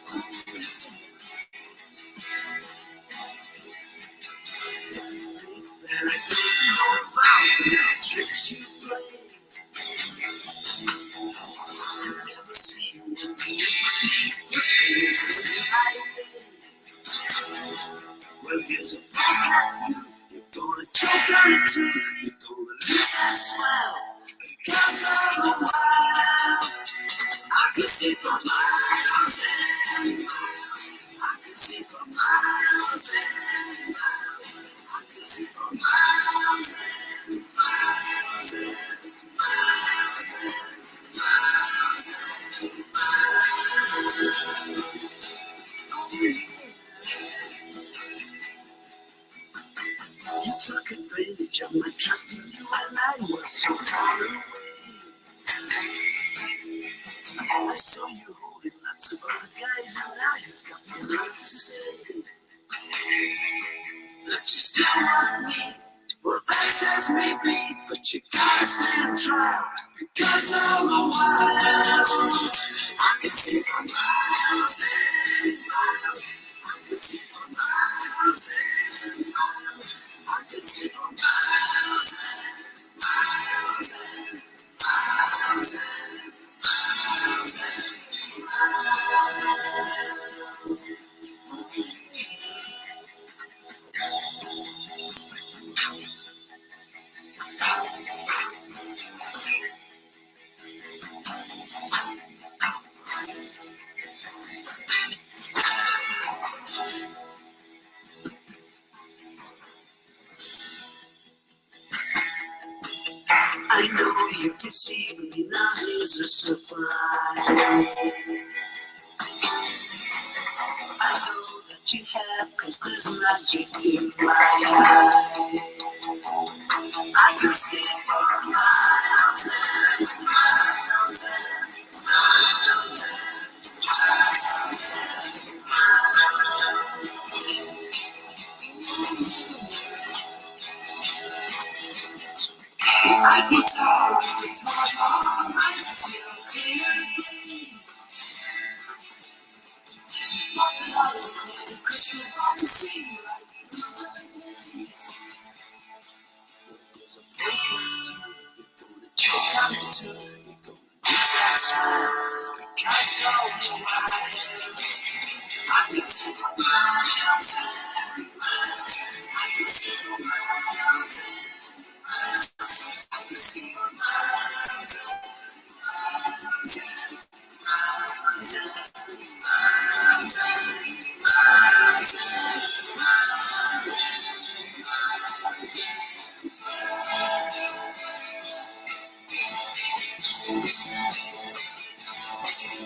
Well, here's a pack. You're gonna choke on it too. You're gonna lose that smile because of the wild. I can see for miles and miles. I can see for miles and miles. I can see for miles and miles and miles and miles and miles. You took advantage of my trust in you, and I was so far away. I saw you holding lots of other guys, and now you've got me right to say that you still want me. Well, that's as may be, but you gotta stand trial because of the wild. I can see for miles and miles. I can see for miles and miles. I can see for miles and miles and miles and miles and I know you've deceived me, now here's a surprise. I know that you have, cause there's magic in my eye. I can see for miles and miles and miles and I can tell it's hard to see your face. The crystal ball to see you right through the haze. There's a break in you, you're gonna choke on it too. You're gonna lose that smile because of the wild. I can see for miles and miles. I can see for miles and miles. I can see for miles and miles and miles and miles and miles and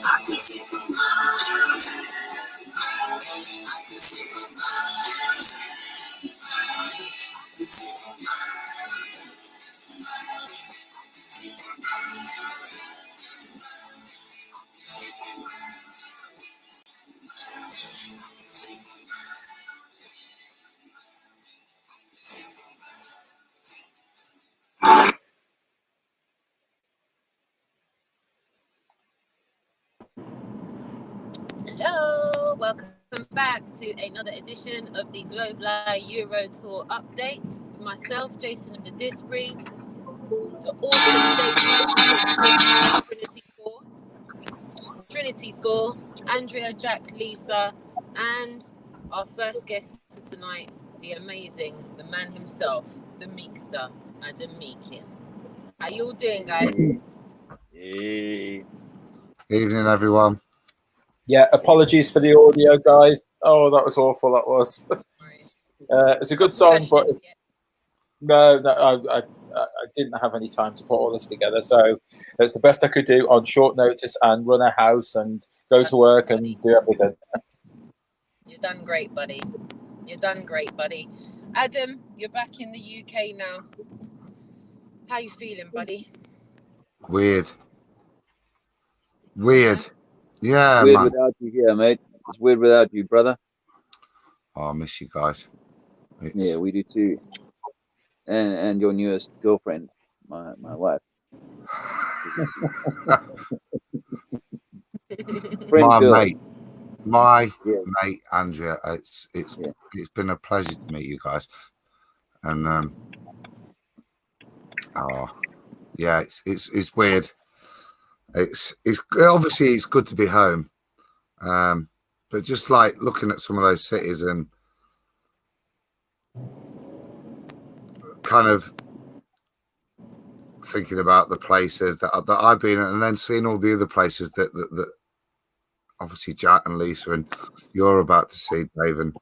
I can see for miles and miles. I can see for miles and miles. I can see for miles and miles. I can see for miles and Hello, welcome back to another edition of the Globebusters Euro Tour update. With myself, Jason of the Disbury, the awesome Trinity 4, Andrea, Jack, Lisa, and our first guest for tonight, the amazing, the man himself, the Meekster, Adam Meekin. How you all doing, guys? Hey. Evening, everyone. Yeah, apologies for the audio, guys. Oh, that was awful. That was. It's a good song, but it's, no, I didn't have any time to put all this together, so it's the best I could do on short notice and run a house and go to work and do everything. You've done great, buddy. You've done great, buddy. Adam, you're back in the UK now. How you feeling, buddy? Weird. Yeah, weird man. without you here, mate. It's weird without you, brother. Oh, I miss you guys. Yeah, we do too. And your newest girlfriend, my wife. My mate. My Yeah. mate Andrea, it's been a pleasure to meet you guys, and yeah, it's weird. It's obviously it's good to be home, but just like looking at some of those cities and kind of thinking about the places that I've been at, and then seeing all the other places that obviously Jack and Lisa and you're about to see, Dave. And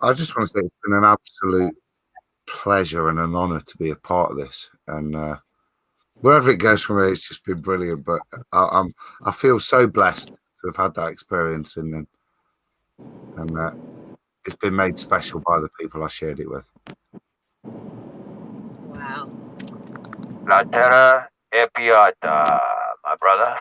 I just want to say it's been an absolute pleasure and an honor to be a part of this. And wherever it goes from here, it's just been brilliant. But I feel so blessed to have had that experience, and it's been made special by the people I shared it with. Wow. La terra è piatta, my brother.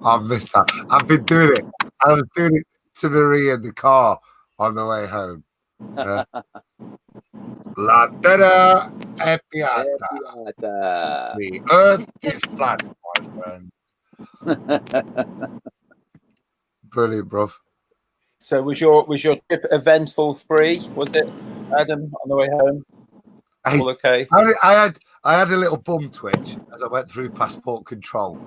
I've missed that. I've been doing it. I was doing it to Marie in the car on the way home. La terra è piatta. The earth is flat, my friend. Brilliant, bruv. So was your trip eventful free? Was it, Adam, on the way home? Hey, All okay? I had a little bum twitch as I went through passport control.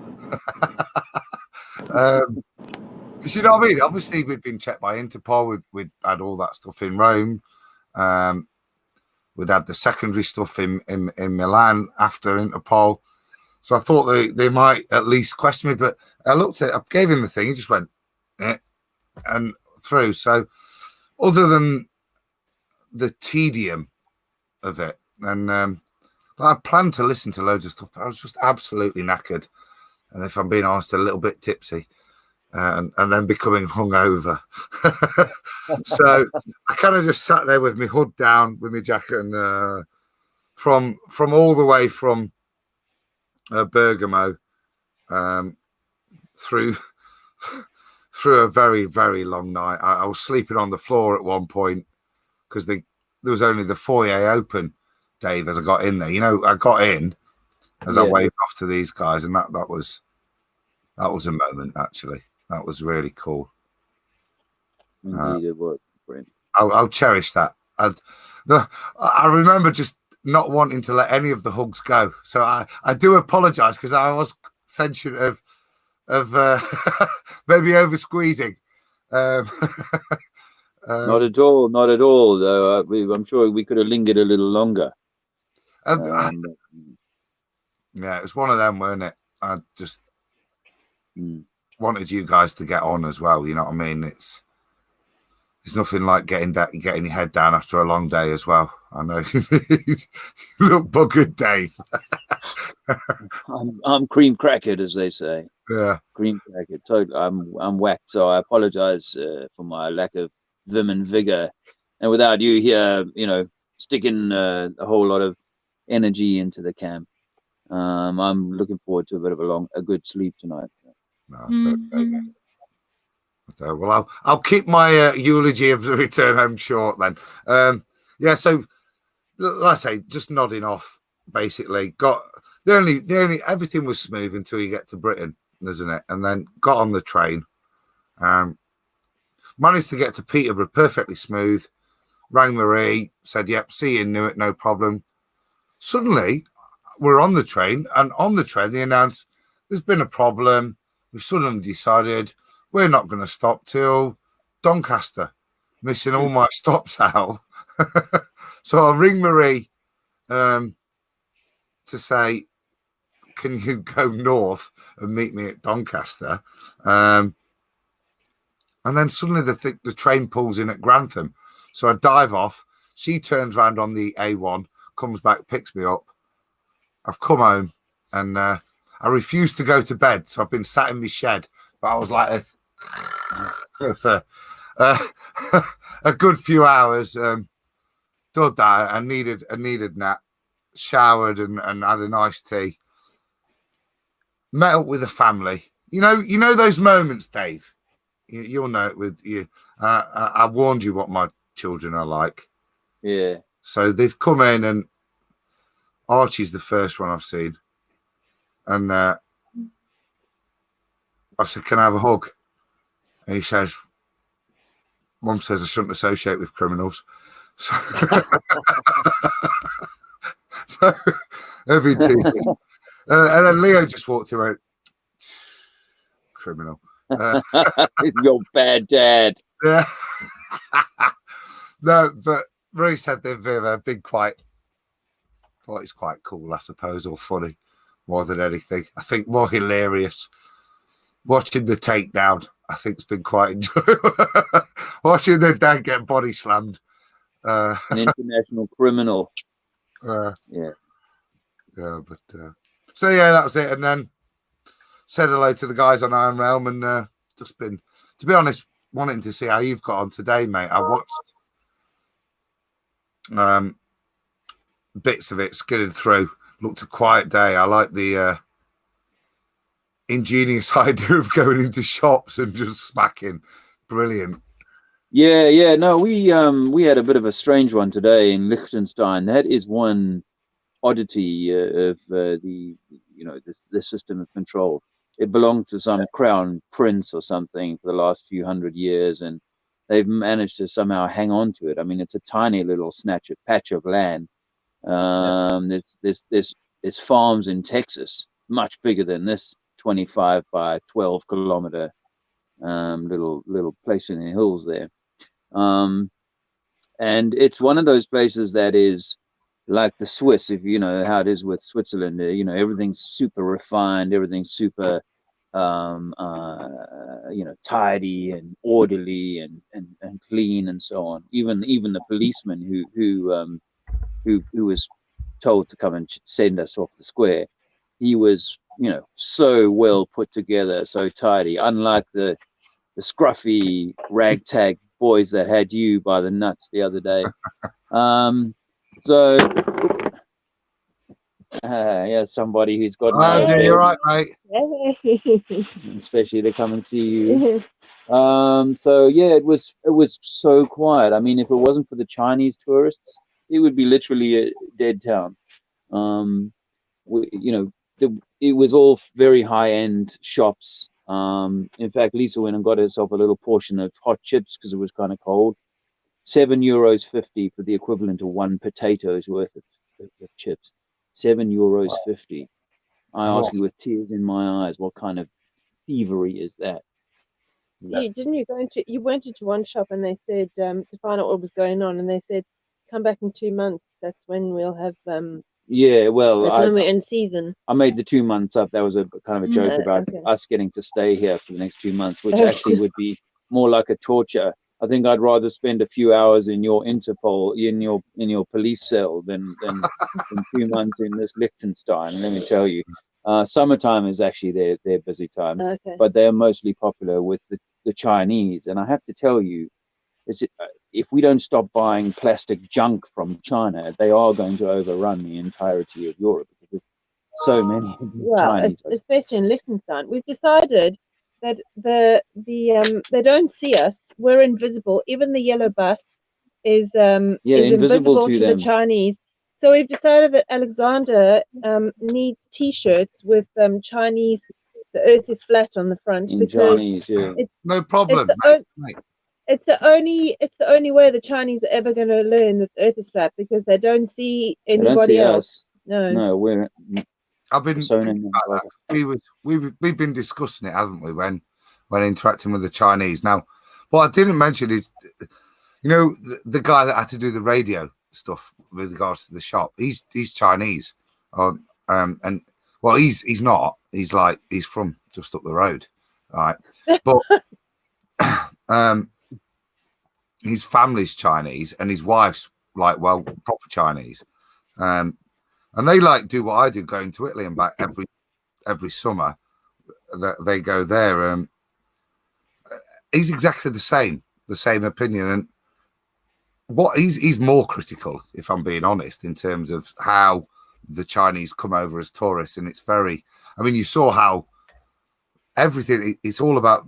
Because you know what I mean? Obviously, we'd been checked by Interpol. We'd had all that stuff in Rome. We'd had the secondary stuff in Milan after Interpol. So I thought they might at least question me. But I looked at it, I gave him the thing. He just went, and through. So other than the tedium of it, and I planned to listen to loads of stuff, but I was just absolutely knackered. And if I'm being honest, a little bit tipsy. And then becoming hungover. So I kind of just sat there with my hood down, with my jacket, and from all the way from Bergamo through a very, very long night. I was sleeping on the floor at one point because there was only the foyer open, Dave, as I got in there. You know, I got in as I waved off to these guys, and that was a moment, actually. That was really cool. Indeed, it was, friend. I'll cherish that. I remember just not wanting to let any of the hugs go. So I do apologise because I was sentient of maybe over squeezing. Not at all, not at all. Though I'm sure we could have lingered a little longer. Yeah, it was one of them, weren't it? I just wanted you guys to get on as well. You know what I mean? It's nothing like getting your head down after a long day as well. I know. Look buggered, Dave. I'm cream crackered, as they say. Yeah, cream crackered. Totally. I'm whacked. So I apologise for my lack of vim and vigor. And without you here, you know, sticking a whole lot of energy into the camp, I'm looking forward to a bit of a good sleep tonight. So. No, well, I'll keep my eulogy of the return home short then. Yeah, so like I say, just nodding off. Basically, got the only everything was smooth until you get to Britain, isn't it? And then got on the train. Managed to get to Peterborough perfectly smooth. Rang Marie, said, "Yep, see you in Newark, no problem." Suddenly, we're on the train, and on the train they announced there's been a problem. We've suddenly decided we're not going to stop till Doncaster, missing all my stops out. So I'll ring Marie to say, can you go north and meet me at Doncaster? And then suddenly the train pulls in at Grantham. So I dive off. She turns around on the A1, comes back, picks me up. I've come home and I refuse to go to bed. So I've been sat in my shed. But I was like for a good few hours. Did that. I needed a nap. Showered and had a nice tea. Met up with the family. You know those moments, Dave. You'll know it with you. I warned you what my children are like. Yeah. So they've come in, and Archie's the first one I've seen, and I said, can I have a hug? And he says, Mum says I shouldn't associate with criminals. So, so every teasing. And then Leo just walked around. Criminal. Your bad dad. Yeah. No, but Ray said they've been quite, well, it's quite cool, I suppose, or funny more than anything. I think more hilarious. Watching the takedown, I think, has been quite enjoyable. Watching their dad get body slammed. An international criminal. Yeah, but so yeah, that was it. And then said hello to the guys on Iron Realm, and just been, to be honest, wanting to see how you've got on today, mate. I watched bits of it, skidded through. Looked a quiet day. I like the ingenious idea of going into shops and just smacking. Brilliant. Yeah. No, we had a bit of a strange one today in Liechtenstein. That is one oddity of the system of control. It belonged to some crown prince or something for the last few hundred years, and they've managed to somehow hang on to it. I mean, it's a tiny little patch of land. There's farms in Texas, much bigger than this 25 by 12 kilometer little place in the hills there. And it's one of those places that is like the Swiss, if you know how it is with Switzerland. Everything's super refined, everything's super tidy and orderly and clean and so on. Even the policeman who was told to come and send us off the square, he was so well put together, so tidy, unlike the scruffy ragtag boys that had you by the nuts the other day. Somebody who's got you're right, mate. Especially to come and see you. It was so quiet. I mean, if it wasn't for the Chinese tourists, it would be literally a dead town. It was all very high-end shops. In fact, Lisa went and got herself a little portion of hot chips because it was kind of cold. €7.50 for the equivalent of one potato's worth of chips. €7.50. I ask you with tears in my eyes, what kind of thievery is that? You went into one shop and they said to find out what was going on, and they said come back in 2 months. That's when we'll have when we're in season. I made the 2 months up. That was a kind of a joke about us getting to stay here for the next 2 months, which actually would be more like a torture. I think I'd rather spend a few hours in your Interpol, in your police cell than 2 months in this Liechtenstein. Let me tell you, summertime is actually their busy time, but they're mostly popular with the Chinese. And I have to tell you, if we don't stop buying plastic junk from China, they are going to overrun the entirety of Europe because there's so many Chinese. Especially in Liechtenstein, we've decided that they don't see us. We're invisible. Even the yellow bus is invisible to the Chinese. So we've decided that Alexander needs T-shirts with Chinese. The Earth is flat on the front because Chinese, no problem. It's the only way the Chinese are ever going to learn that the Earth is flat, because they don't see anybody else. No, I've been we've been discussing it, haven't we, when interacting with the Chinese. Now, what I didn't mention is, the guy that had to do the radio stuff with regards to the shop. He's Chinese, and well, he's not. He's from just up the road, right? But his family's Chinese and his wife's proper Chinese, and they do what I do, going to Italy and back every summer. That they go there. He's exactly the same opinion, and what he's more critical, if I'm being honest, in terms of how the Chinese come over as tourists. And it's very, I mean, you saw how everything, it's all about,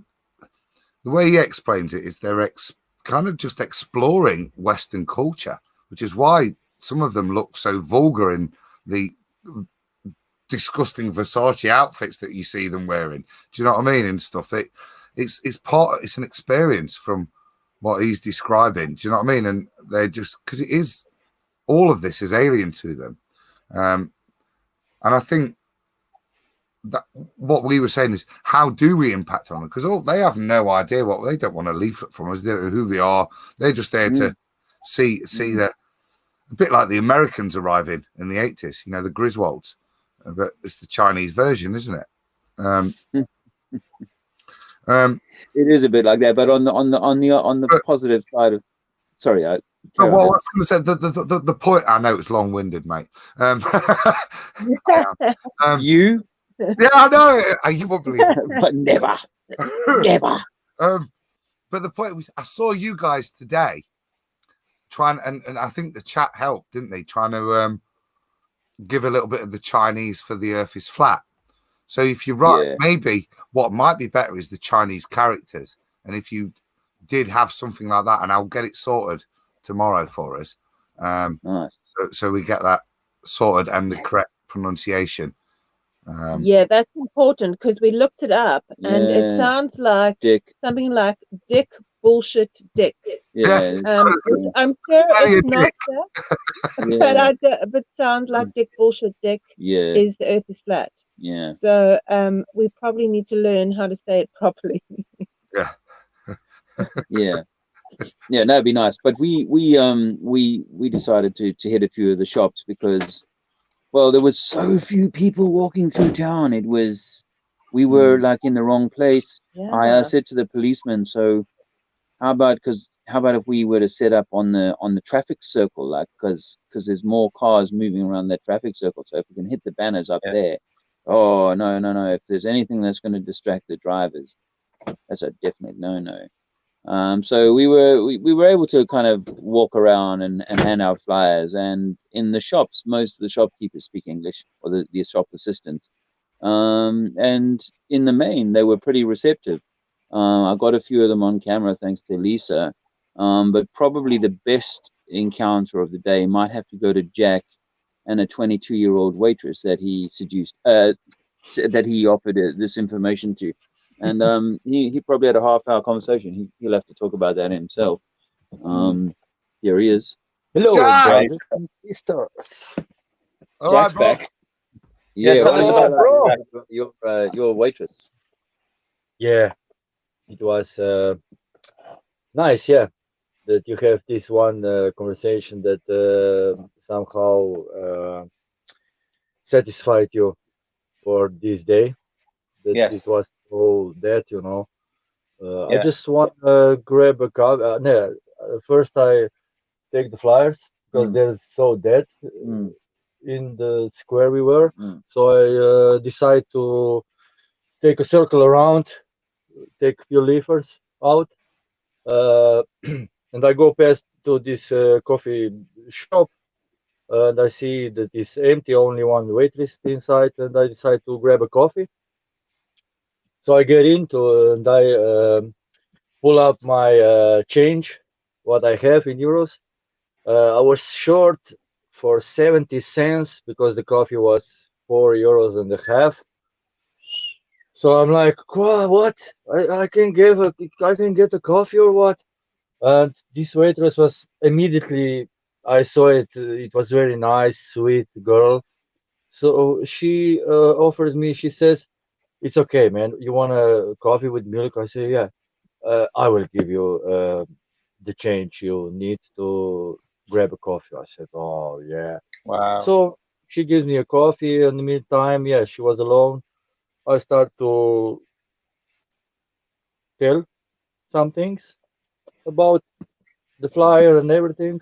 the way he explains it is they're kind of just exploring Western culture, which is why some of them look so vulgar in the disgusting Versace outfits that you see them wearing. Do you know what I mean? And stuff. It's an experience from what he's describing. Do you know what I mean? And they're just, because it is, all of this is alien to them. And I think that what we were saying is, how do we impact on them? Because they have no idea they don't want a leaflet from us. They don't know who they are. They're just there to see that, a bit like the Americans arriving in the 80s, the Griswolds, but it's the Chinese version, isn't it? It is a bit like that, but on the positive side of, sorry, I was going to say the point. I know it's long-winded, mate. You? Yeah, I know. You won't believe it, but never. But the point was, I saw you guys today trying, and I think the chat helped, didn't they? Trying to give a little bit of the Chinese for the Earth is flat. So if you're right, maybe what might be better is the Chinese characters. And if you did have something like that, and I'll get it sorted tomorrow for us, nice. so we get that sorted and the correct pronunciation. Yeah, that's important, because we looked it up and it sounds like something like dick bullshit dick. Yeah, I'm sure it's not that, but sounds like dick bullshit dick is the Earth is flat. Yeah. So we probably need to learn how to say it properly. Yeah. Yeah, that'd be nice. But we decided to hit a few of the shops because, well, there was so few people walking through town. We were like in the wrong place. Yeah. I said to the policeman, so how about if we were to set up on the traffic circle, like, because there's more cars moving around that traffic circle. So if we can hit the banners up there. Oh, no. If there's anything that's going to distract the drivers, that's a definite no. So we were able to kind of walk around and hand out flyers, and in the shops, most of the shopkeepers speak English, or the shop assistants. And in the main, they were pretty receptive. I got a few of them on camera thanks to Lisa. But probably the best encounter of the day might have to go to Jack and a 22-year-old waitress that he seduced, that he offered this information to. And he probably had a half-hour conversation. He'll have to talk about that himself. Here he is. Hello, brothers and sisters. Jack's back. Yeah, tell us about your waitress. Yeah, it was nice. Yeah, that you have this one conversation that somehow satisfied you for this day. That it was so that, I just want to grab a cup. First I take the flyers because there's so dead in the square we were. So I decide to take a circle around, take a few leafers out, and I go past to this coffee shop, and I see that it's empty, only one waitress inside, and I decide to grab a coffee. So I get into and I pull up my change, what I have in euros. I was short for 70 cents because the coffee was €4.50. So I'm like, what? I can get a coffee or what? And this waitress was immediately, I saw it. It was very nice, sweet girl. So she offers me. She says, "It's okay, man. You want a coffee with milk?" I say, "Yeah." I will give you the change you need to grab a coffee. I said, "Oh yeah." Wow. So she gives me a coffee. In the meantime, yeah, she was alone. I start to tell some things about the flyer and everything.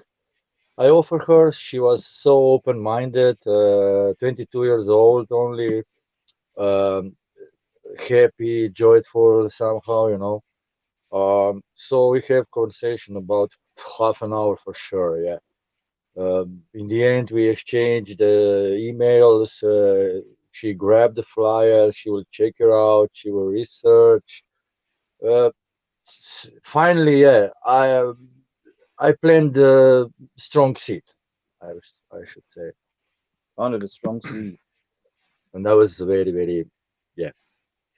I offer her. She was so open-minded, 22 years old, only happy, joyful somehow, So we have conversation about half an hour for sure. Yeah. In the end, we exchanged the emails. She grabbed the flyer. She will check it out. She will research. Finally, yeah, I planned the strong seat. I should say. Found it a strong seat. and I was very, very,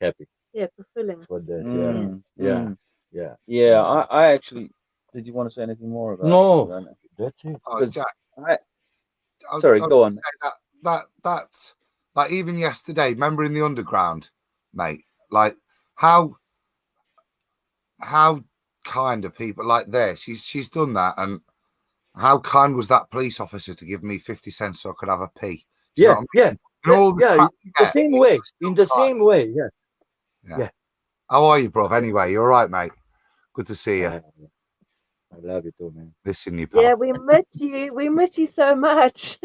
happy fulfilling. for that. Mm, Yeah, mm. yeah. Yeah, I actually. Did you want to say anything more about? No, that's it. Oh, Because Jack, sorry, I go would on. say that's like even yesterday. Remember in the underground, mate? Like how kind of people like there. She's done that, and how kind was that police officer to give me 50 cents so I could have a pee? Do you know what I mean? And all the crap you The get, same it way, was in still the same kind. way. Yeah. How are you, bruv? Anyway, you're all right, mate. Good to see you. I love you too, man. Listen, you pal. Yeah, we miss you. We miss you so much.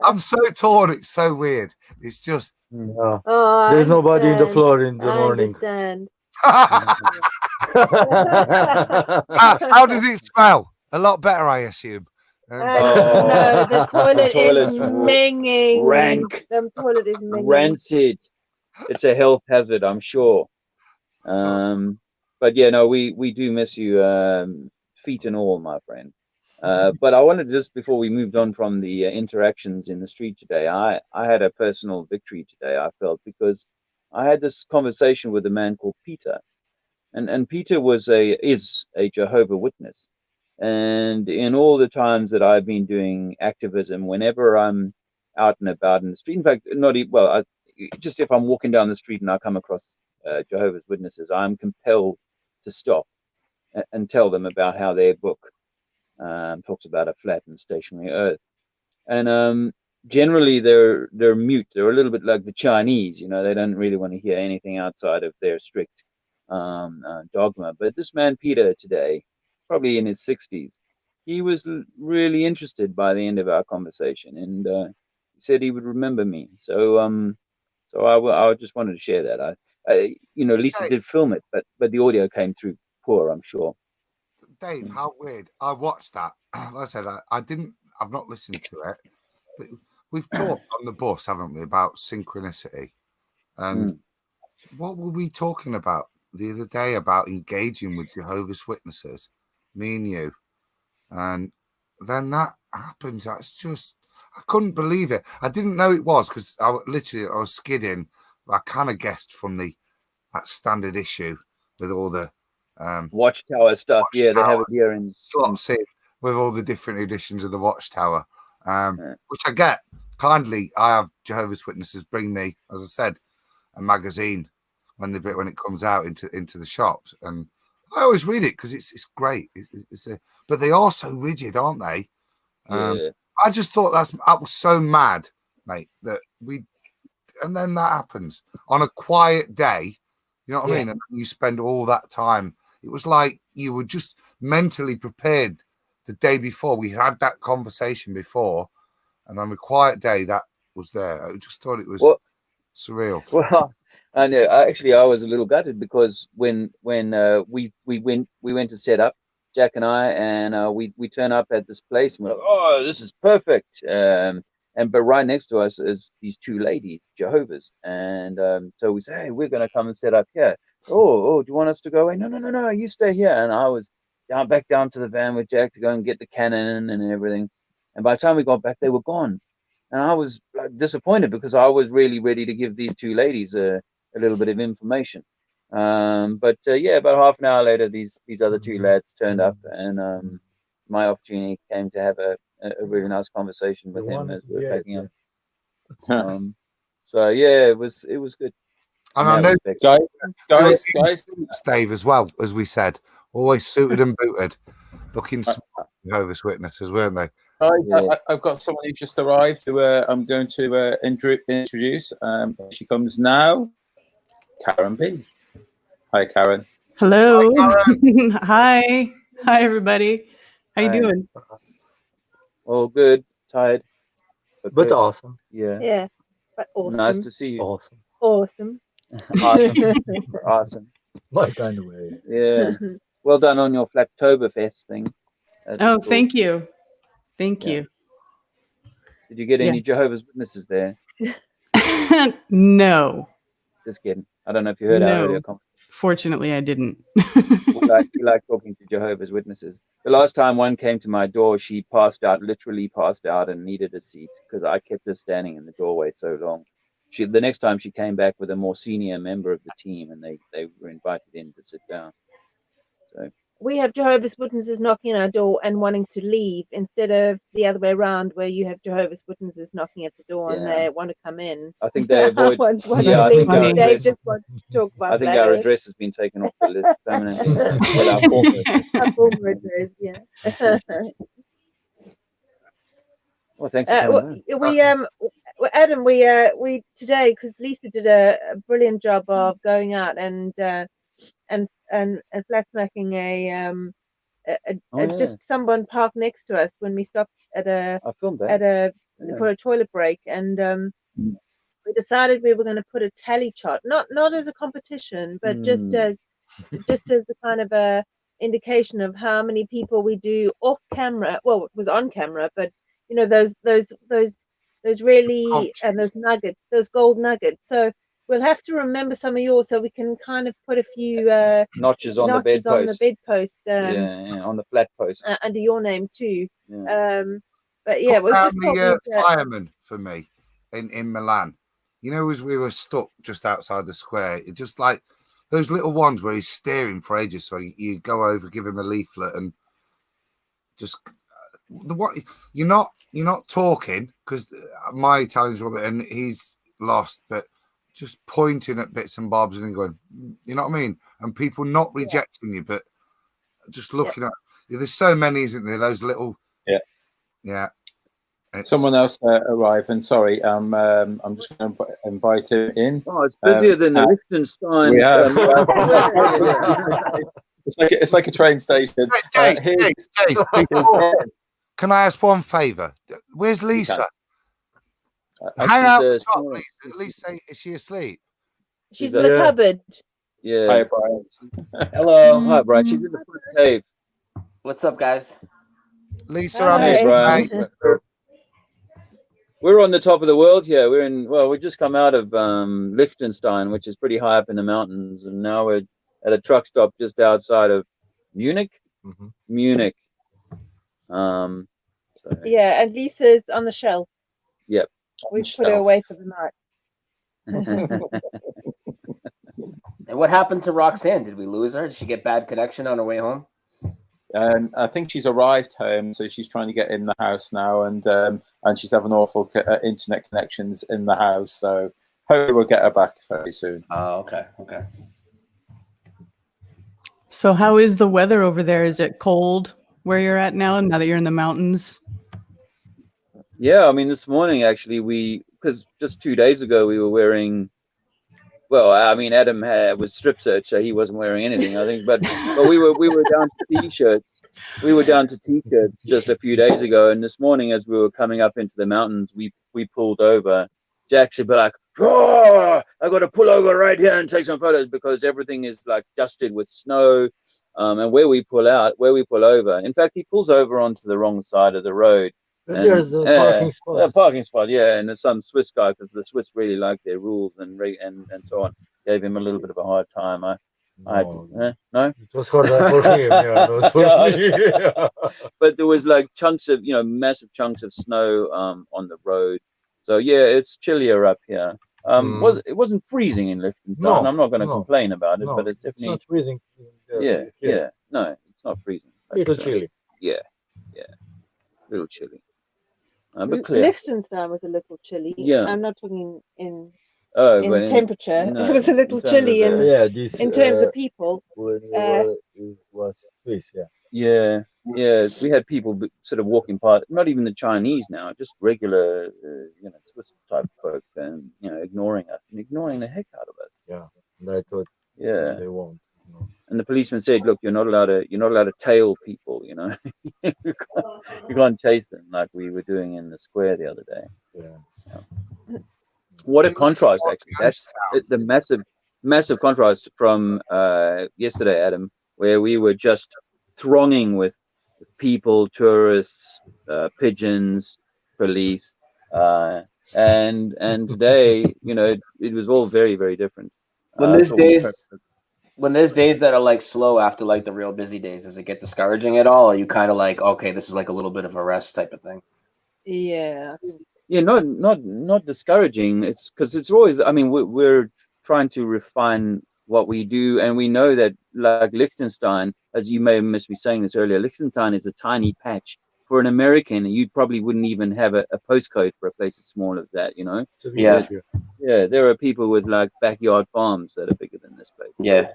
I'm so torn. It's so weird. It's just. No, Oh, I there's nobody in the understand. floor in the I morning. understand. How does it smell? A lot better, I assume. No, the toilet is toilet's minging. rank, The toilet is minging. rancid. It's a health hazard, I'm sure. But yeah, no, we do miss you, feet and all, my friend. But I wanted just before we moved on from the interactions in the street today, I had a personal victory today. I felt because I had this conversation with a man called Peter, and Peter is a Jehovah Witness, and in all the times that I've been doing activism, whenever I'm out and about in the street, in fact, just if I'm walking down the street and I come across Jehovah's Witnesses, I'm compelled to stop and tell them about how their book talks about a flat and stationary Earth, and generally they're mute. They're a little bit like the Chinese, they don't really want to hear anything outside of their strict dogma. But this man Peter today, probably in his 60s, he was really interested by the end of our conversation, and he said he would remember me. So I just wanted to share that. Lisa did film it, but the audio came through poor, I'm sure. Dave, how weird. I watched that. Like I said, I've not listened to it, but we've talked on the bus, haven't we, about synchronicity. And what were we talking about the other day about engaging with Jehovah's Witnesses, me and you? And then that happened. That's just, I couldn't believe it. I didn't know it was because I was skidding. I kind of guessed from that standard issue with all the Watchtower stuff. Watchtower. They have it here in slots in with all the different editions of the Watchtower, which I get kindly. I have Jehovah's Witnesses bring me, as I said, a magazine when it comes out into the shops, and I always read it because it's great. But they are so rigid, aren't they? I just thought I was so mad, mate, that and then that happens on a quiet day. You know what I mean? And you spend all that time. It was like you were just mentally prepared the day before. We had that conversation before, and on a quiet day that was there. I just thought it was surreal. Well, and I was a little gutted because when we went to set up, Jack and I, and we turn up at this place and we're like, oh, this is perfect. But right next to us is these two ladies, Jehovah's, and so we say, hey, we're going to come and set up here. Oh, do you want us to go away? No, you stay here. And I was back down to the van with Jack to go and get the cannon and everything. And by the time we got back, they were gone. And I was disappointed because I was really ready to give these two ladies a little bit of information. But about half an hour later, these other two lads turned up, and my opportunity came to have a really nice conversation with him as we were packing up. So yeah, it was good. And I know, guys, Dave, as well, as we said, always suited and booted, looking smart, Jehovah's Witnesses, weren't they? Guys, I've got someone who just arrived who I'm going to introduce. She comes now. Karen B. Hi, Karen. Hello. Hi. Hi, everybody. How you doing? All good. Tired. But awesome. Yeah. But awesome. Nice to see you. Awesome. Awesome. Awesome. My kind of way. Yeah. Well done on your Flaptoberfest thing. Oh, thank you. Thank you. Did you get any Jehovah's Witnesses there? No. Just kidding. I don't know if you heard our earlier conversation. Fortunately, I didn't. We like talking to Jehovah's Witnesses. The last time one came to my door, she passed out, literally passed out, and needed a seat because I kept her standing in the doorway so long. The next time she came back with a more senior member of the team, and they were invited in to sit down. So we have Jehovah's Witnesses knocking on our door and wanting to leave, instead of the other way around, where you have Jehovah's Witnesses knocking at the door and they want to come in. I think they avoid. I think Dave just wants to talk about. I think our address has been taken off the list permanently. Well, our former address, yeah. Well, thanks for coming. Adam, we today, because Lisa did a brilliant job of going out and flat smacking just someone parked next to us when we stopped for a toilet break, and we decided we were going to put a tally chart, not as a competition, but just as a kind of a indication of how many people we do off camera. Well, it was on camera, but you know, those really those nuggets, those gold nuggets. So we'll have to remember some of yours, so we can kind of put a few notches on the bedpost. On the flat post under your name too. Yeah. But yeah, we'll just fireman for me in Milan. You know, as we were stuck just outside the square, it just like those little ones where he's steering for ages. So you go over, give him a leaflet, and just you're not talking, because my Italian's Robert and he's lost, but just pointing at bits and bobs and going, you know what I mean? And people not rejecting you, but just looking at. There's so many, isn't there? Those little. Yeah. Someone else arrived, and sorry, I'm just going to invite him in. Oh, it's busier than the Liechtenstein. We have. It's like a train station. Jace, can I ask one favour? Where's Lisa? Hang out the top, Lisa. At least say, is she asleep? She's in the cupboard. Yeah. Hi, Brian. Hello. Hi, Brian. She's in the front cave. What's up, guys? Lisa, I'm Brian. We're on the top of the world here. We just come out of Liechtenstein, which is pretty high up in the mountains, and now we're at a truck stop just outside of Munich. Mm-hmm. Munich. Yeah, and Lisa's on the shelf. Yep. We put her away for the night. And what happened to Roxanne? Did we lose her? Did she get bad connection on her way home? I think she's arrived home, so she's trying to get in the house now, and she's having awful internet connections in the house. So hopefully we'll get her back very soon. Oh, okay. So how is the weather over there? Is it cold where you're at now that you're in the mountains? Yeah, I mean, this morning actually, because just 2 days ago we were wearing. Well, I mean, Adam was strip search, so he wasn't wearing anything, I think. But we were down to t-shirts. We were down to t-shirts just a few days ago, and this morning, as we were coming up into the mountains, we pulled over. Jack should be like, "Oh, I got to pull over right here and take some photos," because everything is like dusted with snow. And where we pull over. In fact, he pulls over onto the wrong side of the road. And there's a parking spot. A parking spot, yeah, and there's some Swiss guy, because the Swiss really like their rules and so on. Gave him a little bit of a hard time. I had to, no. It was for him, yeah. Not for me. But there was like chunks of, massive chunks of snow on the road. So yeah, it's chillier up here. It wasn't freezing in Liechtenstein. I'm not going to complain about it, but it's definitely not freezing. Yeah. No, it's not freezing. A little chilly. Yeah, a little chilly. But clear. Liechtenstein was a little chilly. Yeah. I'm not talking in temperature. No, it was a little chilly in terms of people. When it was Swiss, Yeah, we had people sort of walking past, not even the Chinese now, just regular, Swiss type folk, and ignoring us and ignoring the heck out of us. Yeah, and I thought, they won't. And the policeman said, "Look, you're not allowed to tail people. you can't chase them like we were doing in the square the other day." Yeah. What a contrast, actually! That's the massive contrast from yesterday, Adam, where we were just thronging with people, tourists, pigeons, police, and today, it was all very, very different. When these days, when there's days that are like slow after like the real busy days, does it get discouraging at all? Or are you kind of like, okay, this is like a little bit of a rest type of thing? Yeah. Yeah, not discouraging. It's because it's always. I mean, we're trying to refine what we do, and we know that like Liechtenstein, as you may have missed me saying this earlier, Liechtenstein is a tiny patch. For an American, you probably wouldn't even have a postcode for a place as small as that. You know. Yeah. Yeah, there are people with like backyard farms that are bigger than this place. Yeah.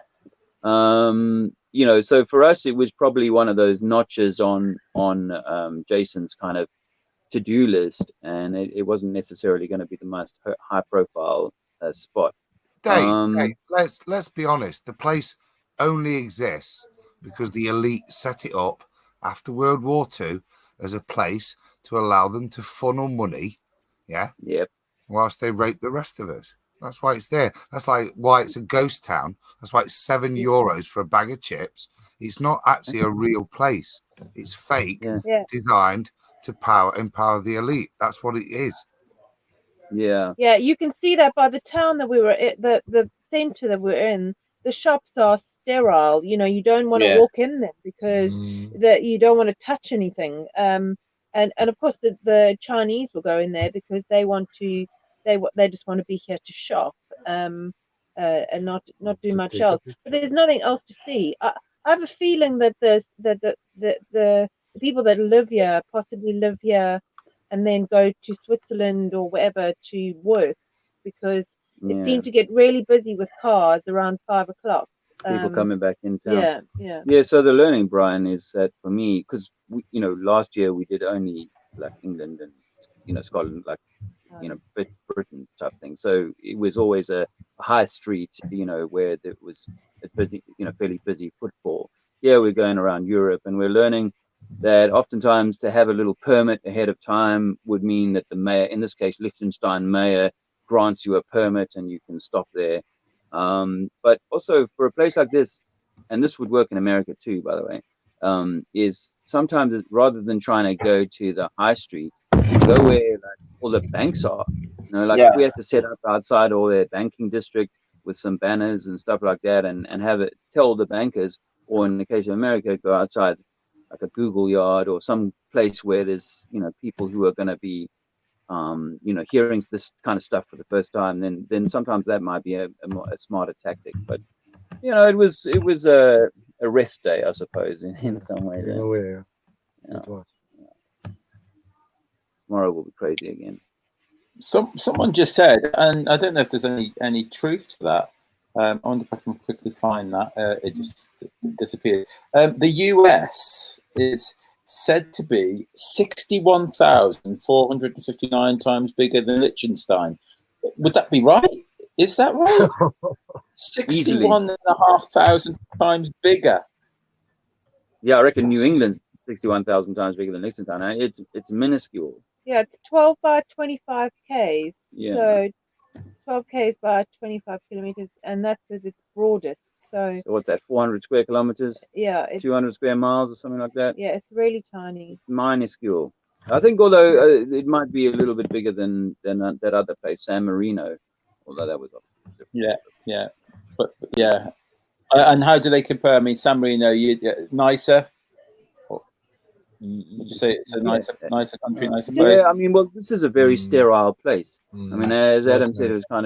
So, you know, so for us, it was probably one of those notches on Jason's kind of to-do list, and it wasn't necessarily going to be the most high-profile spot. Dave, let's be honest. The place only exists because the elite set it up after World War II as a place to allow them to funnel money. Yeah. Yep. Whilst they rape the rest of us. That's why it's there. That's like why it's a ghost town. That's why it's €7 for a bag of chips. It's not actually a real place. It's fake, designed to empower the elite. That's what it is. Yeah. Yeah, you can see that by the town that we were in, the center that we're in. The shops are sterile. You know, you don't want to walk in them because you don't want to touch anything. And of course the Chinese will go in there because they just want to be here to shop and not do much else. But there's nothing else to see. I have a feeling that the people that live here possibly live here and then go to Switzerland or wherever to work, because it seemed to get really busy with cars around 5 o'clock. People coming back in town. Yeah. So the learning, Brian, is that for me, because you know, last year we did only like England and Scotland, like Britain type thing. So it was always a high street, where there was a busy, fairly busy footfall. Yeah, we're going around Europe and we're learning that oftentimes to have a little permit ahead of time would mean that the mayor, in this case Liechtenstein mayor, grants you a permit and you can stop there. But also for a place like this, and this would work in America too, by the way, is sometimes rather than trying to go to the high street, go where like all the banks are. If we have to set up outside all their banking district with some banners and stuff like that, and have it tell the bankers, or in the case of America, go outside like a Google yard or some place where there's people who are going to be hearing this kind of stuff for the first time, then sometimes that might be a smarter tactic. But it was a rest day, I suppose, in some way. In a way, it was. Tomorrow will be crazy again. Someone just said, and I don't know if there's any truth to that. I wonder if I can quickly find that. It just disappeared. The US is said to be 61,459 times bigger than Liechtenstein. Would that be right? Is that right? 61,500 times bigger. Yeah, I reckon New England's 61,000 times bigger than Liechtenstein. It's minuscule. Yeah, it's 12 by 25 Ks. Yeah. So 12 Ks by 25 kilometers, and that's at its broadest. So what's that, 400 square kilometers? Yeah. 200 square miles or something like that? Yeah, it's really tiny. It's minuscule. I think, although it might be a little bit bigger than that other place, San Marino, although that was Yeah. But yeah. And how do they compare? I mean, San Marino, nicer? Would you say it's a nicer country, nicer place? Yeah, I mean, well, this is a very sterile place. I mean, as Adam said, it's kind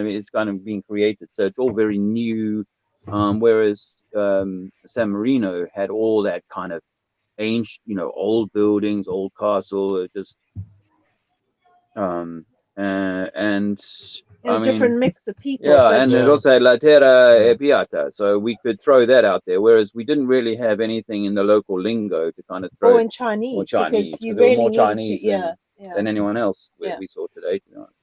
of being created, so it's all very new. Whereas San Marino had all that kind of ancient, old buildings, old castle. It just a different mix of people. Yeah, and it also had La Terra e Piata, so we could throw that out there. Whereas we didn't really have anything in the local lingo to kind of throw. Or in Chinese. Or Chinese, because you there really were more needed Chinese than anyone else we saw today. To be honest,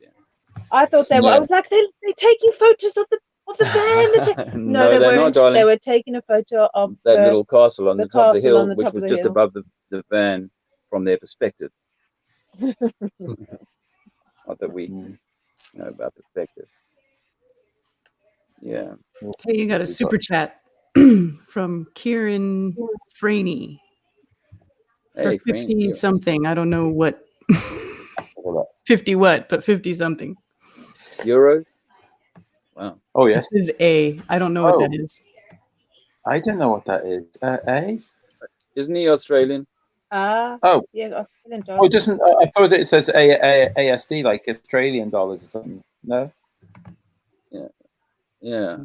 I thought they were. I was like, they're taking photos of the van. No, they weren't. Not, darling. They were taking a photo of that little castle on the top of the hill, which was just hill. above the van from their perspective. Not that we know about perspective. Yeah. Hey, you got a super chat from Kieran Franey for 50 something. I don't know what 50 what, but 50 something euros. Wow. Oh yes. This is I don't know what that is. I don't know what that is. Isn't he Australian? Oh, yeah. Oh, it doesn't. I thought it says ASD, like Australian dollars or something. No. Yeah.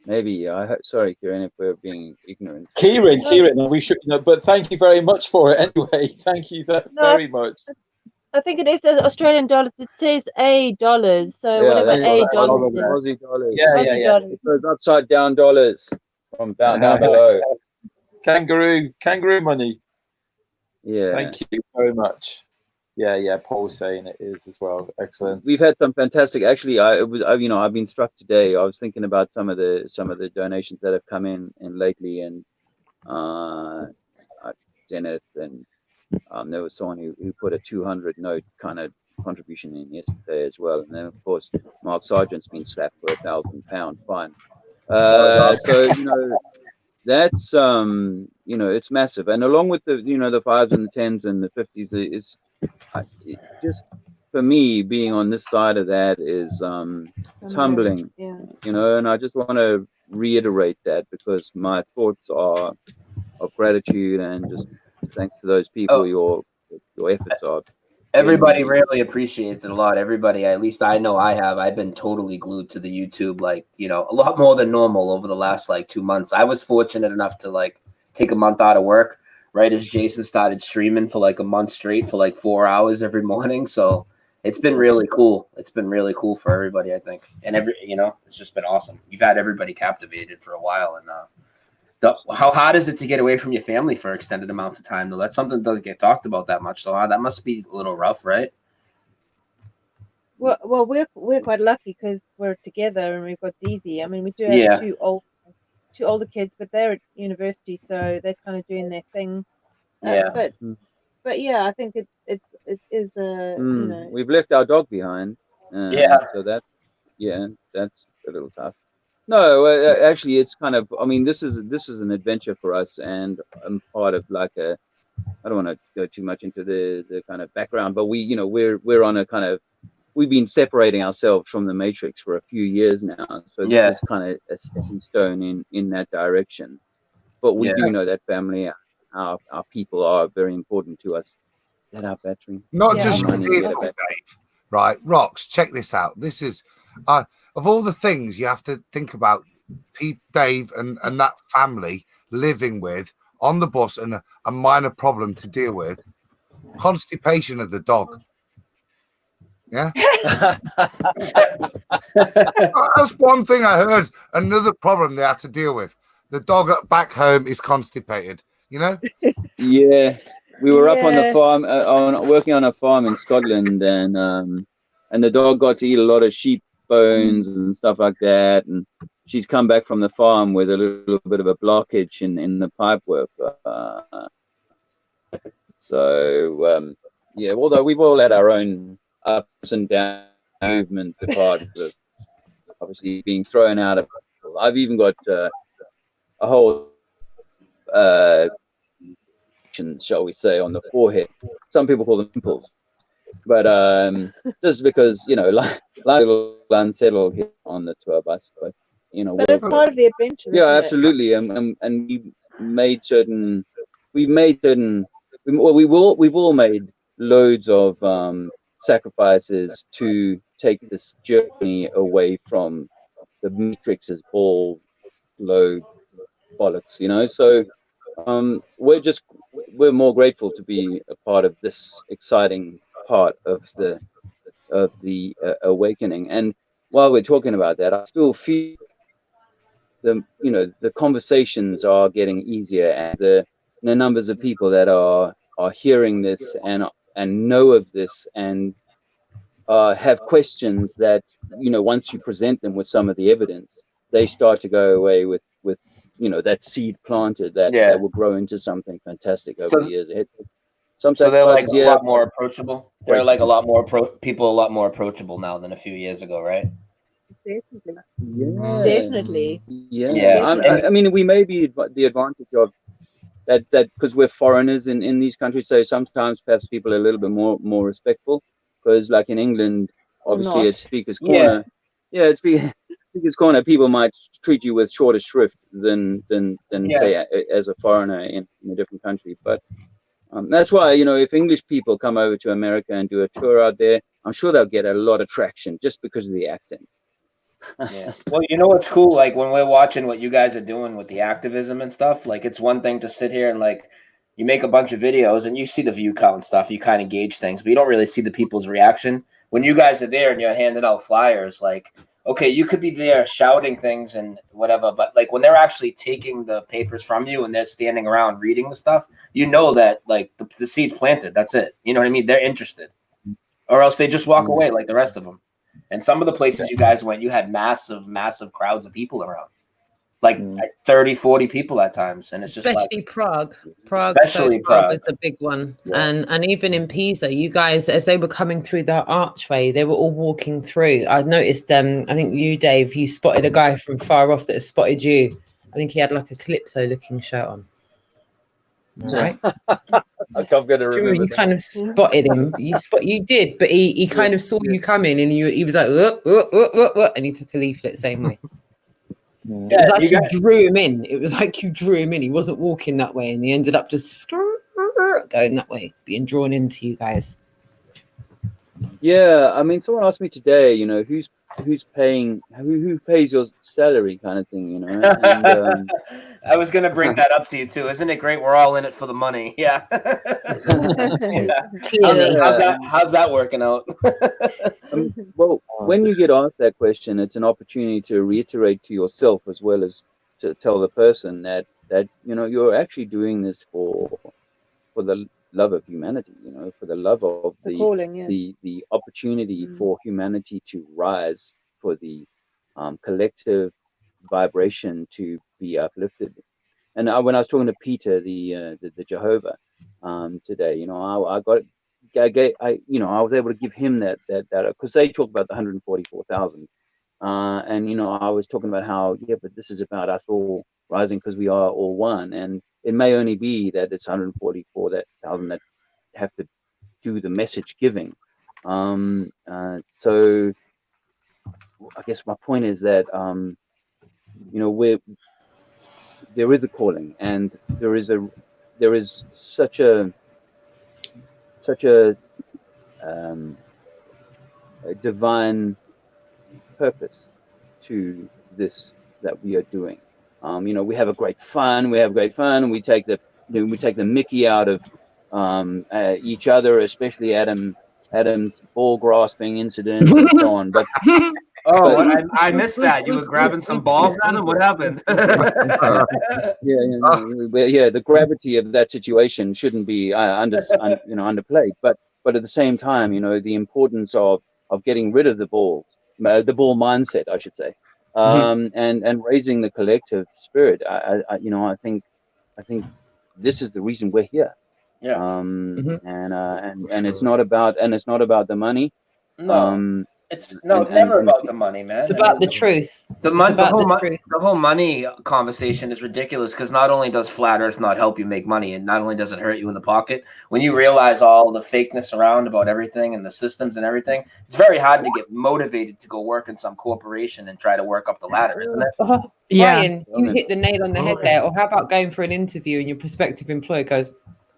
Maybe. Sorry, Kieran, if we're being ignorant. Kieran, we should. But thank you very much for it anyway. Thank you very much. I think it is the Australian dollars. It says $8, so whatever $8 is. Aussie dollars. Yeah. Dollars. It goes upside down dollars from down below. Kangaroo money. Yeah. Thank you very much. Yeah. Paul's saying it is as well. Excellent. We've had some fantastic. Actually, I've been struck today. I was thinking about some of the donations that have come in lately, and Dennis, and there was someone who put a 200 note kind of contribution in yesterday as well, and then of course Mark Sargent's been slapped for £1,000 fine. So that's it's massive, and along with the the 5s and the 10s and the 50s, it's just for me being on this side of that is it's humbling, and I just want to reiterate that, because my thoughts are of gratitude and just thanks to those people. Your efforts are. Everybody really appreciates it a lot. Everybody, at least I know I've been totally glued to the YouTube, like, a lot more than normal over the last 2 months. I was fortunate enough to take a month out of work right as Jason started streaming for a month straight for 4 hours every morning. So it's been really cool. It's been really cool for everybody, I think. And it's just been awesome. You've had everybody captivated for a while. And how hard is it to get away from your family for extended amounts of time, though? That's something that doesn't get talked about that much, though. That must be a little rough, right? Well, we're quite lucky because we're together and we've got Zizi. I mean, we do have two older kids, but they're at university, so they're kind of doing their thing. But yeah, I think it is We've left our dog behind. So that's a little tough. No, actually, it's kind of. I mean, this is an adventure for us, and I'm part of I don't want to go too much into the kind of background, but we're on a kind of. We've been separating ourselves from the Matrix for a few years now, so this is kind of a stepping stone in that direction. But we do know that family, our people are very important to us. Is that our battery? Not just Dave, right? Rox, check this out. This is. Of all the things you have to think about, Dave and that family living with on the bus, and a minor problem to deal with, constipation of the dog. Yeah. That's one thing I heard. Another problem they had to deal with. The dog back home is constipated, Yeah. We were up on the farm, working on a farm in Scotland, and the dog got to eat a lot of sheep bones and stuff like that, and she's come back from the farm with a little bit of a blockage in the pipe work. Although we've all had our own ups and downs, movement apart of obviously being thrown out of. I've even got a whole shall we say, on the forehead. Some people call them pimples, but just because like a little unsettled here on the tour bus, but but it's part of the adventure. Yeah, absolutely. And we've all made loads of sacrifices to take this journey away from the Matrix's all low bollocks, so we're more grateful to be a part of this exciting part of the awakening. And while we're talking about that, I still feel the conversations are getting easier, and the numbers of people that are hearing this and know of this and have questions that once you present them with some of the evidence, they start to go away with that seed planted that will grow into something fantastic over the years ahead. So they're a lot more approachable. They're a lot more people a lot more approachable now than a few years ago, right? Definitely. I mean, we may be the advantage of that because we're foreigners in these countries. So sometimes perhaps people are a little bit more respectful, because like in England, obviously, a speaker's corner. biggest corner, people might treat you with shorter shrift than say as a foreigner in a different country. But that's why, you know, if English people come over to America and do a tour out there, I'm sure they'll get a lot of traction just because of the accent. Yeah. Well, you know what's cool? Like when we're watching what you guys are doing with the activism and stuff, like it's one thing to sit here and like you make a bunch of videos and you see the view count and stuff, you kind of gauge things, but you don't really see the people's reaction. When you guys are there and you're handing out flyers, like, okay, you could be there shouting things and whatever, but like when they're actually taking the papers from you and they're standing around reading the stuff, you know that like the seed's planted. That's it. You know what I mean? They're interested, or else they just walk away like the rest of them. And some of the places you guys went, you had massive crowds of people around, like 30, 40 people at times. And it's just especially like Prague. Especially Prague was a big one. Yeah. And even in Pisa, you guys, as they were coming through the archway, they were all walking through. I noticed I think you, Dave, you spotted a guy from far off that spotted you. I think he had like a Calypso looking shirt on. All right. I'm gonna remember. You kind of spotted him. You did, but he kind of saw you coming, and he was like, and he took a leaflet same way. It was like you drew him in. It was like you drew him in. He wasn't walking that way, and he ended up just going that way, being drawn into you guys. Yeah, I mean, someone asked me today, you know, who pays your salary, kind of thing, you know. And, I was gonna bring that up to you too. Isn't it great? We're all in it for the money. Yeah. How's that working out? Well, when you get asked that question, it's an opportunity to reiterate to yourself as well as to tell the person that you know you're actually doing this for the love of humanity, you know, for the love of the opportunity for humanity to rise, for the collective vibration to be uplifted. And when I was talking to Peter, the Jehovah, today, you know, I was able to give him that because they talk about the 144,000, and you know, I was talking about how but this is about us all rising because we are all one, and it may only be that it's 144,000 that have to do the message giving. So I guess my point is that you know, there is a calling, and there is such a divine purpose to this that we are doing. You know, we have great fun. We take the Mickey out of each other, especially Adam's ball grasping incident and so on. But I missed that. You were grabbing some balls, Adam. What happened? Yeah. The gravity of that situation shouldn't be underplayed. But at the same time, you know, the importance of getting rid of the ball mindset, I should say, and raising the collective spirit. I think this is the reason we're here. Yeah. And it's not about the money. No. It's never about the money, man. It's about the truth. The whole money conversation is ridiculous because not only does flat Earth not help you make money, and not only does it hurt you in the pocket, when you realize all the fakeness around about everything and the systems and everything, it's very hard to get motivated to go work in some corporation and try to work up the ladder, isn't it? Brian, you hit the nail on the head there. Or how about going for an interview and your prospective employer goes,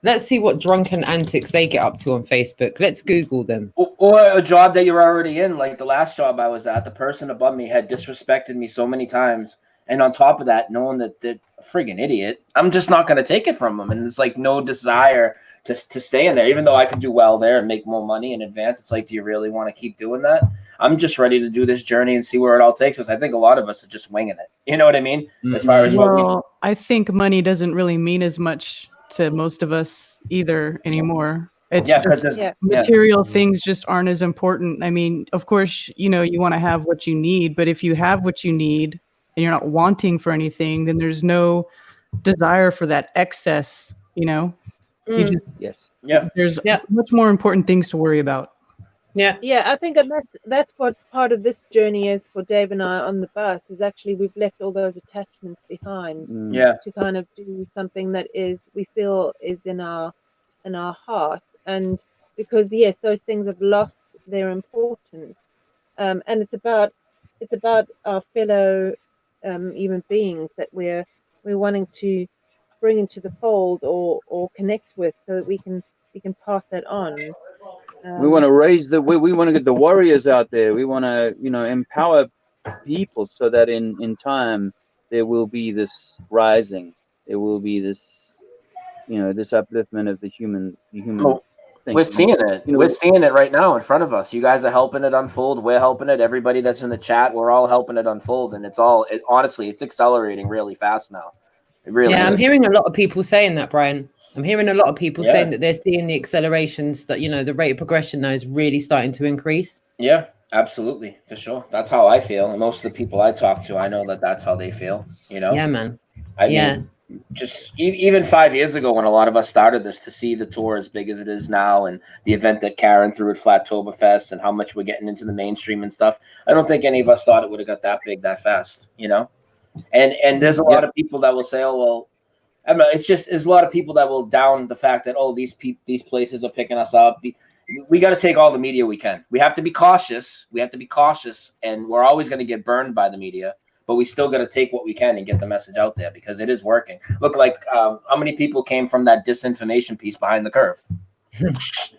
let's see what drunken antics they get up to on Facebook. Let's Google them. Or a job that you're already in. Like the last job I was at, the person above me had disrespected me so many times. And on top of that, knowing that they're a friggin' idiot, I'm just not going to take it from them. And it's like no desire to stay in there, even though I could do well there and make more money in advance. It's like, do you really want to keep doing that? I'm just ready to do this journey and see where it all takes us. I think a lot of us are just winging it. You know what I mean? As far as I think money doesn't really mean as much to most of us either anymore. It's material things just aren't as important. I mean, of course, you know, you want to have what you need, but if you have what you need and you're not wanting for anything, then there's no desire for that excess, you know. There's much more important things to worry about. I think that's what part of this journey is for Dave and I on the bus, is actually we've left all those attachments behind to kind of do something that we feel is in our heart, and because those things have lost their importance, and it's about it's about our fellow human beings that we're wanting to bring into the fold or connect with, so that we can pass that on. We want to raise we want to get the warriors out there. We want to, you know, empower people so that in time there will be this rising. There will be this, you know, this upliftment of the human Well, thing. we're seeing it. You know, we're seeing it right now in front of us. You guys are helping it unfold. We're helping it. Everybody that's in the chat, we're all helping it unfold, and it's all. Honestly, it's accelerating really fast now. It really. Yeah, is. I'm hearing a lot of people saying that, Brian. I'm hearing a lot of people saying that they're seeing the accelerations, that, you know, the rate of progression now is really starting to increase. Yeah, absolutely, for sure. That's how I feel, and most of the people I talk to, I know that that's how they feel. You know. Yeah, man. I mean, just even 5 years ago when a lot of us started this, to see the tour as big as it is now, and the event that Karen threw at Flattoberfest, and how much we're getting into the mainstream and stuff, I don't think any of us thought it would have got that big that fast, you know. And there's a lot of people that will say, oh well, I don't know, it's just, there's a lot of people that will down the fact that, oh, these places are picking us up. We got to take all the media we can. We have to be cautious. And we're always going to get burned by the media. But we still got to take what we can and get the message out there, because it is working. Look, like how many people came from that disinformation piece Behind the Curve,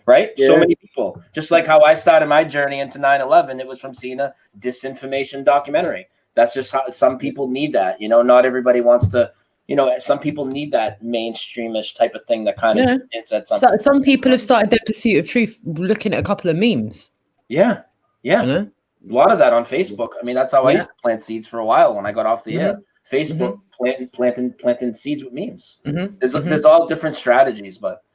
right? Yeah. So many people. Just like how I started my journey into 9/11, it was from seeing a disinformation documentary. That's just how some people need that. You know, not everybody wants to. You know, some people need that mainstreamish type of thing that kind of hints at something. So, some people have started their pursuit of truth looking at a couple of memes. Yeah. You know? A lot of that on Facebook. I mean, that's how I used to plant seeds for a while when I got off the air. Facebook, planting seeds with memes. There's all different strategies, but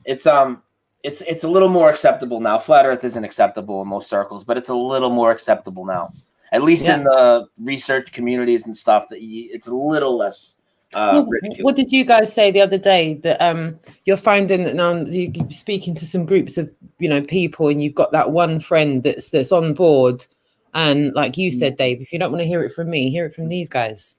it's a little more acceptable now. Flat Earth isn't acceptable in most circles, but it's a little more acceptable now. At least in the research communities and stuff, that it's a little less. What did you guys say the other day, that you're finding that now you're speaking to some groups of, you know, people, and you've got that one friend that's on board, and like you said, Dave, if you don't want to hear it from me, hear it from these guys,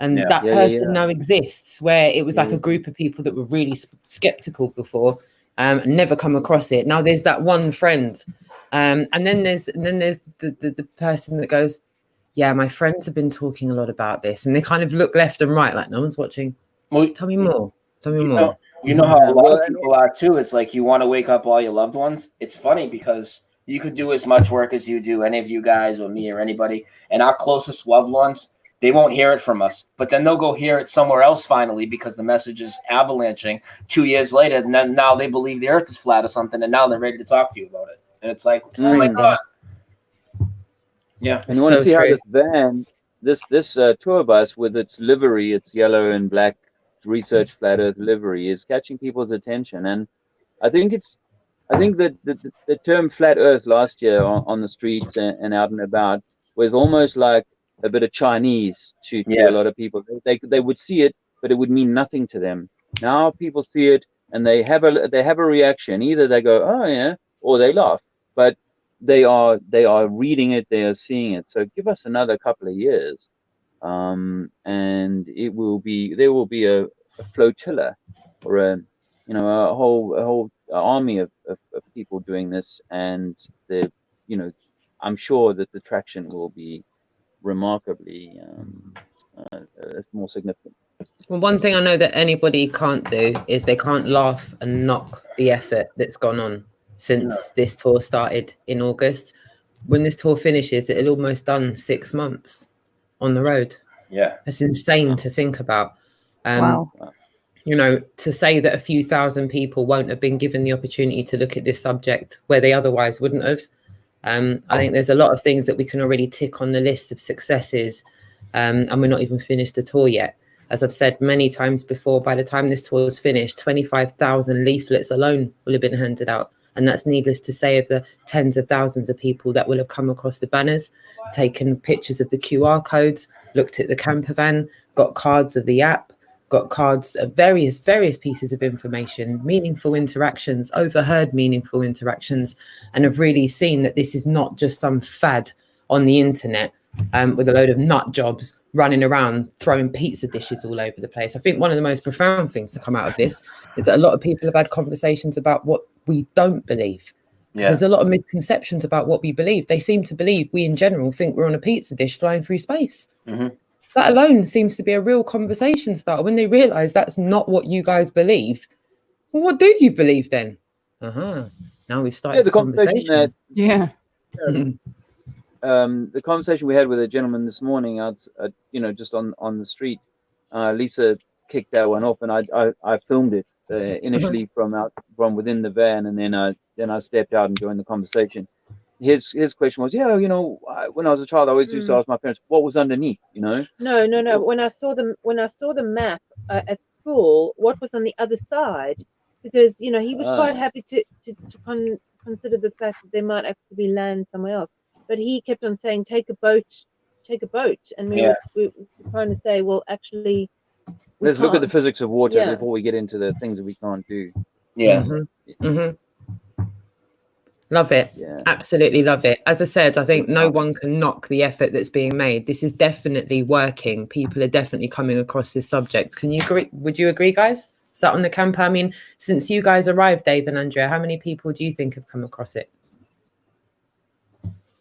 and that person now exists, where it was like a group of people that were really skeptical before, and never come across it. Now there's that one friend, and then there's the person that goes, yeah, my friends have been talking a lot about this, and they kind of look left and right like no one's watching. Well, tell me more. You know how a lot of people are too. It's like you want to wake up all your loved ones. It's funny because you could do as much work as you do, any of you guys or me or anybody, and our closest loved ones, they won't hear it from us. But then they'll go hear it somewhere else finally, because the message is avalanching 2 years later, and then now they believe the Earth is flat or something, and now they're ready to talk to you about it. And it's like, oh my God. Yeah, and you want to see how this van, this tour bus with its livery, its yellow and black research flat Earth livery, is catching people's attention. And I think that the term flat Earth last year on the streets and out and about was almost like a bit of Chinese to a lot of people. They would see it, but it would mean nothing to them. Now people see it and they have a reaction. Either they go, oh yeah, or they laugh. But they are reading it, they are seeing it. So give us another couple of years, and there will be a flotilla, or a whole army of people doing this, and I'm sure that the traction will be remarkably more significant. Well, one thing I know that anybody can't do is they can't laugh and knock the effort that's gone on since this tour started in August. When this tour finishes, it'll almost done 6 months on the road. Yeah, it's insane to think about. Wow. You know, to say that a few thousand people won't have been given the opportunity to look at this subject where they otherwise wouldn't have. I think there's a lot of things that we can already tick on the list of successes, and we're not even finished the tour yet. As I've said many times before, by the time this tour is finished, 25,000 leaflets alone will have been handed out. And that's needless to say of the tens of thousands of people that will have come across the banners, taken pictures of the QR codes, looked at the camper van, got cards of the app, got cards of various pieces of information, meaningful interactions, overheard meaningful interactions, and have really seen that this is not just some fad on the internet with a load of nut jobs running around throwing pizza dishes all over the place. I think one of the most profound things to come out of this is that a lot of people have had conversations about what we don't believe. Yeah. There's a lot of misconceptions about what we believe. They seem to believe we in general think we're on a pizza dish flying through space. That alone seems to be a real conversation starter. When they realize that's not what you guys believe, well, what do you believe then? Now we've started the conversation. Yeah. The conversation we had with a gentleman this morning, you know, just on the street. Lisa kicked that one off, and I filmed it initially from within the van, and then I stepped out and joined the conversation. His question was, yeah, you know, when I was a child, I always used to ask my parents what was underneath, you know. No. When I saw the map at school, what was on the other side? Because you know he was quite happy to consider the fact that there might actually be land somewhere else, but he kept on saying take a boat, and we were trying to say, well, actually, let's look at the physics of water before we get into the things that we can't do. Love it. Absolutely love it. As I said, I think no one can knock the effort that's being made. This is definitely working. People are definitely coming across this subject. Can you agree? Would you agree, guys? Is that on the camp? I mean, since you guys arrived, Dave and Andrea, how many people do you think have come across it?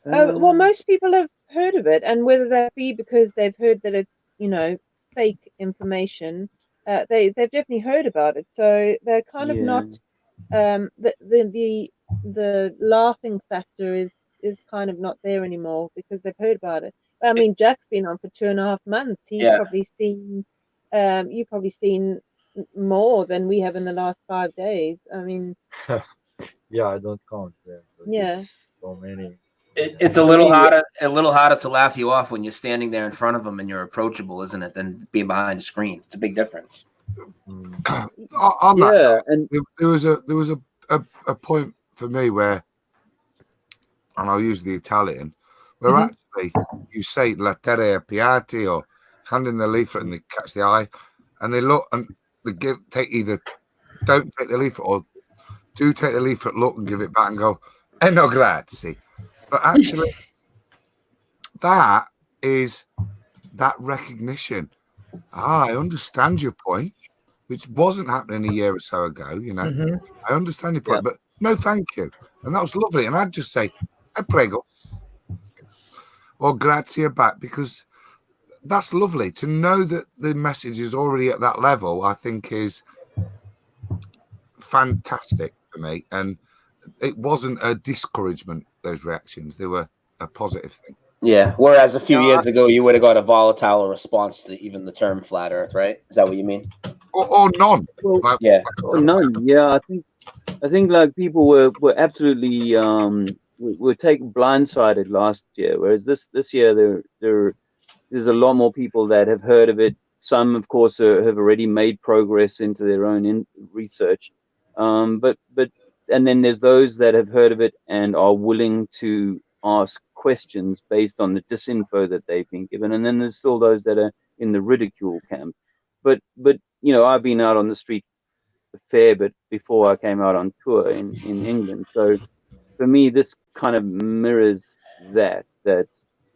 Well, most people have heard of it, and whether that be because they've heard that it's, you know, fake information, they've definitely heard about it. So they're kind of not the laughing factor is kind of not there anymore because they've heard about it. I mean, Jack's been on for 2.5 months. He's probably seen, you've probably seen more than we have in the last 5 days. I mean, yeah, I don't count them. It's so many. It's a little harder to laugh you off when you're standing there in front of them and you're approachable, isn't it, than being behind a screen? It's a big difference. On that, and there was a point for me where, and I'll use the Italian, where actually you say "la terra piatti" or hand in the leaflet and they catch the eye, and they look and they don't take the leaflet or do take the leaflet, look and give it back and go "no grazie." But actually, that is that recognition. I understand your point, which wasn't happening a year or so ago. You know, I understand your point, but no, thank you. And that was lovely. And I'd just say, "E prego," or "grazie" back, because that's lovely to know that the message is already at that level. I think is fantastic for me, and it wasn't a discouragement. Those reactions, they were a positive thing. Yeah. Whereas a few years ago, you would have got a volatile response to even the term flat Earth, right? Is that what you mean? Or none? Well, or none. Yeah, I think like people were absolutely were taken blindsided last year, whereas this year there's a lot more people that have heard of it. Some, of course, have already made progress into their own research, but and then there's those that have heard of it and are willing to ask questions based on the disinfo that they've been given, and then there's still those that are in the ridicule camp. But you know, I've been out on the street a fair bit before I came out on tour in England, so for me this kind of mirrors that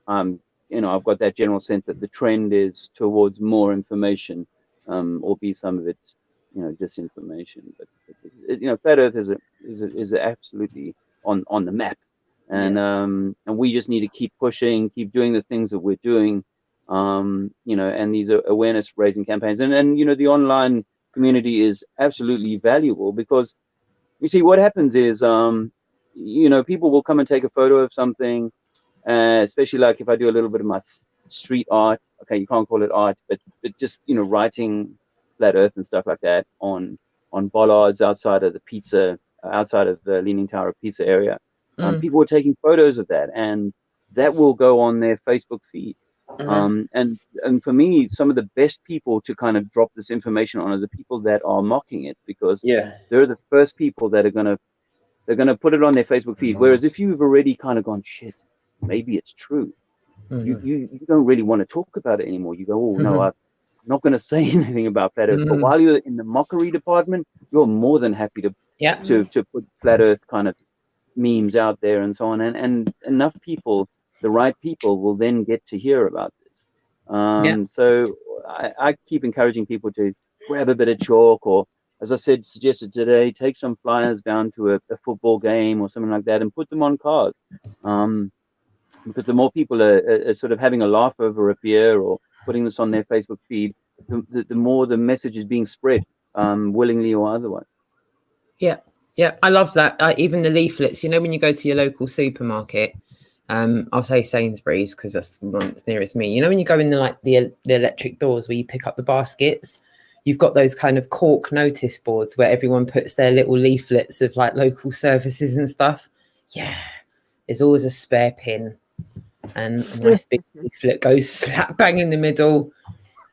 you know, I've got that general sense that the trend is towards more information, albeit some of it, you know, disinformation. But you know, flat Earth is absolutely on the map, and we just need to keep pushing, keep doing the things that we're doing, you know, and these are awareness raising campaigns, and you know, the online community is absolutely valuable, because you see what happens is, you know, people will come and take a photo of something, especially like if I do a little bit of my street art. Okay, you can't call it art, but just, you know, writing flat Earth and stuff like that on bollards outside of the Leaning Tower of Pisa area. People were taking photos of that, and that will go on their Facebook feed. And for me, some of the best people to kind of drop this information on are the people that are mocking it, because they're the first people that are gonna put it on their Facebook feed. Whereas if you've already kind of gone, shit, maybe it's true, you don't really want to talk about it anymore. You go, oh no, I'm not going to say anything about flat Earth. But while you're in the mockery department, you're more than happy to put flat Earth kind of memes out there and so on, and enough people, the right people, will then get to hear about this. So I keep encouraging people to grab a bit of chalk or as I suggested today, take some flyers down to a football game or something like that and put them on cars. Because the more people are sort of having a laugh over a beer or putting this on their Facebook feed, the more the message is being spread, willingly or otherwise. Yeah, I love that. Even the leaflets, you know, when you go to your local supermarket, I'll say Sainsbury's because that's the one that's nearest me. You know, when you go in the electric doors where you pick up the baskets, you've got those kind of cork notice boards where everyone puts their little leaflets of like local services and stuff. Yeah, there's always a spare pin and a nice big leaflet goes slap bang in the middle.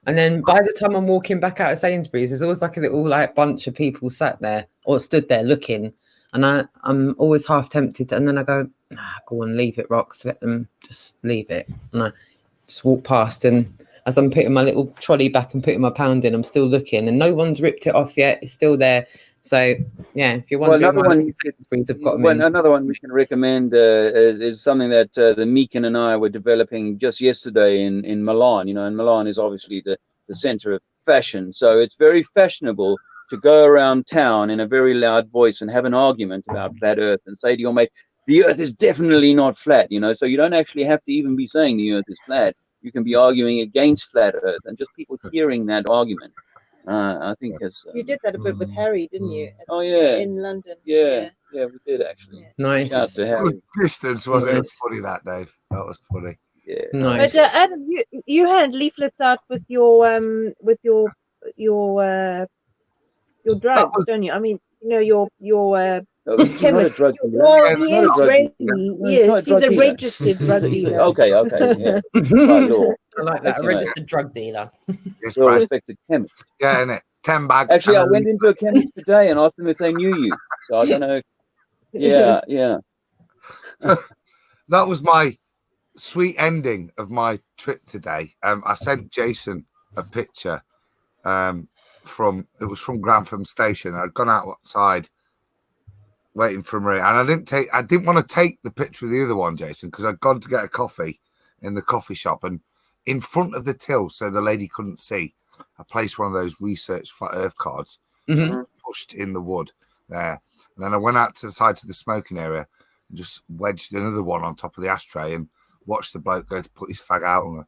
And then by the time I'm walking back out of Sainsbury's, there's always like a little like bunch of people sat there or stood there looking. And I'm always half tempted. And then I go, go on, leave it, Rox. Let them just leave it. And I just walk past. And as I'm putting my little trolley back and putting my pound in, I'm still looking. And no one's ripped it off yet. It's still there. So, yeah, if you're wondering another one we can recommend is something that the Meekin and I were developing just yesterday in Milan. You know, and Milan is obviously the center of fashion. So it's very fashionable to go around town in a very loud voice and have an argument about flat Earth and say to your mate, the Earth is definitely not flat, you know, so you don't actually have to even be saying the Earth is flat. You can be arguing against flat Earth, and just people hearing that argument. I think you did that a bit with Harry, didn't you? Oh yeah, in London. Yeah, we did actually. Yeah. Nice. Shout out to Harry. Good distance, was it? It was funny that, Dave. That was funny. Yeah. Nice. But Adam, you had leaflets out with your drugs, don't you? I mean, you know, your chemist. Well, he is ready. Yes, he's a registered drug dealer. Okay, yeah. By law. I like that. A registered drug dealer. It's Well bad. respected chemist. Yeah, innit? 10 bags. Actually, I went into a chemist today and asked them if they knew you. So I don't know. Yeah. That was my sweet ending of my trip today. I sent Jason a picture from Grantham Station. I'd gone outside waiting for Maria, and I didn't want to take the picture of the other one, Jason, because I'd gone to get a coffee in the coffee shop, and in front of the till, so the lady couldn't see, I placed one of those research flat Earth cards, pushed in the wood there, and then I went out to the side to the smoking area and just wedged another one on top of the ashtray and watched the bloke go to put his fag out and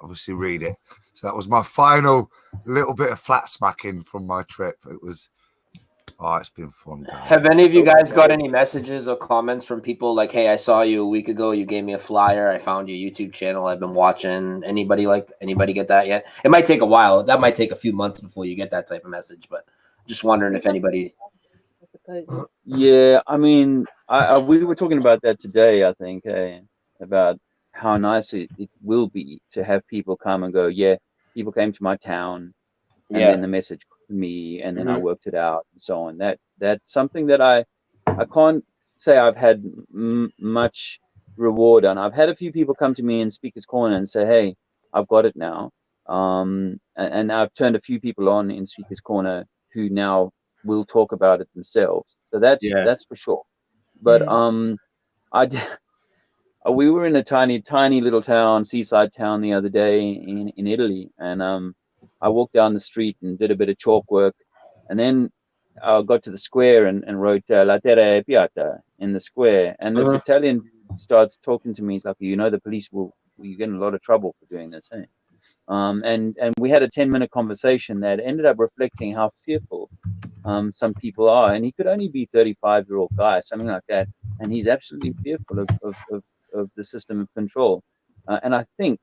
obviously read it. So that was my final little bit of flat smacking from my trip. It's been fun. Guys. Have any of you guys got any messages or comments from people like, hey, I saw you a week ago, you gave me a flyer, I found your YouTube channel, I've been watching. Anybody get that yet? It might take a while. That might take a few months before you get that type of message, but just wondering if anybody. Yeah, I mean, we were talking about that today, I think, about how nice it will be to have people come and go, yeah, people came to my town, and then the message got to me, and then I worked it out, and so on. That's something that I can't say I've had much reward on. I've had a few people come to me in Speaker's Corner and say, hey, I've got it now. And I've turned a few people on in Speaker's Corner who now will talk about it themselves. So that's for sure. But we were in a tiny little town, seaside town, the other day in Italy, and I walked down the street and did a bit of chalk work, and then I got to the square and wrote La Terra è piatta in the square, and this Italian dude starts talking to me. He's like, you know, the police will get in a lot of trouble for doing this, eh? And we had a 10-minute conversation that ended up reflecting how fearful some people are, and he could only be 35-year-old guy, something like that, and he's absolutely fearful of the system of control. And I think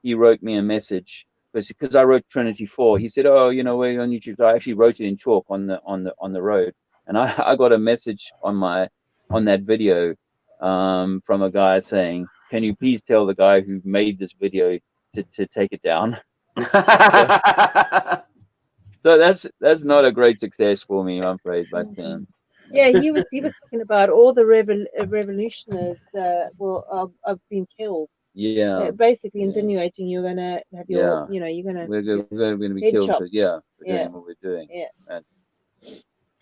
he wrote me a message because I wrote Trinity 4. He said, "Oh, you know, we're on YouTube." So I actually wrote it in chalk on the road, and I got a message on that video from a guy saying, "Can you please tell the guy who made this video to take it down?" So that's not a great success for me, I'm afraid. But yeah, he was talking about all the revolutionists have been killed. Yeah, basically insinuating you're gonna have your, you're gonna we're gonna be killed. So, for doing what we're doing. Yeah. And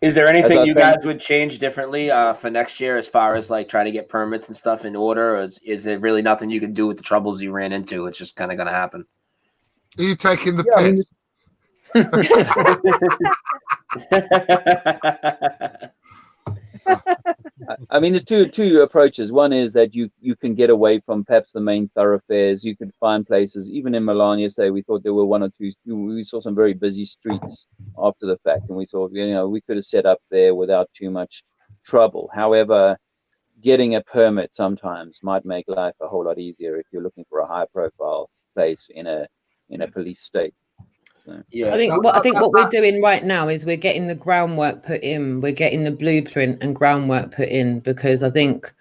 is there anything you guys would change differently for next year as far as like trying to get permits and stuff in order, or is there really nothing you can do with the troubles you ran into? It's just kind of gonna happen. Are you taking the piss? I mean, there's two approaches. One is that you can get away from perhaps the main thoroughfares. You could find places, even in Milan yesterday, we thought there were one or two, we saw some very busy streets after the fact, and we thought, we could have set up there without too much trouble. However, getting a permit sometimes might make life a whole lot easier if you're looking for a high profile place in a police state. So. Yeah, I think what we're doing right now is we're getting the groundwork put in, we're getting the blueprint and groundwork put in, because I think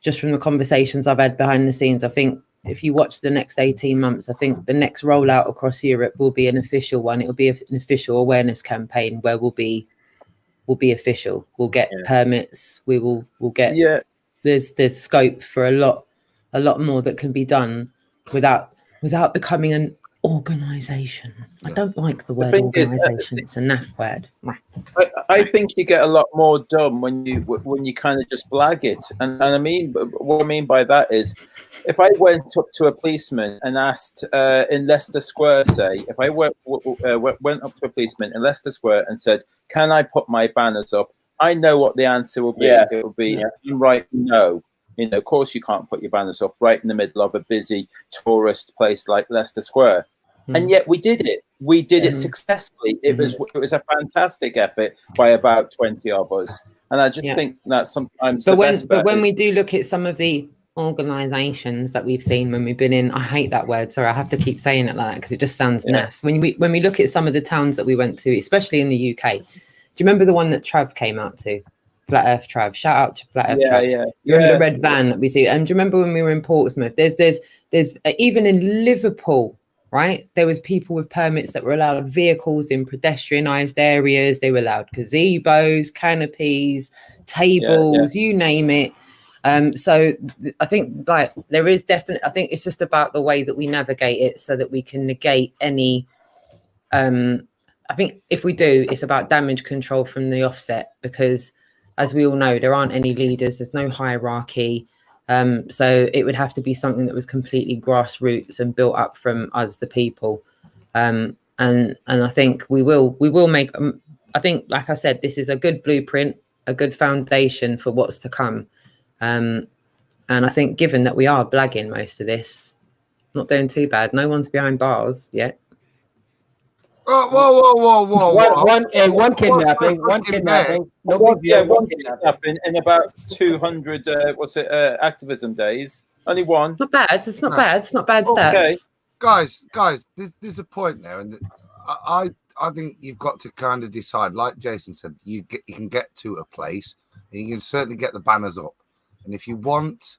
just from the conversations I've had behind the scenes, I think if you watch the next 18 months, I think the next rollout across Europe will be an official one. It will be an official awareness campaign where we'll be official. We'll get permits. We'll get there's scope for a lot more that can be done without becoming an organization. I don't like the word organization. It's a naff word. I think you get a lot more done when you kind of just blag it, and I mean, what I mean by that is, if I went up to a policeman and asked in Leicester Square, say, if I went up to a policeman in Leicester Square and said, "Can I put my banners up?" I know what the answer will be. It will be right, no. Of course you can't put your banners up right in the middle of a busy tourist place like Leicester Square. And yet we did it. We did it successfully. It was a fantastic effort by about 20 of us. And I just think that sometimes but when we do look at some of the organizations that we've seen when we've been in, I hate that word, sorry, I have to keep saying it like that because it just sounds naff. When we look at some of the towns that we went to, especially in the UK, do you remember the one that Trav came out to? Flat Earth Trav. Shout out to Flat Earth Trav. You remember the red van that we see? And do you remember when we were in Portsmouth? There's even in Liverpool, right? There was people with permits that were allowed vehicles in pedestrianised areas. They were allowed gazebos, canopies, tables, you name it. So I think there is definitely, I think it's just about the way that we navigate it so that we can negate any, I think if we do, it's about damage control from the offset, because as we all know, there aren't any leaders, there's no hierarchy. So it would have to be something that was completely grassroots and built up from us, the people. And I think we will make, I think, like I said, this is a good blueprint, a good foundation for what's to come. And I think given that we are blagging most of this, not doing too bad. No one's behind bars yet. Whoa. One kidnapping. One kidnapping in about 200, activism days. Only one. It's not bad. It's not bad. It's not bad stats. Okay. Guys, there's a point there, and I think you've got to kind of decide, like Jason said, you can get to a place and you can certainly get the banners up. And if you want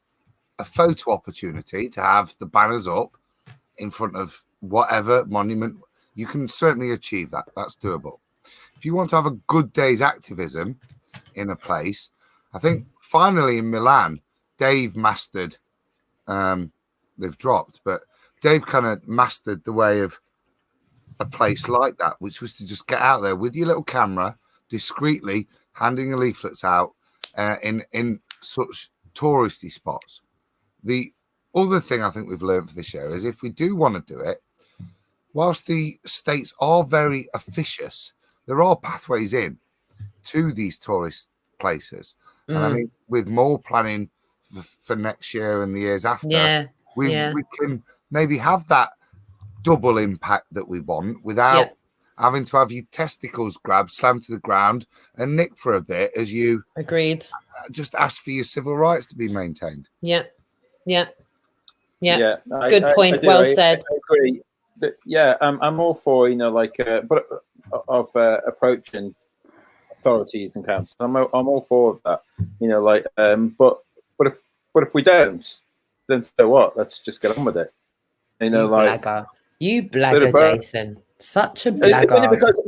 a photo opportunity to have the banners up in front of whatever monument, you can certainly achieve that. That's doable. If you want to have a good day's activism in a place, I think finally in Milan, Dave mastered, they've dropped, but Dave kind of mastered the way of a place like that, which was to just get out there with your little camera, discreetly handing the leaflets out in such touristy spots. The other thing I think we've learned for this year is if we do want to do it, whilst the states are very officious, there are pathways in to these tourist places. And I mean, with more planning for next year and the years after, we can maybe have that double impact that we want without having to have your testicles grabbed, slammed to the ground and nicked for a bit as you just ask for your civil rights to be maintained. Good point. Well said. I agree. I'm all for approaching authorities and councils. I'm all for that. But if we don't, then so what? Let's just get on with it. You blagger, Jason. Such a blagger. Because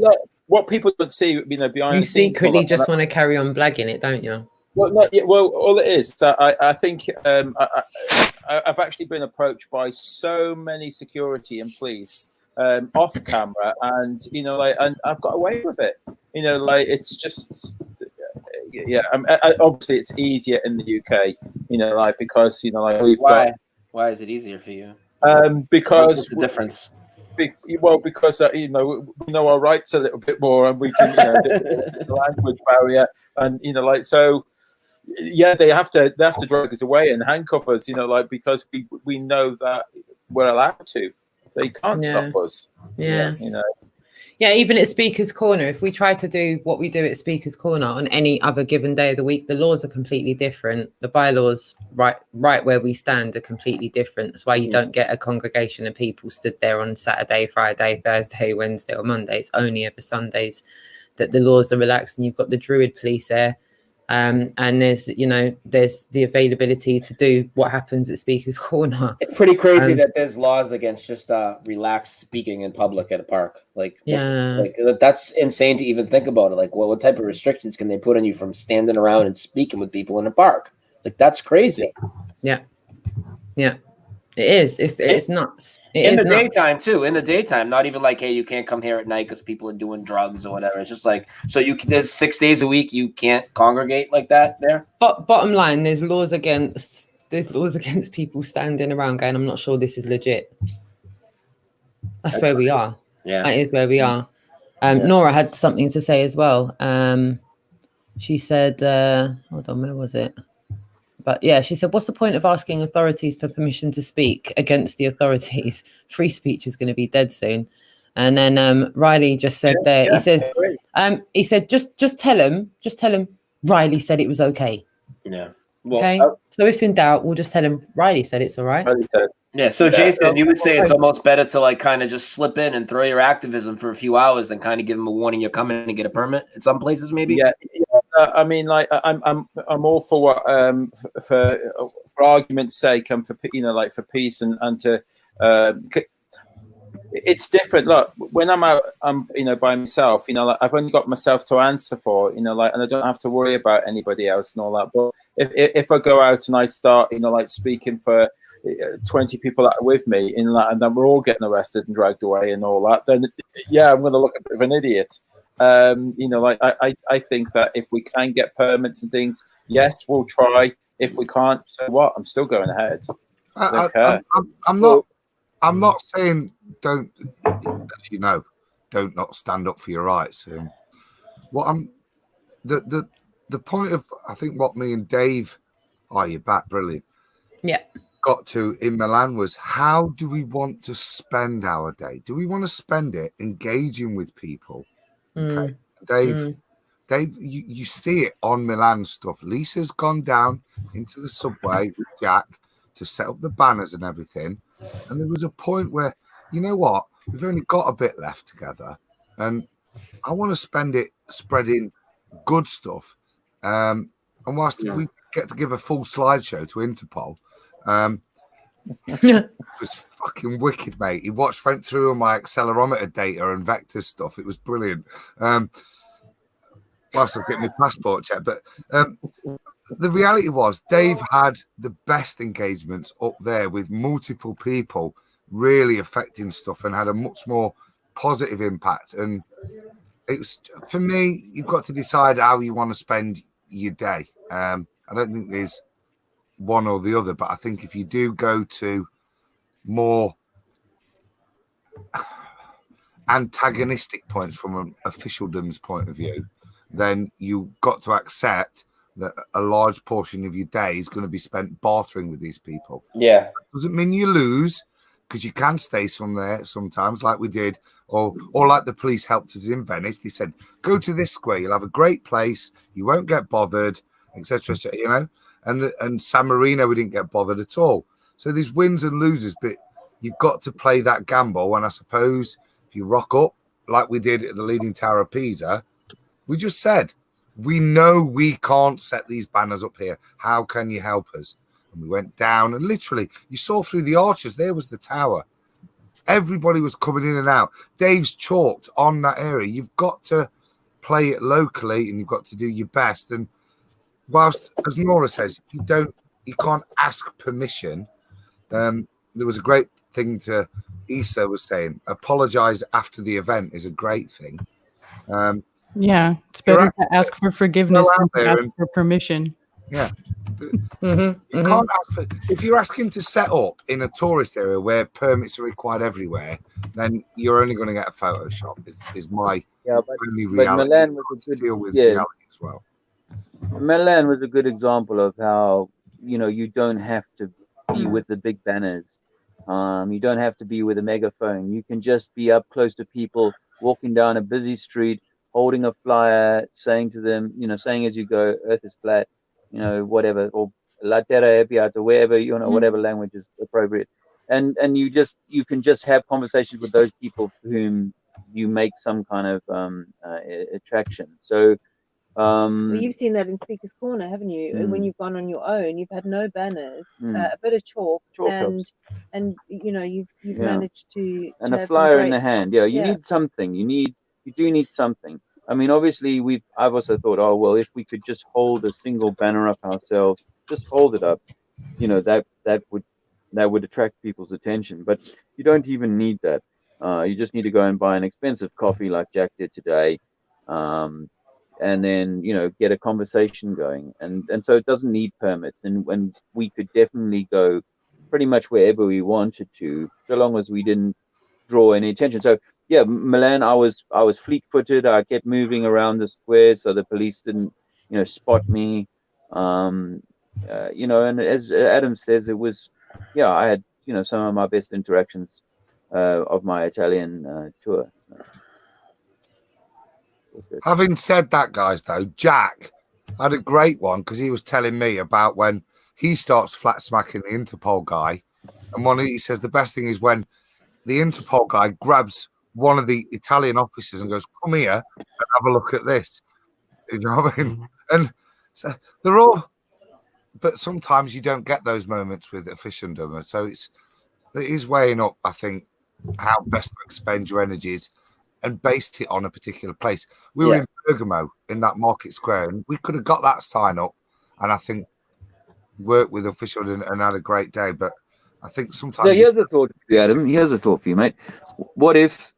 what people don't see, behind you secretly just want to carry on blagging it, don't you? Well, all it is, I think I've actually been approached by so many security and police off camera, and and I've got away with it. It's just obviously it's easier in the UK. Because we've why is it easier for you? Because what's the difference? because we know our rights a little bit more, and we can, the language barrier, and so. Yeah, they have to drag us away and handcuff us, because we know that we're allowed to. They can't stop us. Yeah. Yeah, even at Speaker's Corner, if we try to do what we do at Speaker's Corner on any other given day of the week, the laws are completely different. The bylaws right where we stand are completely different. That's why you don't get a congregation of people stood there on Saturday, Friday, Thursday, Wednesday or Monday. It's only ever Sundays that the laws are relaxed, and you've got the Druid police there. And there's the availability to do what happens at Speaker's Corner. It's pretty crazy that there's laws against just relaxed speaking in public at a park. That's insane to even think about it. Like, what type of restrictions can they put on you from standing around and speaking with people in a park? Like, that's crazy. Yeah. It is. It's nuts. In the daytime too. In the daytime, not even like, hey, you can't come here at night because people are doing drugs or whatever. It's just like, so there's 6 days a week you can't congregate like that there. But bottom line, there's laws against people standing around going, I'm not sure this is legit. That's where we are. Yeah, that is where we are. Nora had something to say as well. She said, hold on, where was it? But yeah, she said, what's the point of asking authorities for permission to speak against the authorities? Free speech is going to be dead soon. And then Riley just said he said, just tell him Riley said it was okay. Yeah. Well, okay. So if in doubt, we'll just tell him Riley said it's all right. Yeah. So Jason, you would say it's almost better to like kind of just slip in and throw your activism for a few hours than kind of give them a warning you're coming to get a permit in some places, maybe. Yeah. I mean, like I'm all for what for argument's sake and for for peace and to it's different. Look, when I'm out, I'm by myself. I've only got myself to answer for. And I don't have to worry about anybody else and all that. But if I go out and I start speaking for 20 people that are with me and then we're all getting arrested and dragged away and all that, then yeah, I'm going to look a bit of an idiot. I think that if we can get permits and things, yes, we'll try. If we can't, so what? I'm still going ahead. I'm not saying don't not stand up for your rights. The point of, I think what me and Dave, you're back, brilliant. Yeah. Got to in Milan was, how do we want to spend our day? Do we want to spend it engaging with people? Okay. Dave, you see it on Milan stuff. Lisa's gone down into the subway with Jack to set up the banners and everything. And there was a point where, you know what, we've only got a bit left together. And I want to spend it spreading good stuff. And whilst we get to give a full slideshow to Interpol, it was fucking wicked, mate. He went through all my accelerometer data and vector stuff. It was brilliant. Whilst I was getting my passport checked, but the reality was Dave had the best engagements up there with multiple people really affecting stuff and had a much more positive impact. And it's, for me, you've got to decide how you want to spend your day. I don't think there's one or the other, but I think if you do go to more antagonistic points from an officialdom's point of view, then you've got to accept that a large portion of your day is going to be spent bartering with these people. Yeah. Doesn't mean you lose, because you can stay somewhere sometimes, like we did, or like the police helped us in Venice. They said, go to this square, you'll have a great place, you won't get bothered, etc. And San Marino, we didn't get bothered at all. So there's wins and losers, but you've got to play that gamble. And I suppose if you rock up like we did at the Leaning Tower of Pisa, we just said, we know we can't set these banners up here. How can you help us? And we went down, and literally, you saw through the arches, there was the tower. Everybody was coming in and out. Dave's chalked on that area. You've got to play it locally, and you've got to do your best. And whilst, as Nora says, you can't ask permission. There was a great thing Issa was saying, apologize after the event is a great thing. Yeah, it's better to ask for forgiveness than to ask for permission. Yeah. You can't ask for, if you're asking to set up in a tourist area where permits are required everywhere, then you're only going to get a Photoshop. Is my only reality. Milan was a good deal with reality as well. Milan was a good example of how you don't have to be with the big banners. You don't have to be with a megaphone. You can just be up close to people, walking down a busy street, holding a flyer, saying to them, saying as you go, Earth is flat, whatever, or La Terra è piatta, wherever, whatever language is appropriate. And you can just have conversations with those people whom you make some kind of attraction. So well, you've seen that in Speaker's Corner, haven't you? When you've gone on your own, you've had no banners, a bit of chalk and you've managed to and a have flyer some in the hand. You need something. You do need something. I mean, obviously I've also thought, oh well, if we could just hold a single banner up ourselves, just hold it up, that would attract people's attention. But you don't even need that. You just need to go and buy an expensive coffee like Jack did today. And then get a conversation going, and so it doesn't need permits, and when we could definitely go pretty much wherever we wanted to, so long as we didn't draw any attention. So yeah, Milan, I was fleet-footed. I kept moving around the square so the police didn't spot me. And as Adam says, it was I had some of my best interactions of my Italian tour. So. Having said that, guys, though, Jack had a great one because he was telling me about when he starts flat smacking the Interpol guy, and he says the best thing is when the Interpol guy grabs one of the Italian officers and goes, "Come here and have a look at this." You know what I mean? And so they're all, but sometimes you don't get those moments with officialdom, so it is weighing up, I think, how best to expend your energies and based it on a particular place. We were in Bergamo in that market square, and we could have got that sign up, and I think worked with official and had a great day. But I think sometimes. So here's a thought for you, Adam. Here's a thought for you, mate. What if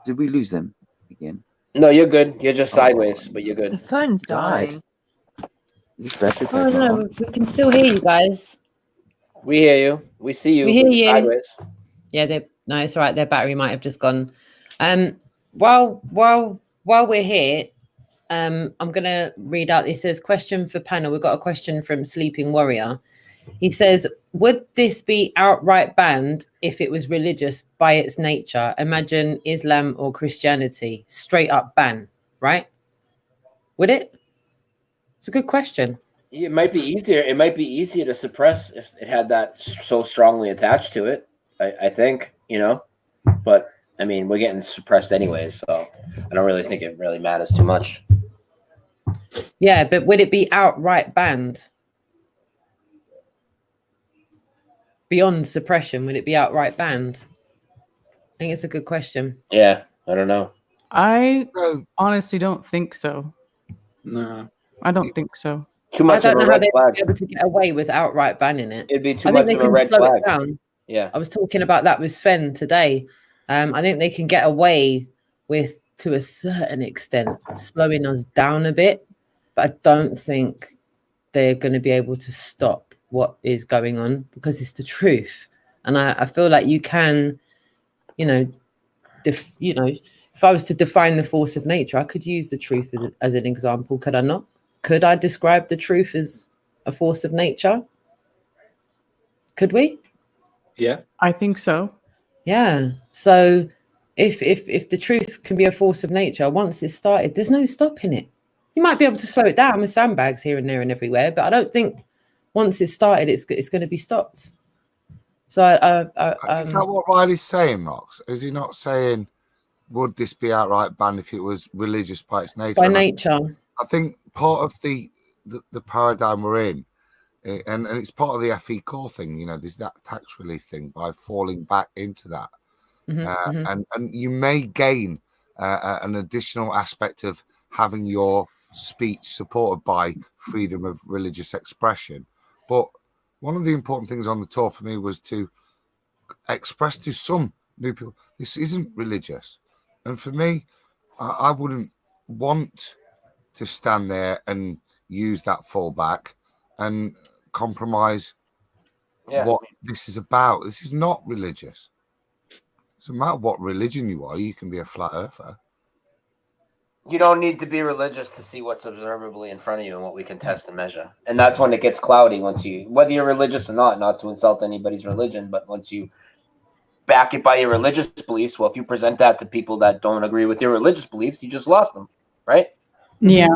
did we lose them again? No, you're good. You're just sideways, but you're good. The phone's dying. Oh no, we can still hear you guys. We hear you. We see you. We hear you. Sideways. Yeah, no, it's all right. Their battery might have just gone. While we're here, I'm gonna read out. It says, question for panel. We've got a question from Sleeping Warrior. He says, would this be outright banned if it was religious by its nature? Imagine Islam or Christianity, straight up ban, right? Would it? It's a good question. It might be easier. It might be easier to suppress if it had that so strongly attached to it. I think, but I mean, we're getting suppressed anyways, so I don't really think it really matters too much. Yeah, but would it be outright banned? Beyond suppression, would it be outright banned? I think it's a good question. Yeah, I don't know. I honestly don't think so. No. I don't think so. Too much I don't of a know how red they'd flag. be able to get away with outright banning it. It'd be too much of a red flag. Yeah. I was talking about that with Sven today. I think they can get away with, to a certain extent, slowing us down a bit, but I don't think they're going to be able to stop what is going on because it's the truth. And I feel like you can, if I was to define the force of nature, I could use the truth as an example. Could I not? Could I describe the truth as a force of nature? Could we? Yeah, I think so. Yeah. So if the truth can be a force of nature, once it's started, there's no stopping it. You might be able to slow it down with sandbags here and there and everywhere, but I don't think once it's started, it's going to be stopped. So is that what Riley's saying, Rox? Is he not saying, would this be outright banned if it was religious by its nature? By nature. I think part of the paradigm we're in, and it's part of the FE core thing, there's that tax relief thing by falling back into that. And you may gain an additional aspect of having your speech supported by freedom of religious expression. But one of the important things on the tour for me was to express to some new people, this isn't religious. And for me, I wouldn't want to stand there and use that fallback and compromise what this is about. This is not religious. It's no matter what religion you are, you can be a flat earther. You don't need to be religious to see what's observably in front of you and what we can test and measure. And that's when it gets cloudy, once you, whether you're religious or not to insult anybody's religion, but once you back it by your religious beliefs, well, if you present that to people that don't agree with your religious beliefs, you just lost them, right? Yeah.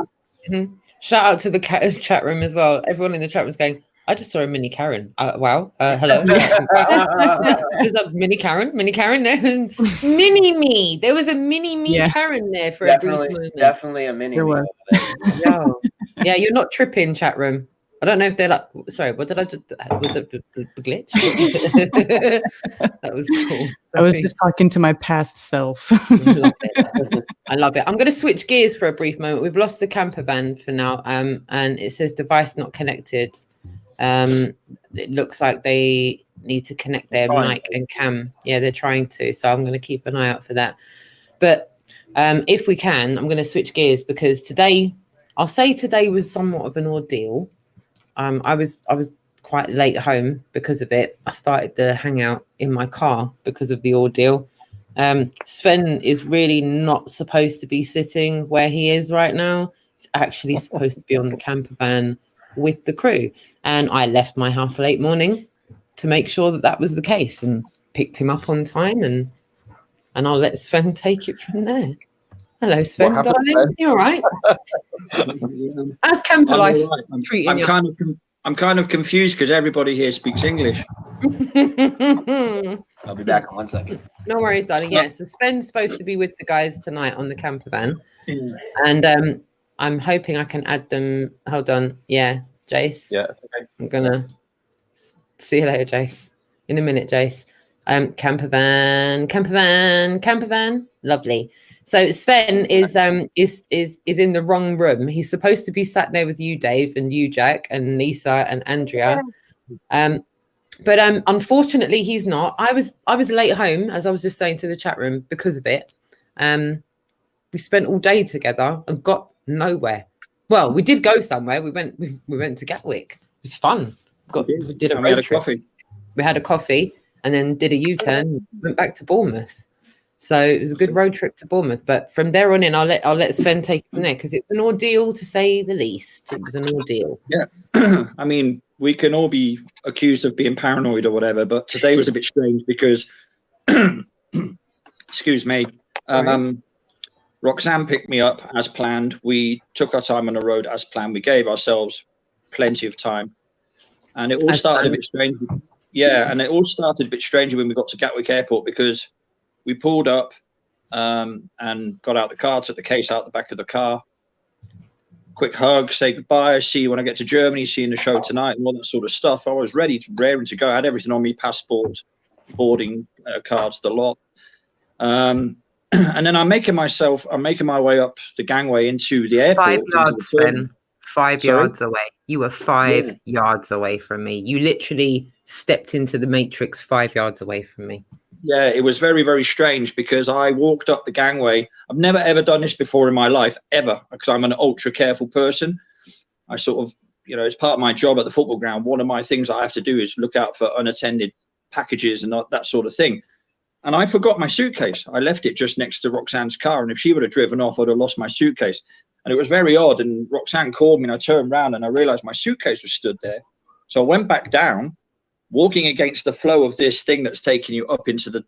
Mm-hmm. Shout out to the chat room as well. Everyone in the chat room is going, I just saw a mini Karen. Wow. Hello. There's a mini Karen. Mini me. There was a mini me Karen there for a brief moment. Definitely a mini me. Yeah, you're not tripping, chat room. I don't know if they're like, sorry, what did I just, was it a glitch? That was cool. I was just talking to my past self. I love it. I'm going to switch gears for a brief moment. We've lost the camper van for now, and it says device not connected. It looks like they need to connect their mic and cam. Yeah, they're trying to. So I'm going to keep an eye out for that. But if we can, I'm going to switch gears because today was somewhat of an ordeal. I was quite late home because of it. I started the hangout in my car because of the ordeal. Sven is really not supposed to be sitting where he is right now. He's actually supposed to be on the camper van with the crew. And I left my house late morning to make sure that that was the case and picked him up on time. And I'll let Sven take it from there. Hello, Sven, darling. You all right? How's camper life treating you? I'm kind of confused because everybody here speaks English. I'll be back in 1 second. No worries, darling. Yes, so Sven's supposed to be with the guys tonight on the camper van. And I'm hoping I can add them. Hold on. Yeah, Jace. Yeah, okay. I'm going to see you later, Jace. In a minute, Jace. Camper van. Lovely. So Sven is in the wrong room. He's supposed to be sat there with you, Dave, and you, Jack, and Lisa and Andrea. But unfortunately, he's not. I was late home, as I was just saying to the chat room, because of it. We spent all day together and got nowhere. Well, we did go somewhere. We went to Gatwick. It was fun. We did a road trip. We had a coffee and then did a U-turn. Went back to Bournemouth. So it was a good road trip to Bournemouth. But from there on in, I'll let Sven take it from there because it was an ordeal, to say the least. It was an ordeal. Yeah, I mean, we can all be accused of being paranoid or whatever, but today was a bit strange because, excuse me, Roxanne picked me up as planned. We took our time on the road as planned. We gave ourselves plenty of time, and it all started a bit strange. Yeah, and it all started a bit strangely when we got to Gatwick Airport because we pulled up and got out the car, took the case out the back of the car. Quick hug, say goodbye, see you when I get to Germany, see you in the show tonight, and all that sort of stuff. I was raring to go. I had everything on me, passport, boarding cards, the lot. And then I'm making my way up the gangway into the airport. 5 yards, Sven. 5 yards away. You were 5 yards away from me. You literally stepped into the matrix 5 yards away from me. Yeah, it was very, very strange because I walked up the gangway. I've never, ever done this before in my life, ever, because I'm an ultra careful person. I sort of, it's part of my job at the football ground. One of my things I have to do is look out for unattended packages and that sort of thing. And I forgot my suitcase. I left it just next to Roxanne's car. And if she would have driven off, I'd have lost my suitcase. And it was very odd. And Roxanne called me and I turned around and I realized my suitcase was stood there. So I went back down, walking against the flow of this thing that's taking you up into the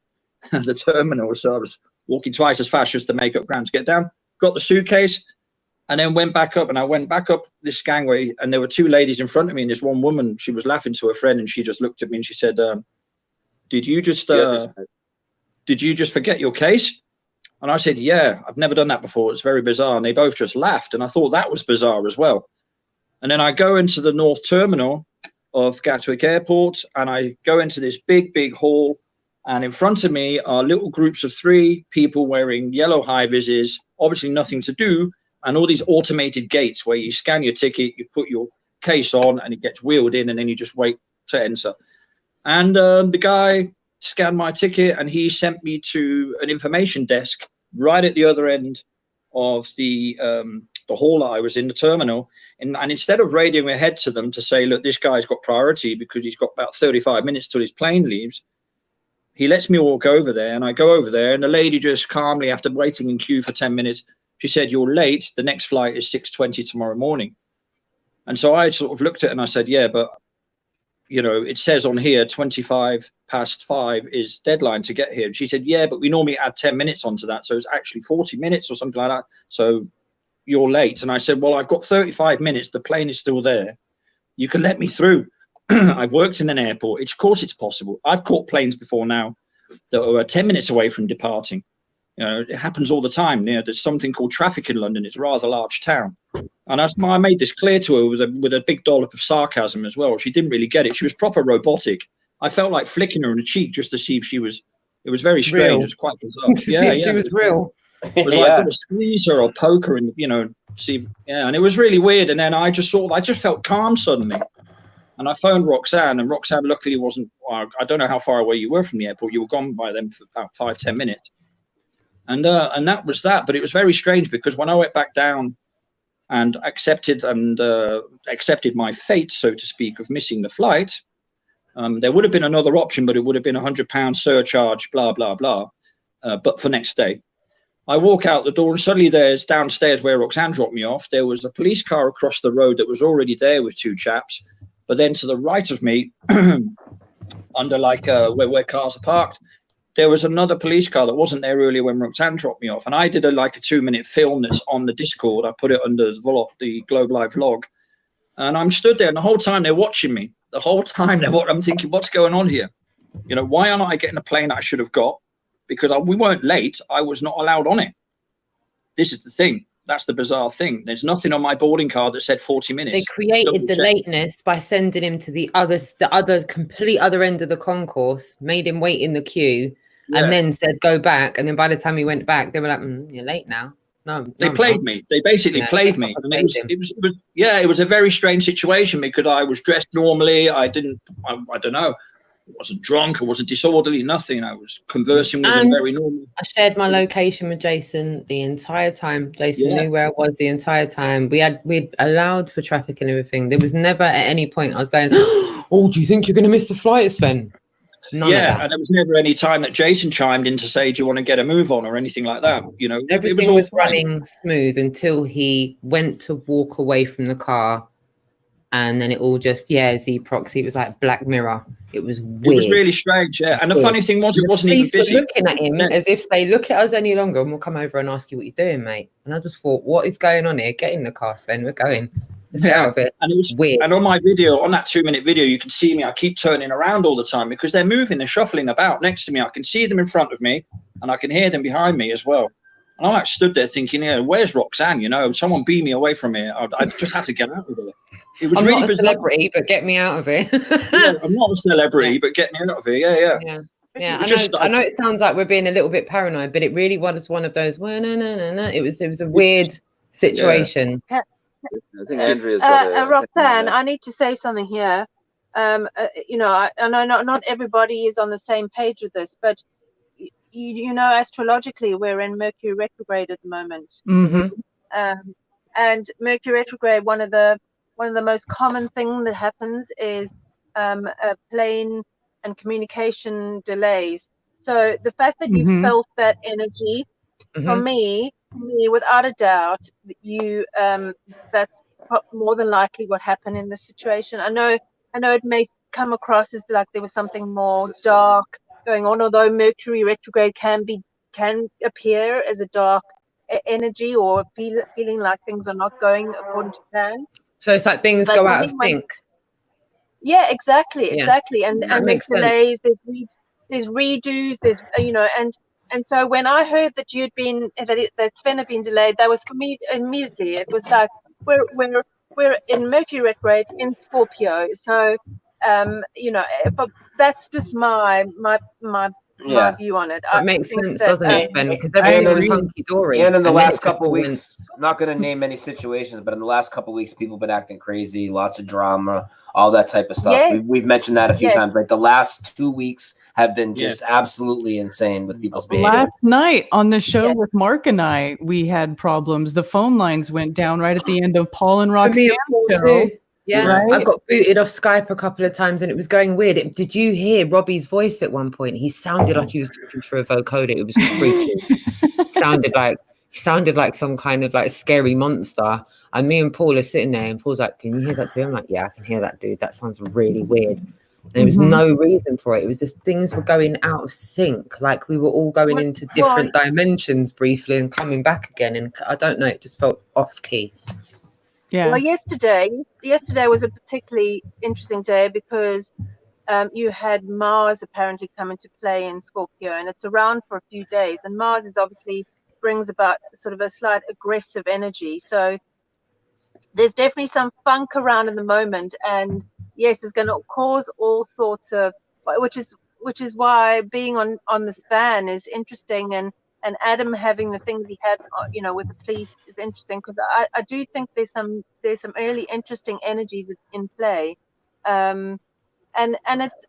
terminal. So I was walking twice as fast just to make up ground to get down, got the suitcase, and then went back up. And I went back up this gangway, and there were two ladies in front of me, and this one woman, she was laughing to her friend, and she just looked at me and she said, did you just forget your case? And I said, yeah, I've never done that before. It's very bizarre. And they both just laughed, and I thought that was bizarre as well. And then I go into the North Terminal of Gatwick Airport, and I go into this big hall, and in front of me are little groups of 3 people wearing yellow high-vises, obviously nothing to do, and all these automated gates where you scan your ticket, you put your case on, and it gets wheeled in, and then you just wait to enter. And the guy scanned my ticket, and he sent me to an information desk right at the other end of the the hall that I was in, the terminal, and instead of radioing ahead to them to say, look, this guy's got priority because he's got about 35 minutes till his plane leaves, he lets me walk over there, and I go over there, and the lady just calmly, after waiting in queue for 10 minutes, she said, you're late. The next flight is 6:20 tomorrow morning. And so I sort of looked at it and I said, yeah, but, you know, it says on here 5:25 is deadline to get here. And she said, yeah, but we normally add 10 minutes onto that. So it's actually 40 minutes or something like that. So you're late. And I said, well, I've got 35 minutes. The plane is still there. You can let me through. I've worked in an airport. Of course it's possible. I've caught planes before now that are 10 minutes away from departing. You know, it happens all the time. You know, there's something called traffic in London. It's a rather large town. And I made this clear to her with a big dollop of sarcasm as well. She didn't really get it. She was proper robotic. I felt like flicking her in the cheek just to see if she was, it was very strange. Real. It was quite bizarre. To see if she was real. It was like to squeeze her or poke her and, you know, see. Yeah, and it was really weird. And then I just felt calm suddenly. And I phoned Roxanne, and Roxanne luckily wasn't, well, I don't know how far away you were from the airport. You were gone by then for about 5-10 minutes. And that was that. But it was very strange because when I went back down and accepted my fate, so to speak, of missing the flight, there would have been another option, but it would have been £100 surcharge, blah, blah, blah. But for next day. I walk out the door and suddenly there's downstairs where Roxanne dropped me off. There was a police car across the road that was already there with two chaps. But then to the right of me, under like where cars are parked, there was another police car that wasn't there earlier when Roxanne dropped me off. And I did a 2-minute film that's on the Discord. I put it under the Globe Live vlog. And I'm stood there, and the whole time they're watching me. The whole time I'm thinking, what's going on here? You know, why aren't I getting a plane that I should have got? Because we weren't late. I was not allowed on it. This is the thing. That's the bizarre thing. There's nothing on my boarding card that said 40 minutes. They created the lateness by sending him to the complete other end of the concourse, made him wait in the queue, and then said, go back. And then by the time he went back, they were like, you're late now. No, they played me. They basically played me. And it was a very strange situation because I was dressed normally. I don't know. I wasn't drunk. I wasn't disorderly, nothing. I was conversing with him very normally. I shared my location with Jason the entire time. Jason knew where I was the entire time. We'd allowed for traffic and everything. There was never at any point I was going, oh, do you think you're going to miss the flight, Sven? None of that. And there was never any time that Jason chimed in to say, do you want to get a move on or anything like that? You know, everything was running smooth until he went to walk away from the car. And then it all just, Z proxy. It was like Black Mirror. It was weird. It was really strange, And the funny thing was, it wasn't even busy. Looking at him as if they look at us any longer and we'll come over and ask you what you're doing, mate. And I just thought, what is going on here? Get in the car, Sven. We're going. Let's get out of it. And it was weird. And on my video, on that 2-minute video, you can see me. I keep turning around all the time because they're moving. They're shuffling about next to me. I can see them in front of me and I can hear them behind me as well. And I stood there thinking, where's Roxanne? You know, someone beam me away from here. I just had to get out of it. It was I'm really not a celebrity, but get me out of it. I'm not a celebrity, but get me out of it. Yeah. I know it sounds like we're being a little bit paranoid, but it really was one of those. Well, no. It was a weird situation. I think Andrea's Roxanne, I need to say something here. You know, I know not everybody is on the same page with this, but you know, astrologically, we're in Mercury retrograde at the moment. Mm-hmm. And Mercury retrograde, one of the most common thing that happens is plane and communication delays. So the fact that you felt that energy, for me, without a doubt, that's more than likely what happened in this situation. I know it may come across as like there was something more dark going on, although Mercury retrograde can appear as a dark energy or feeling like things are not going according to plan. So it's like things go out of sync. Yeah, exactly. And there's delays, there's redos, there's and so when I heard that that Sven had been delayed, that was for me immediately. It was like we're in Mercury retrograde in Scorpio, so but that's just my view on it. It makes sense, doesn't it, Sven? Because everything was hunky dory. And in the last couple of weeks, not going to name any situations, but in the last couple of weeks, people have been acting crazy, lots of drama, all that type of stuff. Yes. We've mentioned that a few Yes. times. Like the last 2 weeks have been just absolutely insane with people's behavior. Last night on the show with Mark and I, we had problems. The phone lines went down right at the end of Paul and Roxanne's show. Too. Yeah, Right? I got booted off Skype a couple of times and it was going weird. Did you hear Robbie's voice at one point? He sounded like he was talking through a vocoder. It was freaky. sounded like some kind of like scary monster. And me and Paul are sitting there and Paul's like, can you hear that too? I'm like, yeah, I can hear that, dude. That sounds really weird. And there was no reason for it. It was just things were going out of sync. Like we were all going into different dimensions briefly and coming back again. And I don't know, it just felt off key. Yeah. Well, yesterday was a particularly interesting day because you had Mars apparently come into play in Scorpio, and it's around for a few days. And Mars is obviously brings about sort of a slight aggressive energy. So there's definitely some funk around in the moment, and yes, it's going to cause all sorts of, which is why being on the span is interesting, and Adam having the things he had, with the police is interesting because I do think there's some really interesting energies in play, and it's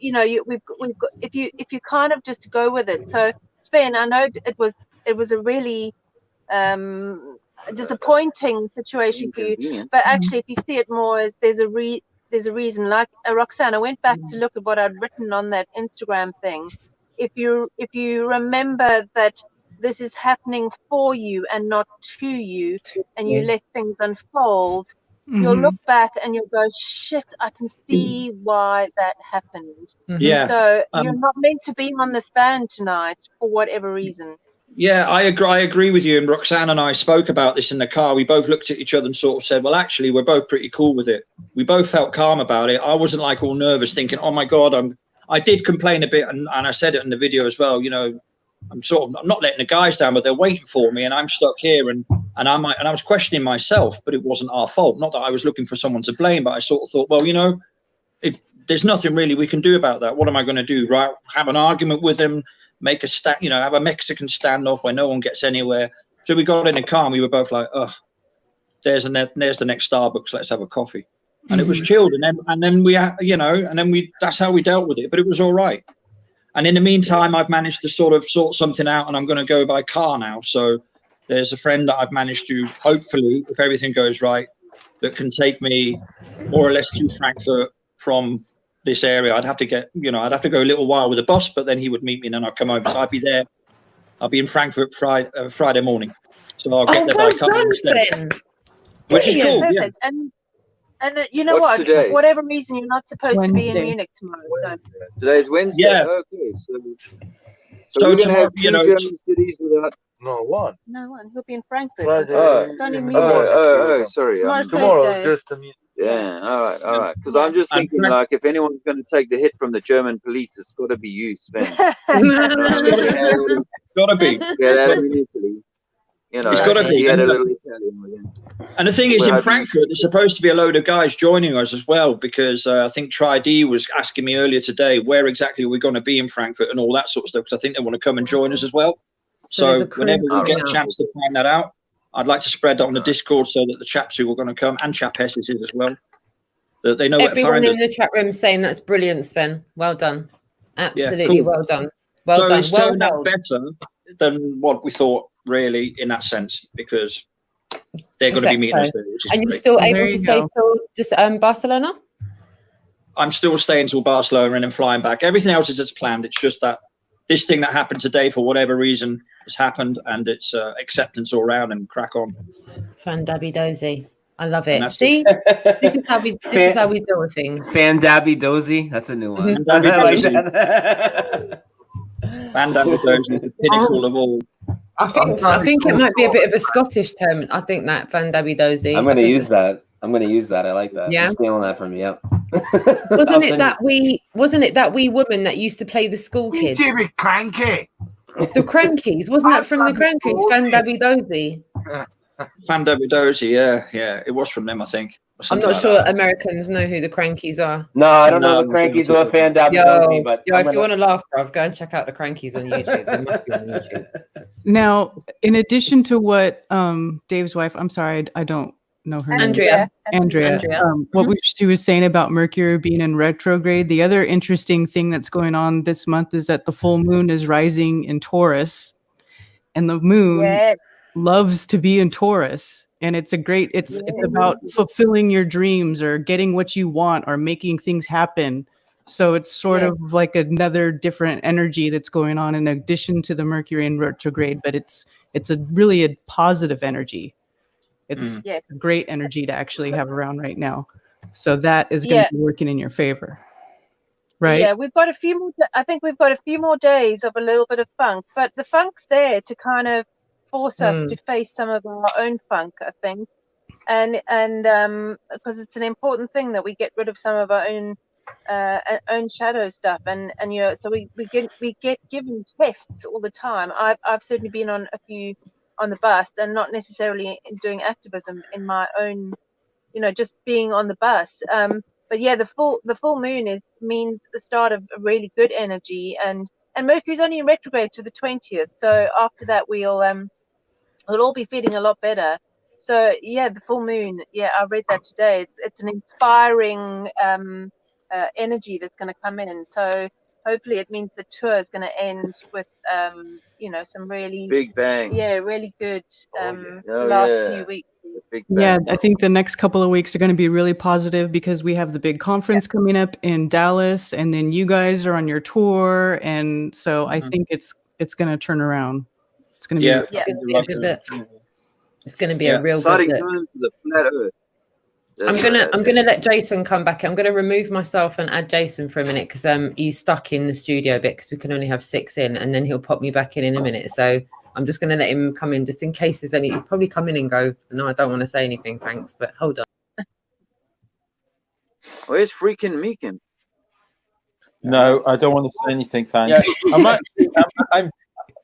we've got if you kind of just go with it. So Sven, I know it was a really disappointing situation for you, but actually if you see it more as there's a reason. Like Roxanne, I went back to look at what I'd written on that Instagram thing. If you remember that this is happening for you and not to you, and you let things unfold, you'll look back and you'll go, shit, I can see why that happened. Yeah. So you're not meant to be on this band tonight for whatever reason. Yeah, I agree with you. And Roxanne and I spoke about this in the car. We both looked at each other and sort of said, well, actually, we're both pretty cool with it. We both felt calm about it. I wasn't like all nervous thinking, oh my God, I did complain a bit, and I said it in the video as well. I'm not letting the guys down, but they're waiting for me, and I'm stuck here, and I was questioning myself, but it wasn't our fault. Not that I was looking for someone to blame, but I sort of thought, well, if there's nothing really we can do about that. What am I going to do? Right? Have an argument with them, make a have a Mexican standoff where no one gets anywhere. So we got in the car, and we were both like, oh, there's the next Starbucks. Let's have a coffee. And it was chilled, and then we that's how we dealt with it. But it was all right. And in the meantime, I've managed to sort something out, and I'm going to go by car now. So there's a friend that I've managed to, hopefully, if everything goes right, that can take me more or less to Frankfurt from this area. I'd have to go a little while with a bus, but then he would meet me, and then I'd come over. So I'd be there. I'll be in Frankfurt Friday morning. So I'll get there by car instead, which is cool. Perfect. Yeah. And you know what? Today? For whatever reason, you're not supposed to be in Munich tomorrow. So Today's Wednesday. Yeah. Okay. So we're going to have two German cities without. No, one. no one. He'll be in Frankfurt. Friday. It's only Munich. Sorry. Tomorrow's Tomorrow, Thursday. just a minute. Yeah, all right. Because I'm just thinking, like, if anyone's going to take the hit from the German police, it's got to be you, Sven. Gotta be. Yeah, that in Italy. It's got to be. He had a little Italian with him. And the thing is, in Frankfurt, there's supposed to be a load of guys joining us as well, because I think Tri-D was asking me earlier today, where exactly are we going to be in Frankfurt and all that sort of stuff, because I think they want to come and join us as well. So whenever we get a chance to find that out, I'd like to spread that on the Discord so that the chaps who are going to come, and Chap Hesses is as well, that they know where to find us. Everyone in the chat room saying that's brilliant, Sven. Well done. Absolutely well done. Well done. It's turned out better than what we thought, really, in that sense, because they're going to be meeting us there. And you're still able to stay till Barcelona? I'm still staying till Barcelona and then flying back. Everything else is as planned. It's just that this thing that happened today, for whatever reason, has happened, and it's acceptance all around and crack on. Fandabby dozy. I love it. See, this is how we deal with things. Fandabby dozy. That's a new one. Fandabby dozy is the pinnacle of all. I think it might be a bit of a Scottish term. I think that Fandabby dozy. I'm going to use that. I like that. Yeah. I'm stealing that from you. Yep. Wasn't it that wee woman that used to play the school kids? Cranky. The Crankies. Wasn't that from the Crankies? Fandabby dozy. Fandabby dozy, yeah. It was from them, I think. I'm not sure Americans know who the Crankies are. No, I don't know the Crankies or Fan But if you want to laugh, bruv, go and check out the Crankies on YouTube. They must be on YouTube. Now, in addition to what Dave's wife, I'm sorry, I don't know her name. Andrea. What she was saying about Mercury being in retrograde, the other interesting thing that's going on this month is that the full moon is rising in Taurus, and the moon loves to be in Taurus. And it's it's about fulfilling your dreams or getting what you want or making things happen. So it's sort of like another different energy that's going on in addition to the Mercury in retrograde, but it's really a positive energy. It's a great energy to actually have around right now. So that is going to be working in your favor. Right? Yeah, we've got a few more, I think we've got a few more days of a little bit of funk, but the funk's there to kind of force us to face some of our own funk, I think. And because it's an important thing that we get rid of some of our own shadow stuff, and you know, so we get given tests all the time. I've certainly been on a few on the bus, and not necessarily doing activism in my own, you know, just being on the bus. But yeah, the full moon means the start of a really good energy, and Mercury's only in retrograde to the 20th. So after that, we'll all be feeling a lot better. So yeah, the full moon. Yeah, I read that today. It's an inspiring energy that's going to come in. So hopefully, it means the tour is going to end with you know, some really big bang. Yeah, really good last few weeks. Yeah, I think the next couple of weeks are going to be really positive because we have the big conference coming up in Dallas, and then you guys are on your tour, and so I think it's going to turn around. It's going to be it's going to be a good bit. It's going to be a real good bit. The flat Earth. I'm gonna let Jason come back. I'm gonna remove myself and add Jason for a minute because he's stuck in the studio a bit because we can only have 6 in, and then he'll pop me back in a minute. So I'm just gonna let him come in just in case there's any. He'll probably come in and go, no, I don't want to say anything, thanks. But hold on. Where's freaking Meekin? No, I don't want to say anything, thanks.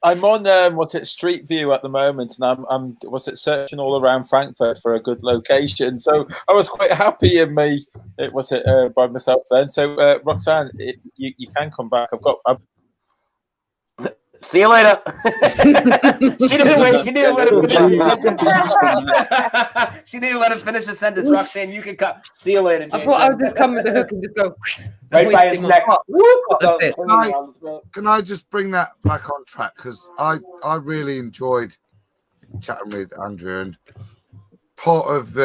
I'm on what's it, Street View at the moment, and I'm searching all around Frankfurt for a good location. So I was quite happy in by myself then. So Roxanne, you can come back. See you later. She didn't let him finish the sentence. She didn't let him finish the sentence. Roxanne, you can come. See you later, Jason. I thought I would just come with the hook and just go right by his neck. Can I just bring that back on track? Because I really enjoyed chatting with Andrew, and part of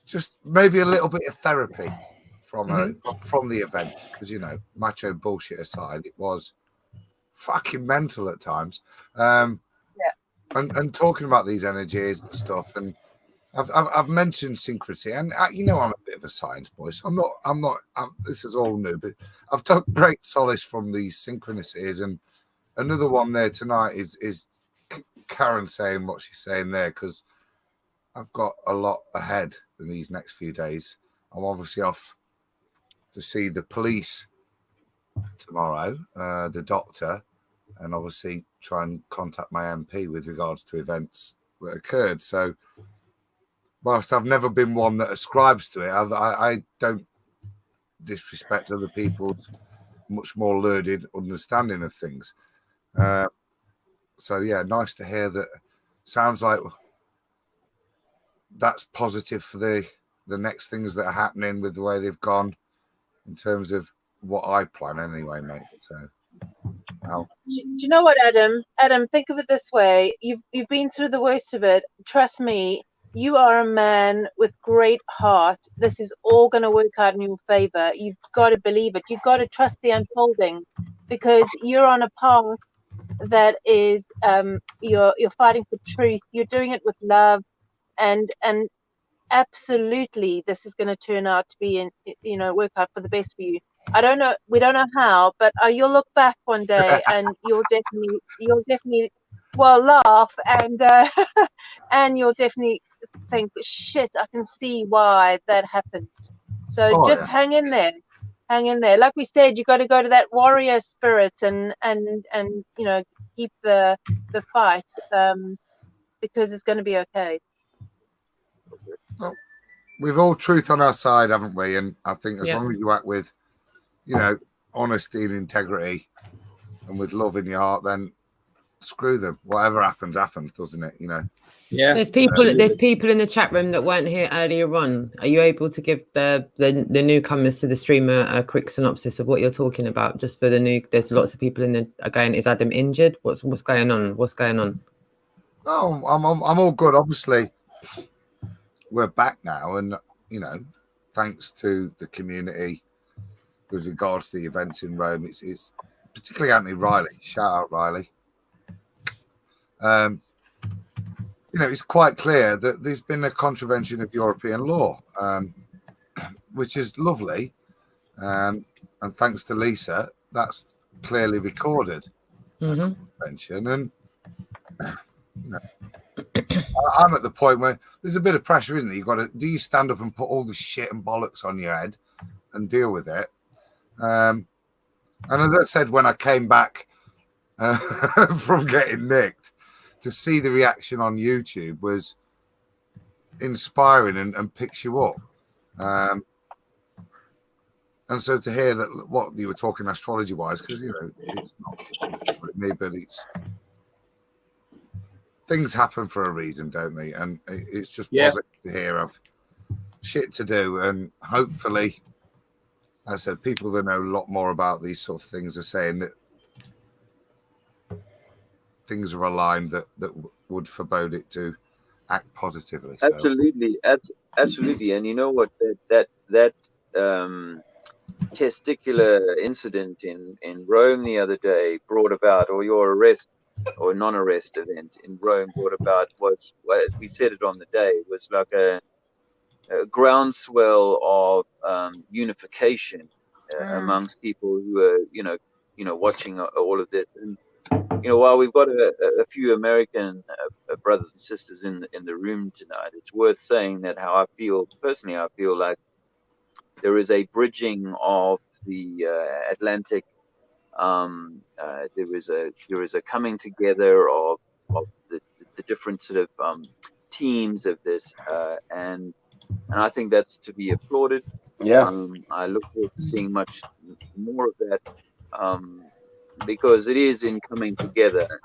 just maybe a little bit of therapy from the event. Because, you know, macho bullshit aside, it was fucking mental at times. And talking about these energies and stuff, and I've mentioned synchronicity, and you know I'm a bit of a science boy, so I'm not. This is all new, but I've took great solace from these synchronicities, and another one there tonight is Karen saying what she's saying there, because I've got a lot ahead in these next few days. I'm obviously off to see the police tomorrow, the doctor, and obviously try and contact my MP with regards to events that occurred. So whilst I've never been one that ascribes to it, I don't disrespect other people's much more learned understanding of things. So yeah, nice to hear that. Sounds like that's positive for the next things that are happening with the way they've gone in terms of what I plan anyway, mate. So do you know what, Adam, think of it this way. You've been through the worst of it. Trust me, you are a man with great heart. This is all going to work out in your favor. You've got to believe it. You've got to trust the unfolding, because you're on a path that is you're fighting for truth. You're doing it with love, and absolutely this is going to turn out to be work out for the best for you. I don't know, we don't know how, but you'll look back one day and you'll definitely laugh, and and you'll definitely think, shit, I can see why that happened. So hang in there. Like we said, you got to go to that warrior spirit and you know, keep the fight, because it's going to be okay. we've all truth on our side, haven't we? And I think as long as you act with, you know, honesty and integrity and with love in your heart, then screw them. Whatever happens, happens, doesn't it? You know. Yeah. There's people in the chat room that weren't here earlier on. Are you able to give the newcomers to the stream a quick synopsis of what you're talking about? Just for the new, there's lots of people in the again. Is Adam injured? What's going on? What's going on? Oh, I'm all good. Obviously, we're back now, and you know, thanks to the community with regards to the events in Rome. It's particularly Anthony Riley. Shout out Riley. You know, it's quite clear that there's been a contravention of European law, which is lovely. And thanks to Lisa, that's clearly recorded. Contravention. And you know, I'm at the point where there's a bit of pressure, isn't there? You've got to, do you stand up and put all the shit and bollocks on your head and deal with it? And as I said, when I came back from getting nicked, to see the reaction on YouTube was inspiring and picks you up. And so to hear that what you were talking astrology wise, because you know it's not me, but it's things happen for a reason, don't they? And it's just positive to hear of shit to do, and hopefully, as I said, people that know a lot more about these sort of things are saying that things are aligned that would forbode it to act positively. So. Absolutely. And you know what, that testicular incident in Rome the other day brought about, or your arrest or non-arrest event in Rome brought about, was, as we said it on the day, was like a groundswell of unification amongst people who are you know watching all of this. And you know, while we've got a few American brothers and sisters in the room tonight, it's worth saying that how I feel personally. I feel like there is a bridging of the Atlantic. There is a coming together of the different sort of teams of this, and I think that's to be applauded. Yeah. I look forward to seeing much more of that. Because it is in coming together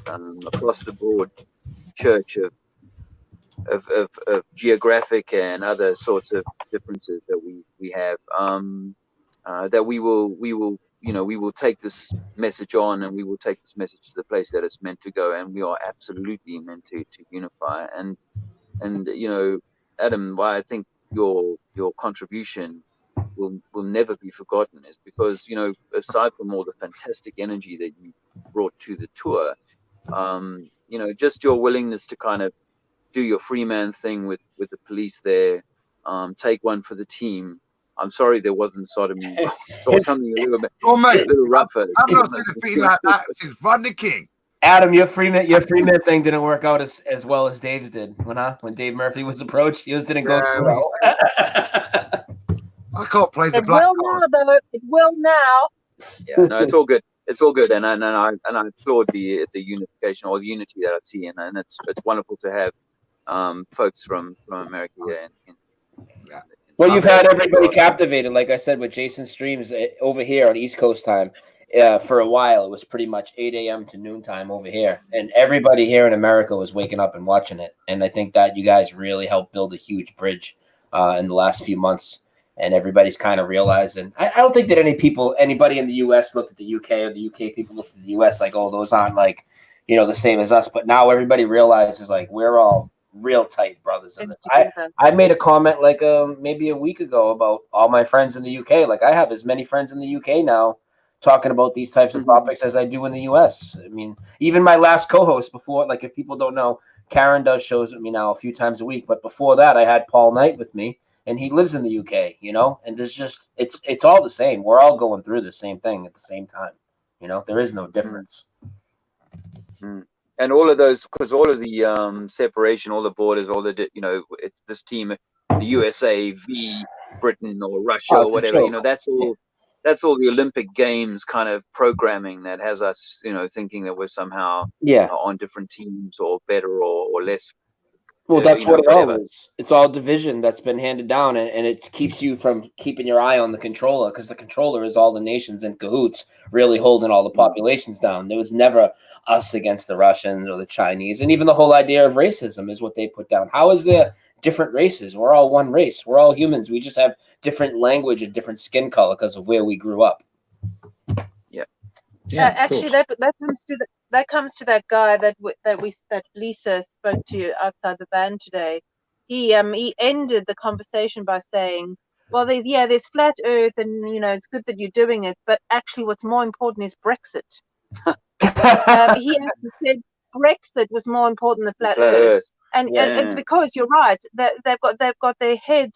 across the board, church of geographic and other sorts of differences that we have, that we will take this message on, and we will take this message to the place that it's meant to go, and we are absolutely meant to unify. And you know, Adam, why I think your contribution will never be forgotten is because, you know, aside from all the fantastic energy that you brought to the tour, you know, just your willingness to kind of do your free man thing with the police there, take one for the team. I'm sorry there wasn't sodomy or something a little bit a little rougher. I'm not going to be like that since Von the King. Adam, your free man thing didn't work out as well as Dave's did. When Dave Murphy was approached, yours didn't go so well. I can't play the it black will card. now, though. It will now. Yeah, no, it's all good. It's all good, and I applaud the unification or the unity that I see, and it's wonderful to have folks from America here. Well, you've had everybody captivated, like I said, with Jason's streams over here on East Coast time. For a while, it was pretty much 8 a.m. to noon time over here, and everybody here in America was waking up and watching it. And I think that you guys really helped build a huge bridge in the last few months. And everybody's kind of realizing. I don't think that anybody in the U.S. looked at the U.K. or the U.K. people looked at the U.S. like, oh, those aren't like, you know, the same as us. But now everybody realizes like we're all real tight brothers in this. I made a comment like maybe a week ago about all my friends in the U.K. Like I have as many friends in the U.K. now talking about these types of topics as I do in the U.S. I mean, even my last co-host before, like if people don't know, Karen does shows with me now a few times a week. But before that, I had Paul Knight with me. And he lives in the UK, you know, and there's just it's all the same. We're all going through the same thing at the same time, you know. There is no difference. And all of those, because all of the separation, all the borders, all the it's this team, the USA v Britain or Russia or whatever, you know, that's all the Olympic Games kind of programming that has us, you know, thinking that we're somehow on different teams or better or less Well, that's what it all whatever. is. It's all division that's been handed down, and it keeps you from keeping your eye on the controller, because the controller is all the nations in cahoots, really holding all the populations down. There was never us against the Russians or the Chinese, and even the whole idea of racism is what they put down. How is there different races? We're all one race. We're all humans. We just have different language and different skin color because of where we grew up. Yeah, actually, that comes to that guy that Lisa spoke to outside the band today. He ended the conversation by saying, "Well, there's flat Earth, and it's good that you're doing it, but actually, what's more important is Brexit." He actually said Brexit was more important than flat Earth. And it's because you're right that they've got their head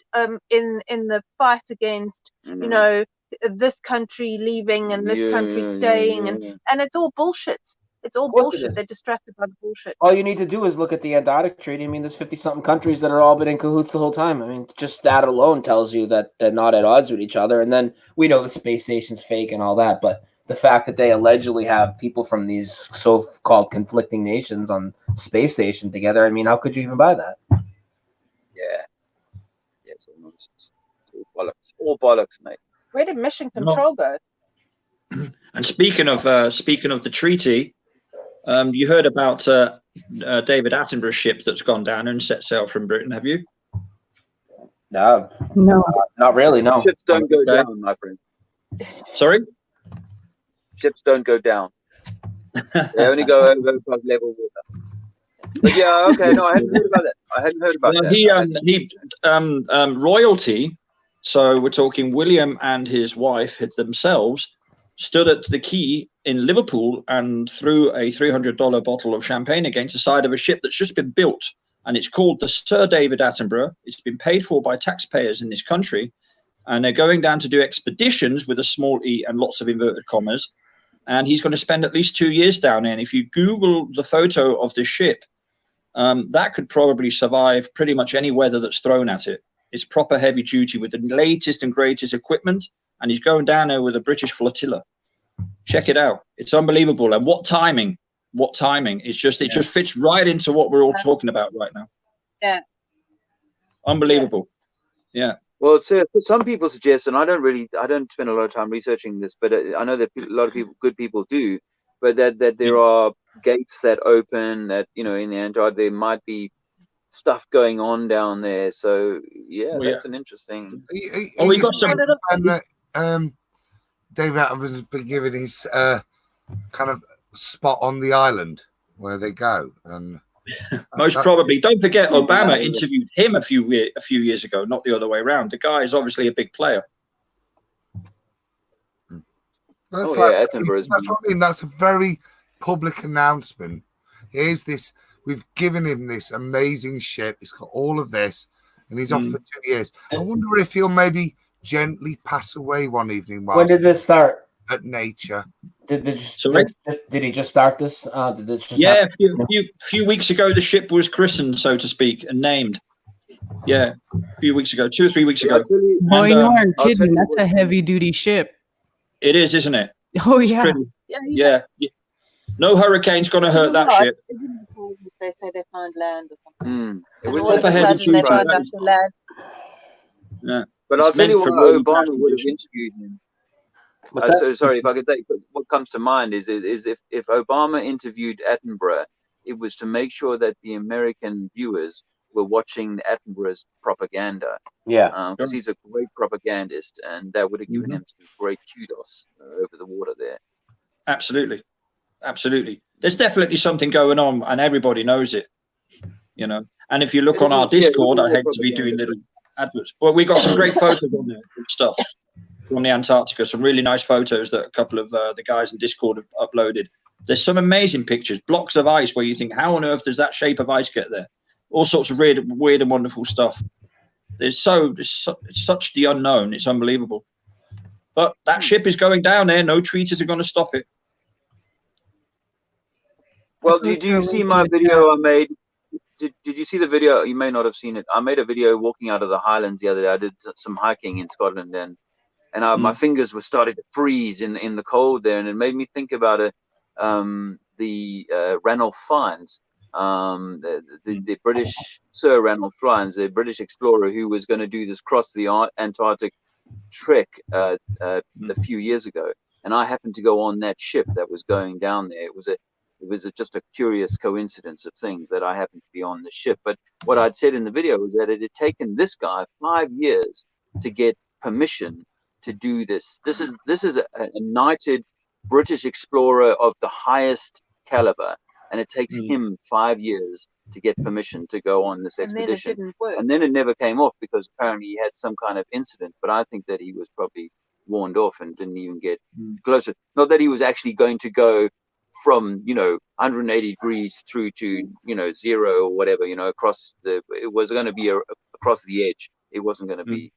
in the fight against this country leaving and this country staying, and it's all bullshit. It's all bullshit. They're distracted by the bullshit. All you need to do is look at the Antarctic Treaty. I mean, there's 50-something countries that are all been in cahoots the whole time. I mean, just that alone tells you that they're not at odds with each other. And then we know the space station's fake and all that, but the fact that they allegedly have people from these so-called conflicting nations on space station together, I mean, how could you even buy that? Yeah, it's all nonsense. It's all bollocks, mate. Where did mission control go? And speaking of the treaty, you heard about David Attenborough's ship that's gone down and set sail from Britain, have you? No, not really. No, ships don't go down, my friend. Sorry, ships don't go down. They only go over above level water. But yeah, okay, no, I hadn't heard about that. Royalty. So we're talking William and his wife themselves stood at the quay in Liverpool and threw a $300 bottle of champagne against the side of a ship that's just been built. And it's called the Sir David Attenborough. It's been paid for by taxpayers in this country. And they're going down to do expeditions with a small e and lots of inverted commas. And he's going to spend at least 2 years down there. And if you Google the photo of this ship, that could probably survive pretty much any weather that's thrown at it. It's proper heavy duty with the latest and greatest equipment, and he's going down there with a British flotilla. Check it out. It's unbelievable. And what timing. It just fits right into what we're all talking about right now. Yeah. Unbelievable. Yeah. Well, so some people suggest, and I don't spend a lot of time researching this, but I know that a lot of good people do, but that there are gates that open, that, in the Antarctica, there might be stuff going on down there. So that's an interesting. We got some. David Attenborough has been given his kind of spot on the island where they go, and most probably. Don't forget, Obama interviewed him a few years ago, not the other way around. The guy is obviously a big player. That's what I mean. That's a very public announcement. Here's this. We've given him this amazing ship. It's got all of this, and he's off for 2 years. I wonder if he'll maybe gently pass away one evening. When did this start? At nature. Did he just start this? Did this just a few weeks ago, the ship was christened, so to speak, and named. Yeah, a few weeks ago, 2 or 3 weeks ago. Boy, you aren't kidding. That's a heavy-duty ship. It is, isn't it? Oh, yeah. Yeah. No hurricane's going to hurt that ship. They say they find land or something. It was up ahead they find out the land. Yeah. But I'll tell you what Obama would have interviewed him. So sorry if I could say, what comes to mind is if Obama interviewed Attenborough, it was to make sure that the American viewers were watching Attenborough's propaganda. Yeah. Because he's a great propagandist, and that would have given him some great kudos over the water there. Absolutely. There's definitely something going on, and everybody knows it. And if you look on our Discord, I hate to be doing little adverts, but we got some great photos on there and stuff from the Antarctica. Some really nice photos that a couple of the guys in Discord have uploaded. There's some amazing pictures, blocks of ice where you think, how on earth does that shape of ice get there? All sorts of weird and wonderful stuff. It's such the unknown. It's unbelievable. But that ship is going down there. No treaties are going to stop it. Well, did you see my video I made? Did you see the video? You may not have seen it. I made a video walking out of the Highlands the other day. I did some hiking in Scotland, and my fingers were starting to freeze in the cold there, and it made me think about the Ranulph Fiennes. the British Sir Ranulph Flynn, the British explorer who was going to do this cross the Antarctic trek a few years ago, and I happened to go on that ship that was going down there. It was just a curious coincidence of things that I happened to be on the ship. But what I'd said in the video was that it had taken this guy 5 years to get permission to do this. This is a knighted British explorer of the highest caliber, and it takes him 5 years to get permission to go on this expedition. And then it didn't work. And then it never came off because apparently he had some kind of incident. But I think that he was probably warned off and didn't even get closer. Not that he was actually going to go from 180 degrees through to 0 or whatever, across the. It was going to be across the edge. It wasn't going to be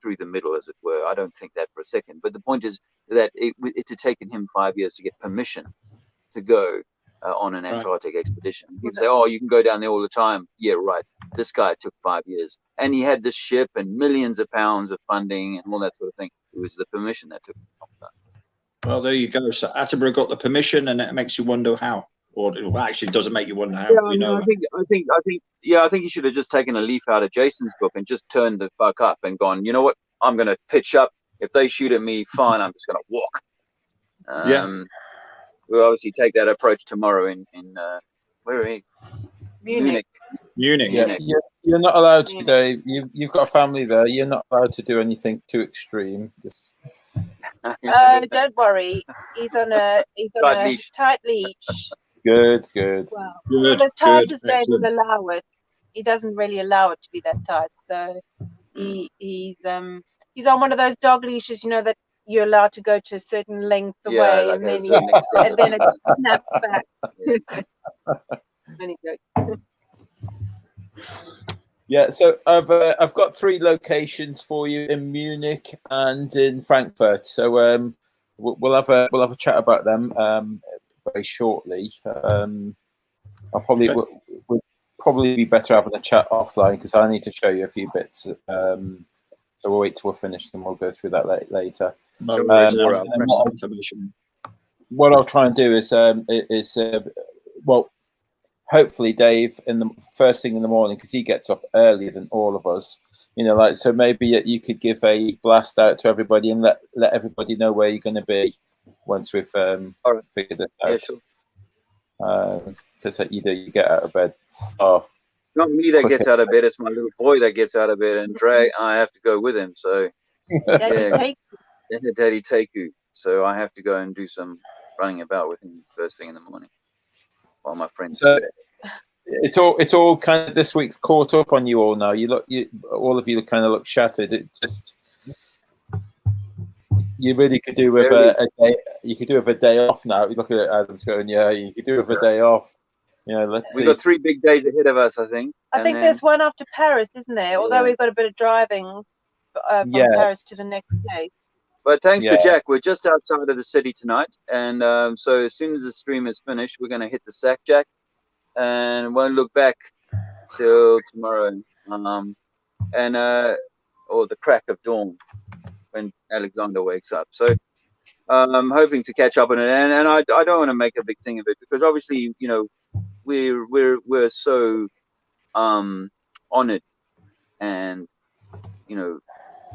through the middle, as it were. I don't think that for a second. But the point is that it had taken him 5 years to get permission to go on an Antarctic expedition. People say, "Oh, you can go down there all the time." Yeah, right. This guy took 5 years, and he had this ship and millions of pounds of funding and all that sort of thing. It was the permission that took him. Well, there you go. So Attenborough got the permission, and it makes you wonder how, or it actually doesn't make you wonder how. Yeah, I think he should have just taken a leaf out of Jason's book and just turned the fuck up and gone, you know what? I'm going to pitch up. If they shoot at me, fine. I'm just going to walk. We'll obviously take that approach tomorrow in where are we? Munich. Yeah, you're not allowed to, Dave. You've got a family there. You're not allowed to do anything too extreme. Just don't worry. He's on a tight leash. Good. Well, as tight as Dave will allow it. He doesn't really allow it to be that tight. So he's on one of those dog leashes, that you're allowed to go to a certain length away, like and then it snaps back. Yeah, so I've got 3 locations for you in Munich and in Frankfurt. So we'll have a chat about them very shortly. I'll probably would probably be better having a chat offline because I need to show you a few bits. So we'll wait till we're finished and we'll go through that later. What I'll try and do is hopefully Dave in the first thing in the morning, because he gets up earlier than all of us, so maybe you could give a blast out to everybody and let everybody know where you're going to be once we've figured this out. Yeah, sure. Just that you get out of bed. Not me that gets out of bed, it's my little boy that gets out of bed, and I have to go with him. So Daddy take you. So I have to go and do some running about with him first thing in the morning while my friends. So it's all kind of this week's caught up on you all now. All of you kind of look shattered. It just you really could do with a day. You could do with a day off now. You look at Adam's going, yeah. You could do with a day off. Let's see. We've got 3 big days ahead of us, I think. I think there's one after Paris, isn't there? Although we've got a bit of driving from Paris to the next day. But thanks to Jack, we're just outside of the city tonight. And so as soon as the stream is finished, we're going to hit the sack, Jack. And won't look back till tomorrow. Or the crack of dawn when Alexander wakes up. So I'm hoping to catch up on it. And I don't want to make a big thing of it because obviously, we're so honored and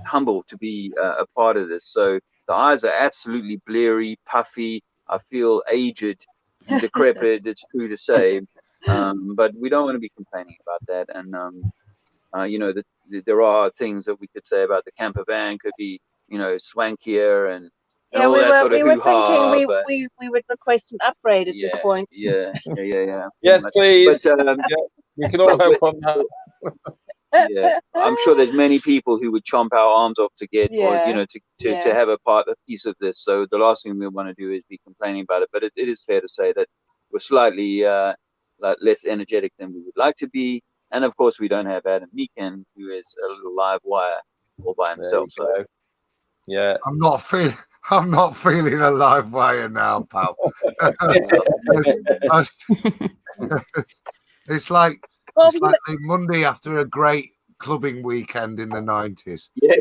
humble to be a part of this. So the eyes are absolutely bleary, puffy. I feel aged and decrepit. It's true to say, but we don't want to be complaining about that. And there are things that we could say about the camper van. Could be swankier and all that sort of hoo-ha. We would request an upgrade at this point. Yeah. Yes, please. But, we can all hope on that. Yeah, I'm sure there's many people who would chomp our arms off to get, or to have a piece of this. So the last thing we want to do is be complaining about it. But it is fair to say that we're slightly less energetic than we would like to be, and of course we don't have Adam Meekin, who is a little live wire all by himself. So yeah, I'm not feeling a live wire now, pal. It's like the Monday after a great clubbing weekend in the 90s. Yeah.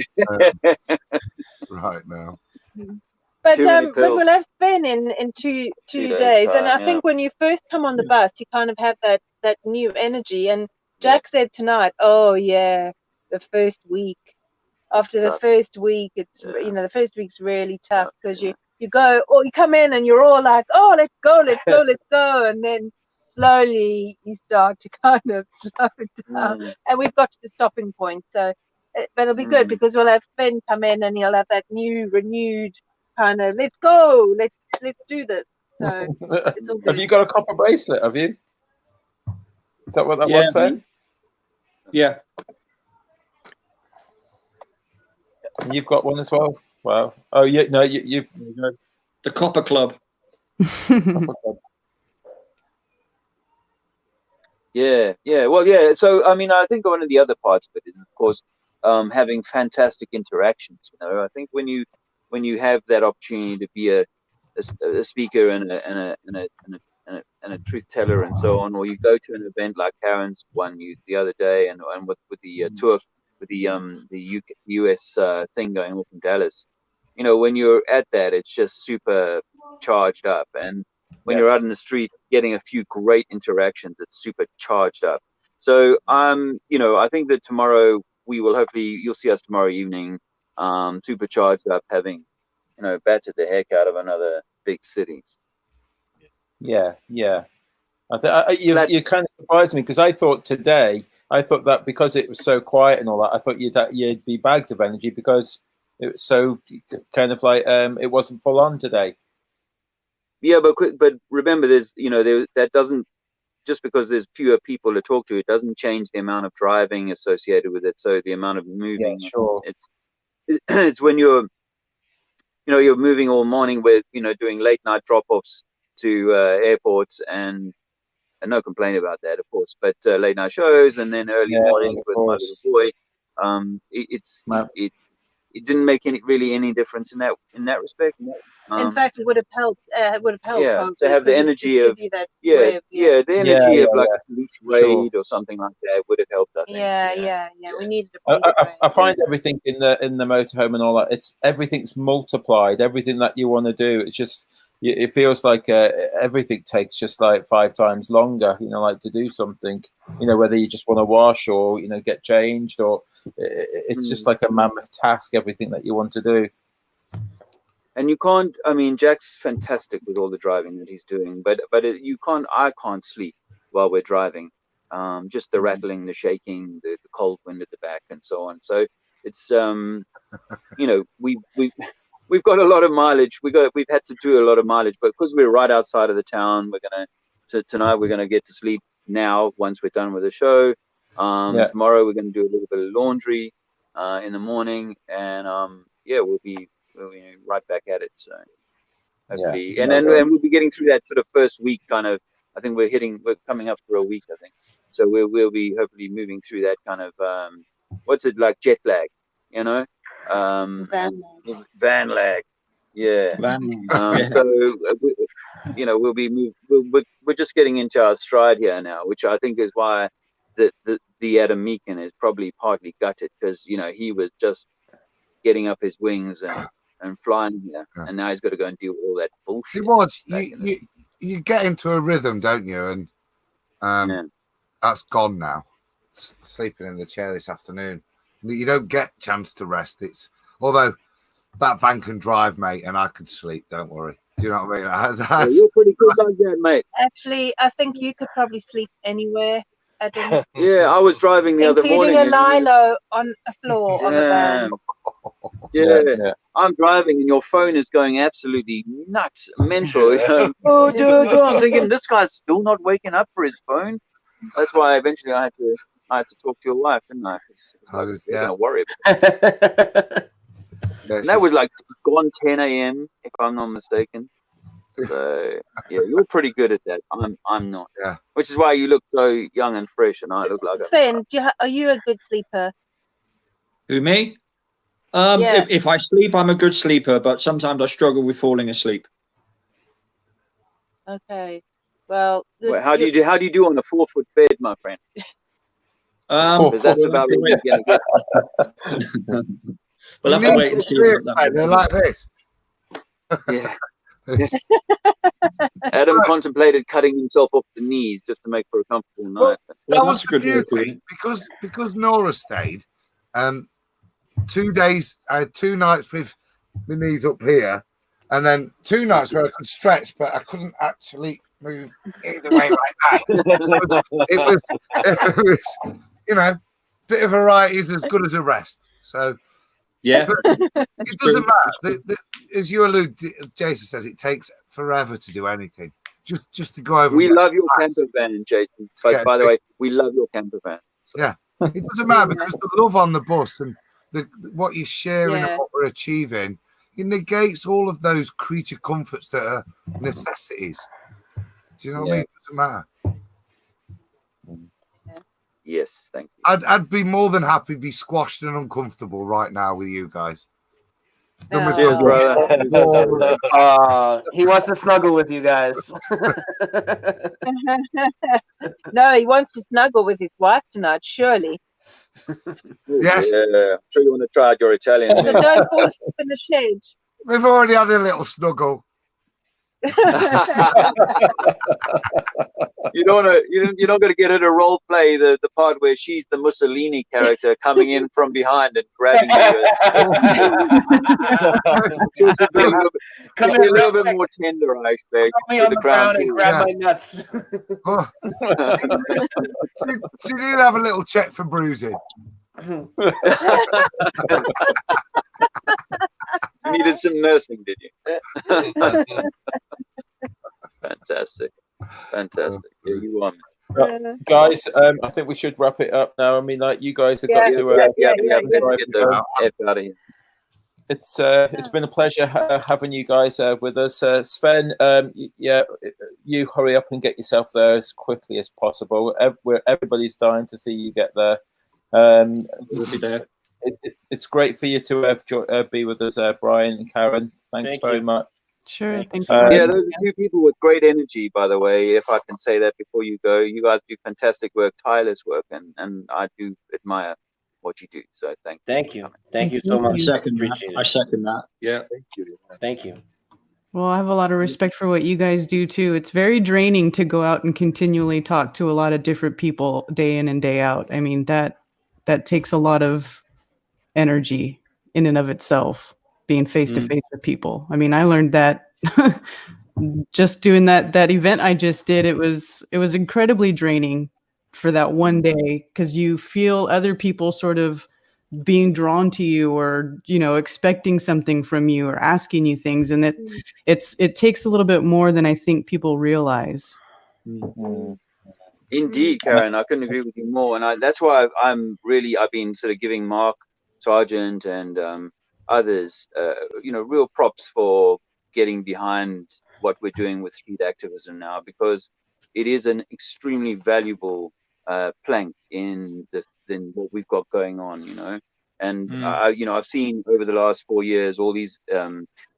Right now. But Too many but pills. we'll have Sven in two days' days, and I time, think when you first come on the bus, you kind of have that new energy. And Jack said tonight, oh yeah, the first week. After the first week, it's the first week's really tough because you go or you come in and you're all like, oh, let's go, and then slowly you start to kind of slow down, and we've got to the stopping point. So, but it'll be good because we'll have Sven come in and he'll have that new renewed kind of let's go, let's do this. So it's all good. Have you got a copper bracelet? Have you? Is that what that was, Sven? Yeah. And you've got one as well. Wow. Oh yeah. No, you. The Copper Club. Copper Club. Yeah. Well, yeah. So, I mean, I think one of the other parts of it is, of course, having fantastic interactions. You know, I think when you have that opportunity to be a speaker and a truth teller and so on, or you go to an event like Karen's one the other day, and with the tour with the US thing going on from Dallas. You know, when you're at that, it's just super charged up, and when you're out in the streets getting a few great interactions, it's super charged up. So you know, I think that tomorrow we will you'll see us tomorrow evening, super charged up, having, you know, battered the heck out of another big cities. Yeah. You kind of surprised me because I thought that because it was so quiet and all that, I thought you'd be bags of energy because it was so kind of like it wasn't full on today. Yeah, but remember, that doesn't, just because there's fewer people to talk to, it doesn't change the amount of driving associated with it. So the amount of moving, sure. It's when you're moving all morning with, doing late night drop-offs to airports and no complaint about that, of course, but late night shows and then early mornings with my little boy, it didn't make any difference in that respect. In fact, it would have helped. Yeah, to have the energy of the energy of like a police raid or something like that would have helped. I think. Yeah. We needed a police raid. I find everything in the motorhome and all that. Everything's multiplied. Everything that you want to do, it's just. It feels like everything takes just like 5 times longer, like to do something, whether you just want to wash or, get changed, or it's just like a mammoth task, everything that you want to do. And you can't, Jack's fantastic with all the driving that he's doing, but I can't sleep while we're driving. Just the rattling, the shaking, the cold wind at the back and so on. So it's, we've got a lot of mileage. We've had to do a lot of mileage, but because we're right outside of the town, tonight we're gonna get to sleep now once we're done with the show. Tomorrow we're gonna do a little bit of laundry in the morning, and we'll be right back at it. So hopefully, and we'll be getting through that sort of first week kind of. I think we're coming up for a week, I think. So we'll be hopefully moving through that kind of what's it like, jet lag, van lag, yeah. So we'll be we're just getting into our stride here now, which I think is why the Adam Meakin is probably partly gutted, because he was just getting up his wings and flying here, and now he's got to go and deal with all that bullshit. It was you get into a rhythm, don't you? And that's gone now. Sleeping in the chair this afternoon. You don't get a chance to rest. Although that van can drive, mate, and I could sleep. Don't worry. Do you know what I mean? You're pretty good like that, mate. Actually, I think you could probably sleep anywhere. Yeah, I was driving the other morning. Including a lilo on a floor of a van. Yeah. I'm driving and your phone is going absolutely nuts, mental. I'm thinking, this guy's still not waking up for his phone. That's why eventually I had to talk to your wife, didn't I? It's like, you're gonna worry about it. And that was like gone 10 a.m. if I'm not mistaken. So yeah, you're pretty good at that. I'm not. Yeah. Which is why you look so young and fresh, and I look like Sven, are you a good sleeper? Who, me? If I sleep, I'm a good sleeper, but sometimes I struggle with falling asleep. Okay. Well, how do you do on a 4-foot bed, my friend? Because that's about where you're gonna get. We'll have to wait and see about that. They're like this. Yeah. Adam contemplated cutting himself off the knees just to make for a comfortable night. That was the beauty, because Nora stayed. 2 days, I had 2 nights with the knees up here, and then 2 nights where I could stretch, but I couldn't actually move either way like that. So it was, you know, bit of variety is as good as a rest. So yeah, it doesn't matter. As you allude, Jason says, it takes forever to do anything. Just to go over. We love your camper van, Jason. But by the way, we love your camper van. So. Yeah, it doesn't matter because the love on the bus and what you're sharing and what we're achieving, it negates all of those creature comforts that are necessities. Do you know what I mean? It doesn't matter. Yes, thank you. I'd be more than happy to be squashed and uncomfortable right now with you guys. Cheers, brother. He wants to snuggle with you guys. No, he wants to snuggle with his wife tonight, surely. Yes. Yeah, I'm sure you want to try out your Italian. So don't fall asleep in the shed. We've already had a little snuggle. You're not going to get her to role play the part where she's the Mussolini character coming in from behind and grabbing you. It's a little bit more tender, I expect. Put me on the ground and grab my nuts. She did have a little check for bruising. You needed some nursing, did you? Fantastic. Yeah, you are. Guys, I think we should wrap it up now. I mean, like, you guys have got to get the F out of here. It's been a pleasure having you guys with us. Sven, you hurry up and get yourself there as quickly as possible. Everybody's dying to see you get there. We'll be there. It's great for you to be with us, Brian and Karen. Thanks very much. Sure. Thank you. Yeah, those are 2 people with great energy, by the way, if I can say that before you go. You guys do fantastic work, tireless work, and I do admire what you do. So thank you. Thank you so much. I second that. Yeah. Thank you. Well, I have a lot of respect for what you guys do too. It's very draining to go out and continually talk to a lot of different people day in and day out. I mean, that takes a lot of energy in and of itself, being face to face with people. I mean, I learned that just doing that event I just did. It was incredibly draining for that one day, because you feel other people sort of being drawn to you, or expecting something from you, or asking you things, and it takes a little bit more than I think people realize. Indeed, Karen, I couldn't agree with you more, and that's why I've been sort of giving Mark, Sargent, and others real props for getting behind what we're doing with street activism now, because it is an extremely valuable plank in what we've got going on, and I've seen over the last 4 years all these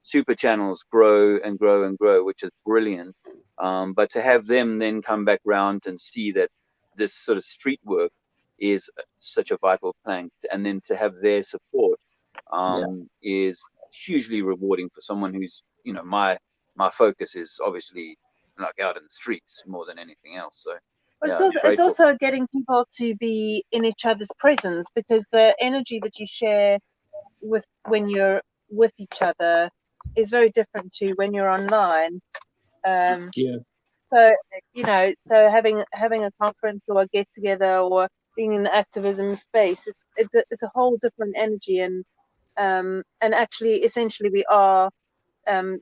super channels grow and grow and grow, which is brilliant. But to have them then come back round and see that this sort of street work is such a vital plank, and then to have their support is hugely rewarding for someone who's, my focus is obviously like out in the streets more than anything else. So but it's also getting people to be in each other's presence, because the energy that you share when you're with each other is very different to when you're online. So having a conference or a get together or being in the activism space, it's a whole different energy, and actually essentially we are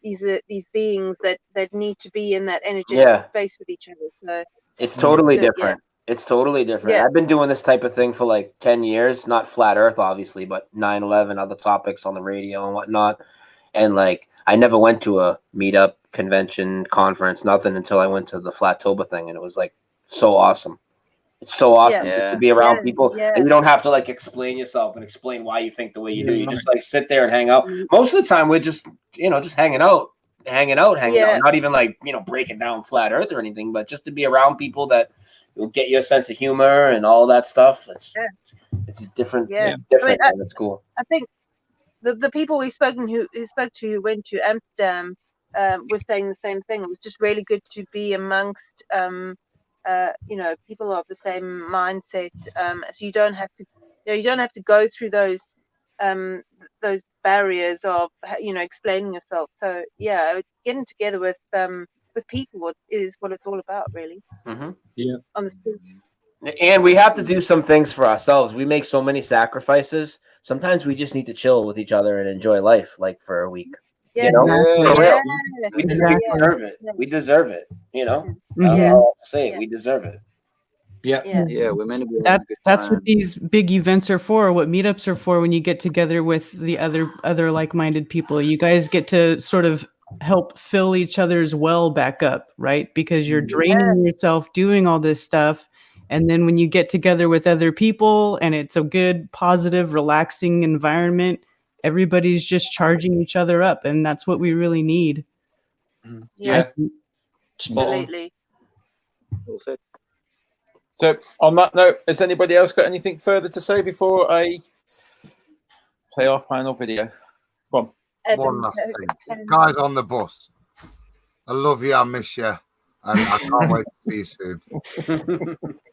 these beings that need to be in that energetic space with each other. So it's totally different. It's totally different. I've been doing this type of thing for like 10 years, not flat earth obviously, but 9/11, other topics on the radio and whatnot. And like, I never went to a meetup, convention, conference, nothing until I went to the Flattoba thing, and it was like so awesome. It's so awesome to be around people, and you don't have to like explain yourself and explain why you think the way you do. You just like sit there and hang out. Most of the time, we're just just hanging out, not even like breaking down flat earth or anything, but just to be around people that will get your sense of humor and all that stuff. It's a different, different, and it's cool. I think the people we've spoken who spoke to who went to Amsterdam were saying the same thing. It was just really good to be amongst people of the same mindset. So you don't have to you don't have to go through those barriers of explaining yourself. So yeah, getting together with people is what it's all about, really. Mm-hmm. Yeah. On the street. And we have to do some things for ourselves. We make so many sacrifices. Sometimes we just need to chill with each other and enjoy life, like for a week. Yeah, For real. We Exactly. deserve it. We deserve it. Mhm. I'll say it. We deserve it. Yeah. Yeah, we're meant to be having a good That's time. what these big events are for, what meetups are for, when you get together with the other like-minded people. You guys get to sort of help fill each other's well back up, right? Because you're draining yourself doing all this stuff. And then when you get together with other people and it's a good, positive, relaxing environment, everybody's just charging each other up. And that's what we really need. Yeah. Absolutely. Well said. So on that note, has anybody else got anything further to say before I play our final video? Come on. One last thing. Guys on the bus, I love you, I miss you, and I can't wait to see you soon.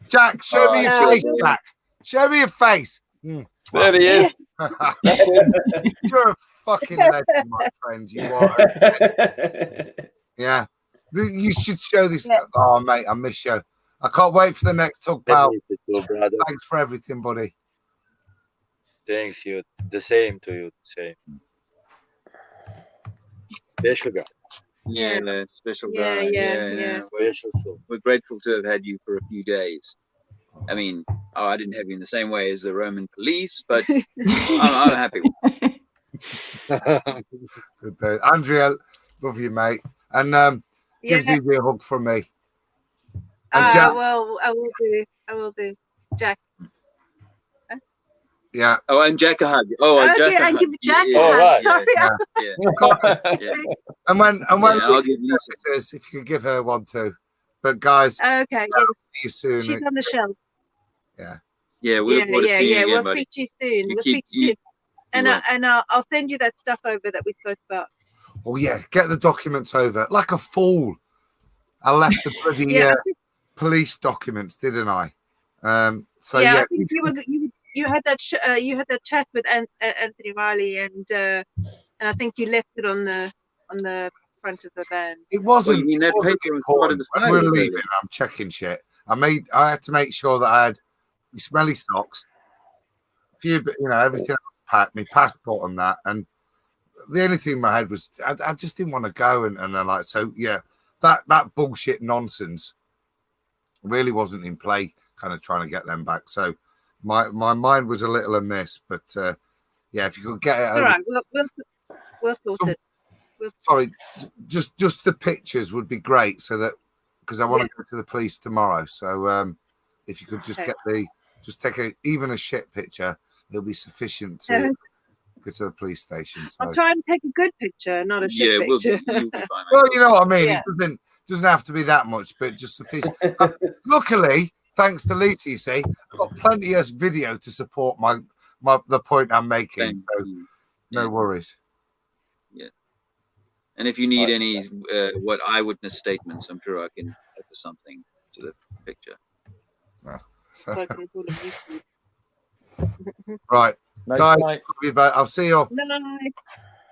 Jack, show me your face, Jack. Show me your face. There he is. That's him. You're a fucking legend, my friend. You are. Yeah. You should show this. Oh, mate, I miss you. I can't wait for the next talk, pal. Thanks for everything, buddy. Thanks, you. The same to you. Same. Special guy. Yeah, special guy. Yeah. Special soul. We're grateful to have had you for a few days. I mean, I didn't have you in the same way as the Roman police, but I'm happy. Good day. Andrea, love you, mate. And give Ziggy a hug from me. And Jack, I will do. Jack. Yeah. Oh, and Jack a hug. Oh, okay, I give Jack a hug. Right. Sorry. Yeah. And when I'll give Lisa. if you could give her one too. But guys, Okay, see you soon. she's on the shelf. Yeah. Yeah, we'll see you again, we'll buddy. speak to you soon. You We'll keep- speak to you soon. And will. I'll send you that stuff over that we spoke about. Oh yeah, get the documents over. Like a fool. I left the bloody police documents, didn't I? So I think you had that chat with Anthony Riley, and I think you left it on the front of the van. It wasn't. Well, you mean that paper on part of the when we're photo, leaving, really? I'm checking shit. I had to make sure that I had my smelly socks, a few, everything else packed, my passport and that. And the only thing in my head was I just didn't want to go. And then that bullshit nonsense really wasn't in play, kind of trying to get them back. So my mind was a little amiss, but if you could get it It's over. all right. We'll sort it. Sorry, just the pictures would be great, so that because I want to go to the police tomorrow. So if you could just take even a shit picture, it'll be sufficient to go to the police station. So. I'll try and take a good picture, not a shit picture. You'll be fine, Well, you know what I mean. Yeah. It doesn't have to be that much, but just sufficient. Luckily, thanks to Lisa, you see, I've got plenty of video to support the point I'm making. So no worries. Yeah. And if you need any what eyewitness statements, I'm sure I can offer something to the picture. Right, Nice guys, night. I'll see you.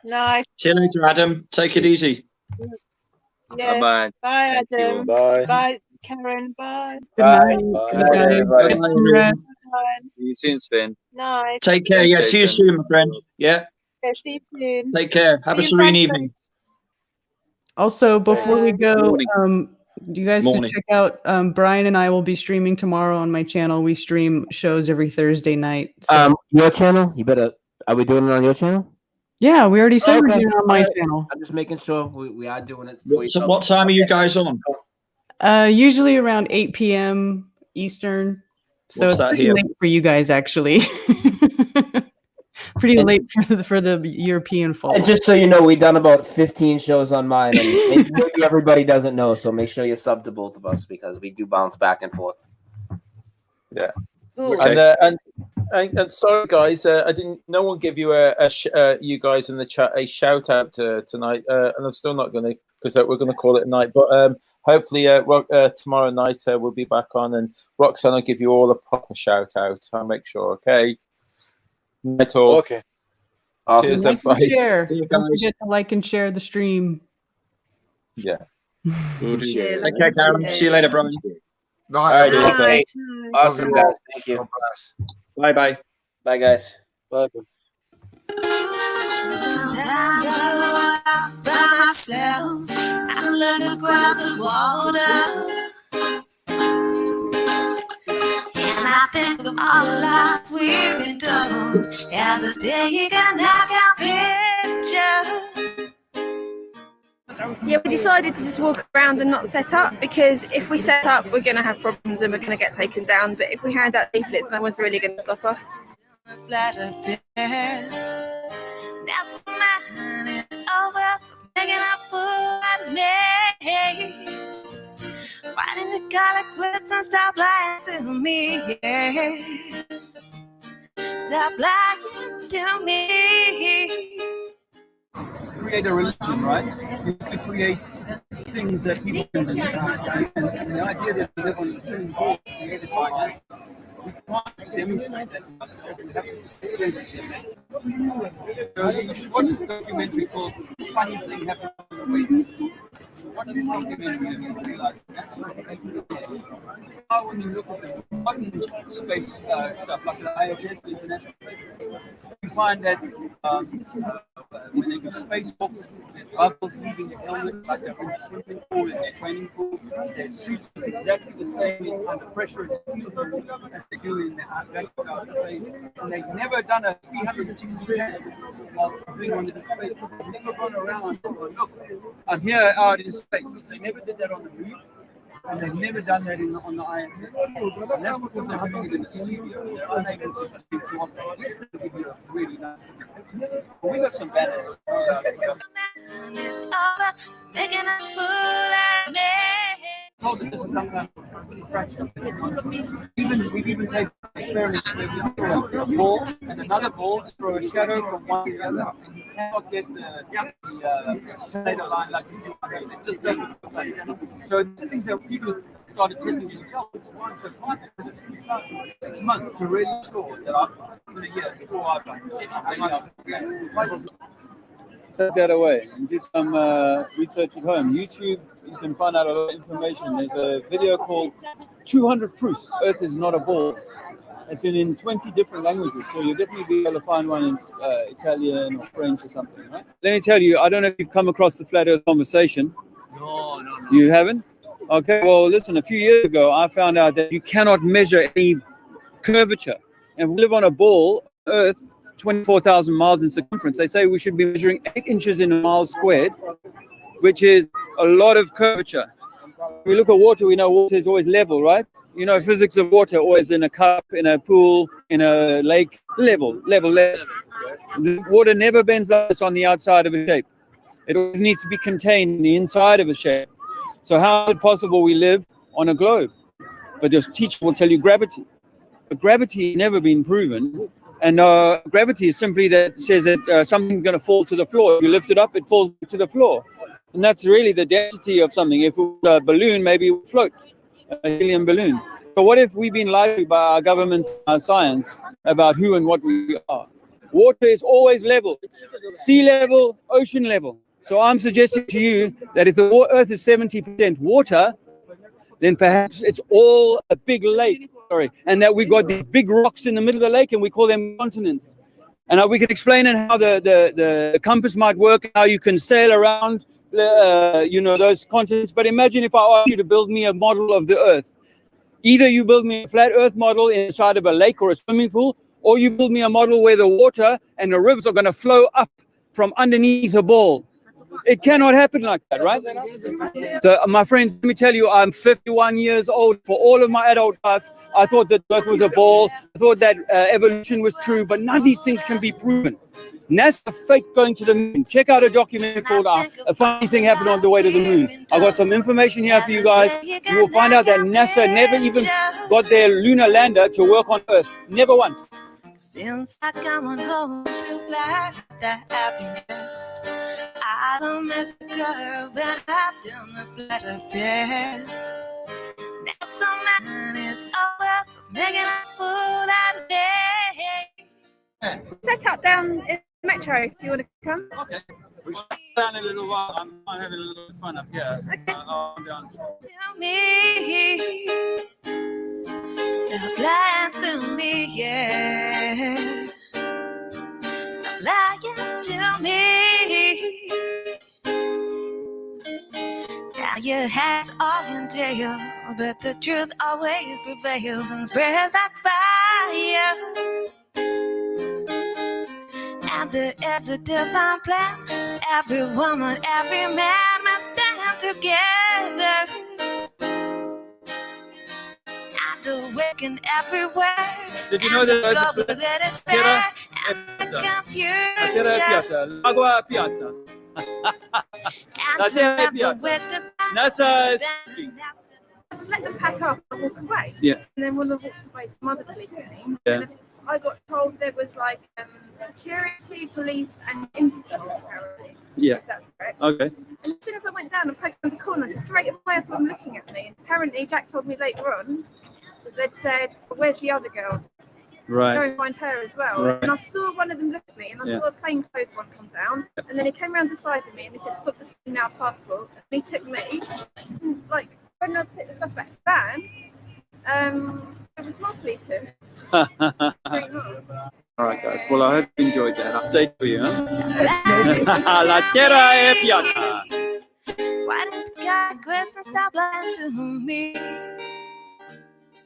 Nice. See you later, Adam. Take it easy. Yeah. Bye-bye. Bye, Thank you. Adam. Bye. Bye, Karen. Bye. Good Bye. night. Bye. Congrats. See you soon, Sven. Nice. Take care. Yeah, see you soon, my friend. Yeah. Okay, see you soon. Take care. Have a See you serene back, evening. Also, before we go, Morning. you guys should Morning. check out Brian and I will be streaming tomorrow on my channel. We stream shows every Thursday night. So, Your channel? You better. Are we doing it on your channel? yeah, we already said we're Okay. doing it on my channel. I'm just making sure we are doing it. So what time are you guys on? Usually around 8 p.m. Eastern. So What's it's that pretty here? late for you guys, actually. Pretty late for the European fall. And just so you know, we've done about 15 shows on mine, and maybe everybody doesn't know. So make sure you sub to both of us because we do bounce back and forth. Yeah. Ooh. And And sorry, guys, I didn't. No one give you you guys in the chat a shout out tonight, and I'm still not going to, because we're going to call it a night. But hopefully, tomorrow night we'll be back on, and Roxanne will give you all a proper shout out. I'll make sure. Okay. Night all. Okay. Cheers. Like and bye. share. Don't forget to like and share the stream. Yeah. Take care, Karen. See you later, Brian. Night, Bye. Awesome, guys. Thank you. Bye bye. Bye, guys. Bye. Sometimes I go out by myself. I look across the water, and I think of all the lives we've been done. As a day you can have your picture. Yeah, we decided to just walk around and not set up, because if we set up, we're going to have problems and we're going to get taken down. But if we hand out leaflets, no one's really going to stop us. That's mine is over, making up for me. Why didn't you call it quits and stop lying to me? Yeah. Stop lying to me. Create a religion, right? You have to create things that people can believe in. And the idea that we live on a spinning ball created by us, we can't demonstrate that. We have to experience it. So you should watch this documentary called Funny Thing Happened on the Way. Watch this documentary and you'll realize that's how, when you look at the modern space stuff like the ISS, the International Space Station, you find that when they do spacewalks, there's bubbles leaving the helmet, like they're in the swimming pool, in their training pool. Their suits are exactly the same under pressure as they do in the outer space. And they've never done a 360 degree whilst doing one of the space. They've never gone around and look, I'm here out in space. They never did that on the moon. And they've never done that on the ISS. And that's because they're doing it in the studio. They're unable to speak to off. Yes, they'll give you a really nice picture. But we got some banners. Told that this is some kind of fraction. We've even taken experiments where we throw a ball and another ball and throw a shadow from one to the other, and you cannot get the shadow line like this. It just doesn't look like that. So the things that people started testing themselves. So part of this is 6 months to really store that I'm in a year before I've done. Take that away and do some research at home. YouTube, you can find out a lot of information. There's a video called 200 Proofs Earth is Not a Ball. It's in 20 different languages, so you'll definitely be able to find one in Italian or French or something, right? Let me tell you, I don't know if you've come across the Flat Earth conversation. No. You haven't? Okay, well, listen, a few years ago, I found out that you cannot measure any curvature. And if we live on a ball, Earth, 24,000 miles in circumference, they say we should be measuring 8 inches in a mile squared, which is a lot of curvature. When we look at water, we know water is always level, right? You know, physics of water, always in a cup, in a pool, in a lake, level. The water never bends like this on the outside of a shape. It always needs to be contained in the inside of a shape. So how is it possible we live on a globe? But your teacher will tell you gravity. But gravity has never been proven. And gravity is simply that says that something's going to fall to the floor. If you lift it up, it falls to the floor. And that's really the density of something. If it was a balloon, maybe it would float, a helium balloon. But what if we've been lied to by our government's science about who and what we are? Water is always level. Sea level, ocean level. So I'm suggesting to you that if the Earth is 70% water, then perhaps it's all a big lake. And that we've got these big rocks in the middle of the lake and we call them continents. And we can explain how the compass might work, how you can sail around, those continents. But imagine if I asked you to build me a model of the Earth. Either you build me a flat Earth model inside of a lake or a swimming pool, or you build me a model where the water and the rivers are going to flow up from underneath a ball. It cannot happen like that, right? So, my friends, let me tell you, I'm 51 years old. For all of my adult life, I thought that Earth was a ball. I thought that evolution was true, but none of these things can be proven. NASA fake going to the moon. Check out a documentary called A Funny Thing Happened on the Way to the Moon. I've got some information here for you guys. You will find out that NASA never even got their lunar lander to work on Earth. Never once. Since I come on home to fly that happiness, I don't miss the girl, but I've done the flight of death. Now some man is always making a fool out of me. Set up down in the metro if you want to come. Okay. We'll sit down in a little while. I'm having a little fun up here. Okay. I'm down. Tell me, stop lying to me, yeah. Stop lying to me. Now your head's all in jail, but the truth always prevails and spreads like fire. And there is a divine plan. Every woman, every man must stand together. And awaken everywhere. Did you know that L'agua è piatta. La terra è piatta. NASA I just let them pack up and walk away. Yeah. And then when I walked away, some other police came. Yeah. And I got told there was like security, police, and Interpol apparently. Yeah. If that's correct. Okay. And as soon as I went down and poked around the corner, straight away I saw them looking at me. And apparently Jack told me later on that they'd said, "Where's the other girl? Right. Go and find her as well." Right. And I saw one of them look at me, and I saw a plainclothes one come down, and then he came around the side of me and he said, "Stop the screen now, passport." And he took me, like, when I took the stuff back to the van, there was more police here. Very nice. All right, guys. Well, I hope you enjoyed that. I'll stay for you, huh? La terra è piatta. Why didn't God grace and stop lying to me?